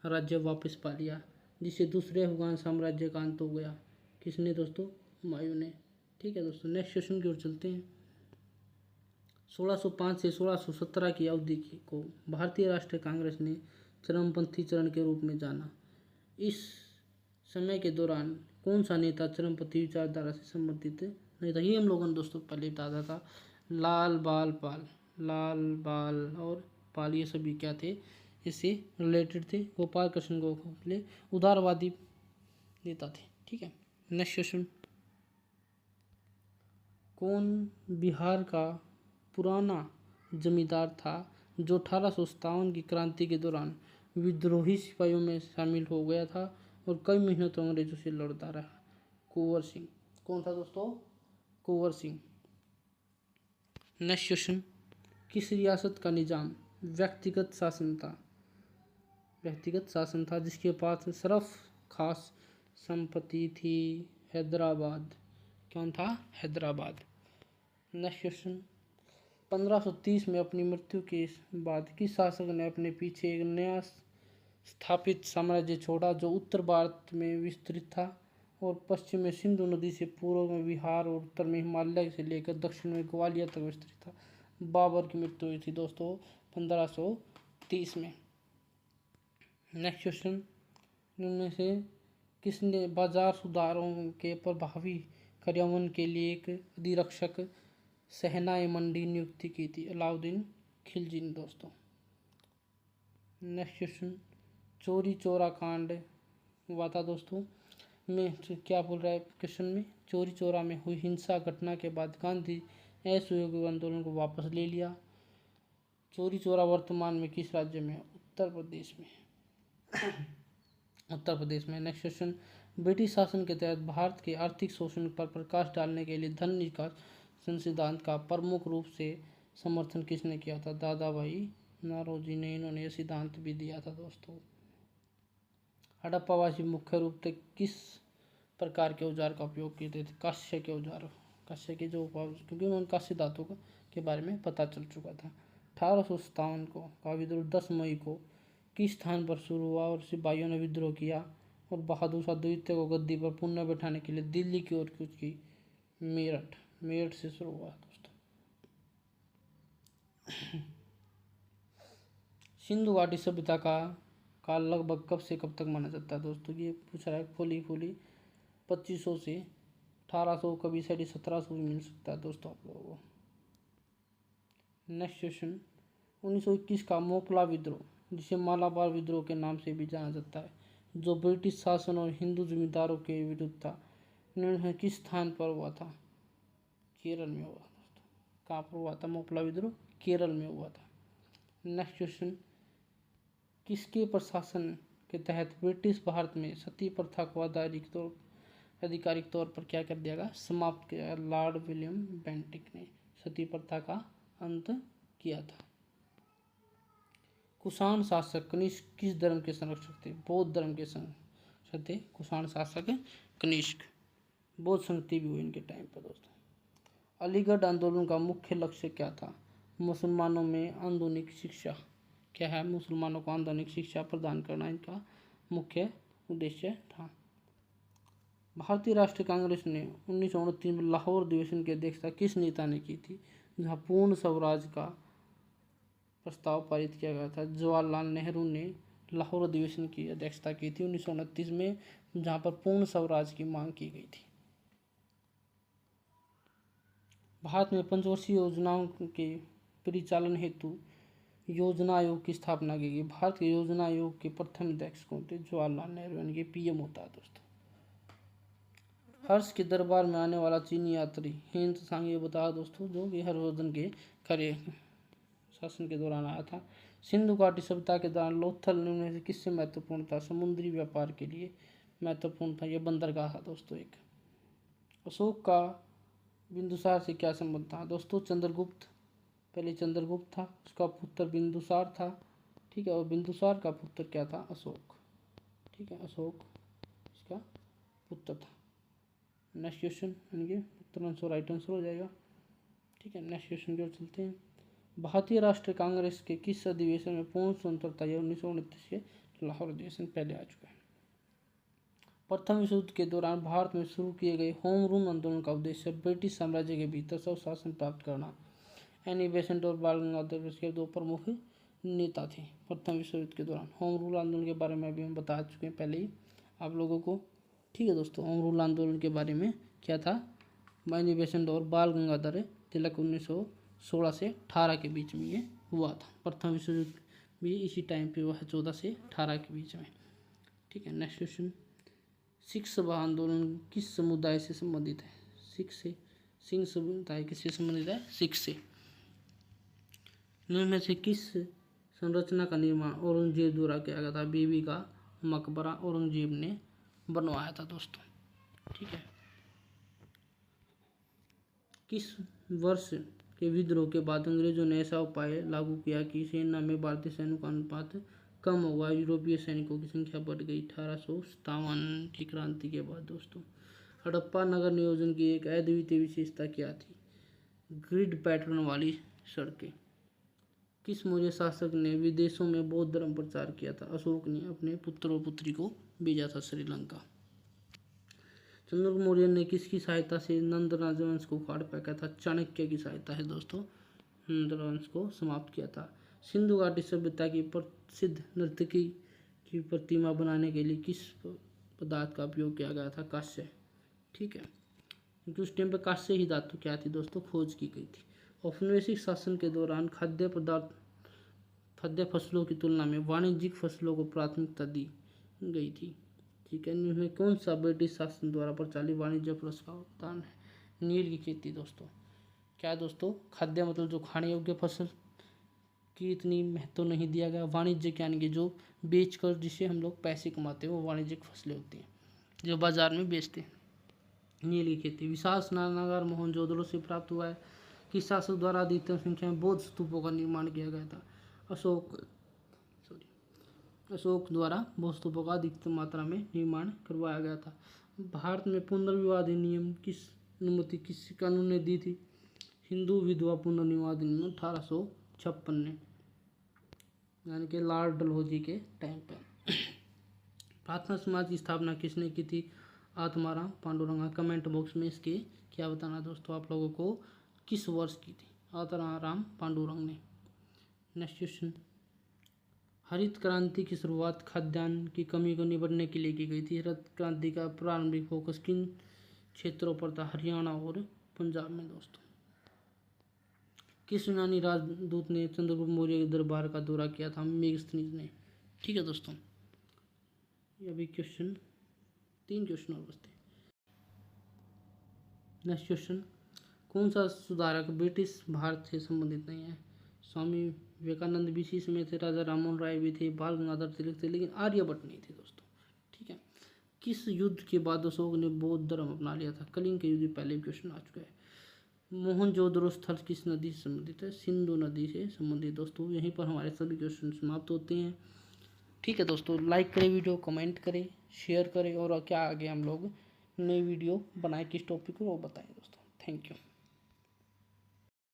राज्य वापस पा लिया, जिससे दूसरे अफगान साम्राज्य का अंत हो गया? किसने दोस्तों? हुमायूं ने। ठीक है दोस्तों। नेक्स्ट क्वेश्चन की ओर चलते हैं। 1605 से 1617 की अवधि को भारतीय राष्ट्रीय कांग्रेस ने चरमपंथी चरण के रूप में जाना। इस समय के दौरान कौन सा नेता चरमपंथी विचारधारा से संबंधित नहीं था? ये हम लोगों ने दोस्तों पहले बताया था। लाल बाल और पाल, ये सभी क्या थे? इससे रिलेटेड थे। गोपाल कृष्ण गोखले उदारवादी नेता थे। ठीक है। नेक्स्ट क्वेश्चन, कौन बिहार का पुराना जमींदार था जो 1857 की क्रांति के दौरान विद्रोही सिपाहियों में शामिल हो गया था और कई महीनों तक अंग्रेजों से लड़ता रहा? कुंवर सिंह। कौन था दोस्तों? कुंवर सिंह। नेक्स्ट क्वेश्चन, किस रियासत का निजाम व्यक्तिगत शासन था जिसके पास सिर्फ खास संपत्ति थी? हैदराबाद। कौन था? हैदराबाद। नेक्स्ट क्वेश्चन, 1530 में अपनी मृत्यु के बाद किस शासक ने अपने पीछे एक नया स्थापित साम्राज्य छोड़ा जो उत्तर भारत में विस्तृत था और पश्चिम में सिंधु नदी से, पूर्व में बिहार और उत्तर में हिमालय से लेकर दक्षिण में ग्वालियर तक विस्तृत था। बाबर की मृत्यु हुई थी दोस्तों 1530 में। नेक्स्ट क्वेश्चन, इनमें से किसने बाजार सुधारों के प्रभावी कार्यान्वयन के लिए एक अधिरक्षक सहनाई मंडी नियुक्ति की थी? अलाउद्दीन खिलजी ने दोस्तों। नेक्स्ट क्वेश्चन, चोरी चौरा कांड हुआ था दोस्तों में, क्या बोल रहा है क्वेश्चन में, चोरी चौरा में हुई हिंसा घटना के बाद गांधी असहयोग आंदोलन को वापस ले लिया। चोरी चौरा वर्तमान में किस राज्य में? उत्तर प्रदेश में। उत्तर प्रदेश में। नेक्स्ट क्वेश्चन, ब्रिटिश शासन के तहत भारत के आर्थिक शोषण पर प्रकाश डालने के लिए धन निष्कासन सिद्धांत का प्रमुख रूप से समर्थन किसने किया था? दादा भाई नौरोजी ने इन्होंने यह सिद्धांत भी दिया था दोस्तों। हड़प्पावासी मुख्य रूप से किस प्रकार के औजार का उपयोग करते थे? कांस्य के औजार, कांस्य के जो, क्योंकि उन्होंने कांस्य धातु के बारे में पता चल चुका था। 1857 को का विद्रोह 10 मई को किस स्थान पर शुरू हुआ और सिपाहियों ने विद्रोह किया और बहादुर शाह द्वितीय को गद्दी पर पुनः बैठाने के लिए दिल्ली की ओर कूच की? मेरठ से शुरू हुआ दोस्तों। सिंधु घाटी सभ्यता का काल लगभग कब से कब तक माना जाता है दोस्तों? ये पूछ रहा है फुली 2500 से 1800, कभी साइड 1700 भी मिल सकता है दोस्तों आप लोगों को। नेक्स्ट क्वेश्चन, 1921 का मोपला विद्रोह, जिसे मालाबार विद्रोह के नाम से भी जाना जाता है, जो ब्रिटिश शासन और हिंदू जमींदारों के विरुद्ध था, निर्णय किस स्थान पर हुआ था? केरल में हुआ दोस्तों। कहाँ पर हुआ था मोपला विद्रोह? केरल में हुआ था। नेक्स्ट क्वेश्चन, किसके प्रशासन के तहत ब्रिटिश भारत में सती प्रथा को आधिकारिक तौर पर क्या कर दिया गया? समाप्त किया। लॉर्ड विलियम बेंटिक ने सती प्रथा का अंत किया था। कुषाण शासक कनिष्क किस धर्म के संरक्षक थे? बौद्ध धर्म के संरक्षक थे कुषाण शासक कनिष्क। बौद्ध संगति भी हुई इनके टाइम पर दोस्तों। अलीगढ़ आंदोलन का मुख्य लक्ष्य क्या था? मुसलमानों में आधुनिक शिक्षा। क्या है? मुसलमानों को आधुनिक शिक्षा प्रदान करना इनका मुख्य उद्देश्य था। भारतीय राष्ट्रीय कांग्रेस ने 1929 में लाहौर अधिवेशन की अध्यक्षता किस नेता ने की थी, जहां पूर्ण स्वराज का प्रस्ताव पारित किया गया था? जवाहरलाल नेहरू ने लाहौर अधिवेशन की अध्यक्षता की थी 1929 में, जहां पर पूर्ण स्वराज की मांग की गई थी। भारत में पंचवर्षीय योजनाओं के परिचालन हेतु योजना आयोग की स्थापना की गई। भारत के योजना आयोग के प्रथम अध्यक्ष कौन थे? जवाहरलाल नेहरू, यानी कि पीएम होता है दोस्तों। हर्ष के दरबार में आने वाला चीनी यात्री हेन त्सांग, ये बताया दोस्तों, जो कि हर्षवर्धन के कार्य शासन के दौरान आया था। सिंधु घाटी सभ्यता के दौरान लोथल निम्न से किससे महत्वपूर्ण था? समुद्री व्यापार के लिए महत्वपूर्ण था, यह बंदरगाह था दोस्तों एक। अशोक का बिंदुसार से क्या संबंध था दोस्तों? चंद्रगुप्त, पहले चंद्रगुप्त था, उसका पुत्र बिंदुसार था, ठीक है, और बिंदुसार का पुत्र क्या था? अशोक, ठीक है, अशोक इसका पुत्र था। नेक्स्ट क्वेश्चन, यानी उत्तर आंसर राइट आंसर हो जाएगा, ठीक है। नेक्स्ट क्वेश्चन की ओर चलते हैं। भारतीय राष्ट्रीय कांग्रेस के किस अधिवेशन में पूर्ण स्वतंत्रता? यह 1929 के लाहौर अधिवेशन पहले आ चुका है। प्रथम विश्व युद्ध के दौरान भारत में शुरू किए गए होम रूल आंदोलन का उद्देश्य ब्रिटिश साम्राज्य के भीतर स्वशासन प्राप्त करना। एनी बेसेंट और बाल गंगाधर इसके दो प्रमुख नेता थे प्रथम विश्व युद्ध के दौरान। होम रूल आंदोलन के बारे में अभी हम बता चुके हैं पहले ही आप लोगों को, ठीक है दोस्तों। होम रूल आंदोलन के बारे में क्या था? एनी बेसेंट और बाल गंगाधर तिलक 1916 से 18 के बीच में ये हुआ था। प्रथम विश्व युद्ध भी इसी टाइम पे हुआ है, 14 से 18 के बीच में, ठीक है। नेक्स्ट क्वेश्चन, सिख सभा आंदोलन किस समुदाय से संबंधित है? सिंह समुदाय किससे संबंधित है? सिख से। इनमें से किस संरचना का निर्माण औरंगजेब द्वारा किया गया था? बीबी का मकबरा औरंगजेब ने बनवाया था दोस्तों, ठीक है। किस वर्ष के विद्रोह के बाद अंग्रेजों ने ऐसा उपाय लागू किया कि सेना में भारतीय सैनिकों का अनुपात कम हुआ, यूरोपीय सैनिकों की संख्या बढ़ गई? 1857 की क्रांति के बाद दोस्तों। हड़प्पा नगर नियोजन की एक अद्वितीय विशेषता क्या थी? ग्रिड पैटर्न वाली सड़कें। किस मौर्य शासक ने विदेशों में बौद्ध धर्म प्रचार किया था? अशोक ने अपने पुत्र और पुत्री को भेजा था श्रीलंका। चंद्रगुप्त मौर्य ने किसकी सहायता से नंद राजवंश को उखाड़ फेंका था? चाणक्य की सहायता है दोस्तों, नंद राजवंश को समाप्त किया था। सिंधु घाटी सभ्यता की प्रसिद्ध नर्तकी की प्रतिमा बनाने के लिए किस पदार्थ का उपयोग किया गया था? कांस्य। ठीक है, क्योंकि उस टाइम पे कांस्य ही धातु क्या थी दोस्तों? खोज की गई थी। औपनिवेशिक शासन के दौरान खाद्य फसलों की तुलना में वाणिज्यिक फसलों को प्राथमिकता दी गई थी। ठीक है, इनमें कौन सा ब्रिटिश शासन द्वारा प्रचलित वाणिज्य फल का उदाहरण है? नील की खेती दोस्तों। क्या दोस्तों? खाद्य मतलब जो खाने योग्य फसल की इतनी महत्व नहीं दिया गया। वाणिज्य यानी कि जो बेचकर जिसे हम लोग पैसे कमाते हैं वो वाणिज्यिक फसलें होती हैं जो बाजार में बेचते हैं। नील की खेती। विशाल स्नानागार मोहनजोदड़ो से प्राप्त हुआ है। किस शासक द्वारा अधिकतम संख्या में बौद्ध स्तूपों का निर्माण किया गया था? अशोक द्वारा बौद्ध स्तूपों का अधिकतम मात्रा में निर्माण करवाया गया था। भारत में पुनर्विवाह अधिनियम किस अनुमति किस कानून ने दी थी? हिंदू विधवा पुनर्विवाह अधिनियम 1856 ने, यानी कि लॉर्ड डलहौजी के टाइम पर। प्रार्थना समाज की स्थापना किसने की थी? आत्माराम पांडुरंगा। कमेंट बॉक्स में इसके क्या बताना दोस्तों आप लोगों को किस वर्ष की थी? आत्माराम पांडुरंग ने। नेक्स्ट क्वेश्चन, हरित क्रांति की शुरुआत खाद्यान्न की कमी को निपटने के लिए की गई थी। हरित क्रांति का प्रारंभिक फोकस किन क्षेत्रों पर था? हरियाणा और पंजाब में दोस्तों। किस यूनानी राजदूत ने चंद्रगुप्त मौर्य के दरबार का दौरा किया था? मेगस्थनीज ने। ठीक है दोस्तों, ये अभी क्वेश्चन 3 क्वेश्चन और बचते हैं। नेक्स्ट क्वेश्चन, कौन सा सुधारक ब्रिटिश भारत से संबंधित नहीं है? स्वामी विवेकानंद भी इसी समय थे, राजा राममोहन राय भी थे, बाल गंगाधर तिलक थे, लेकिन आर्यभट्ट नहीं थे दोस्तों। ठीक है, किस युद्ध के बाद अशोक ने बौद्ध धर्म अपना लिया था? कलिंग के युद्ध। पहले भी क्वेश्चन आ चुका है। मोहनजोदड़ो स्थल किस नदी से संबंधित है? सिंधु नदी से संबंधित दोस्तों। यहीं पर हमारे सभी क्वेश्चन समाप्त होते हैं। ठीक है दोस्तों, लाइक करें वीडियो, कमेंट करें, शेयर करें और क्या आगे हम लोग नई वीडियो बनाए किस टॉपिक पर वो बताएं दोस्तों। Thank you.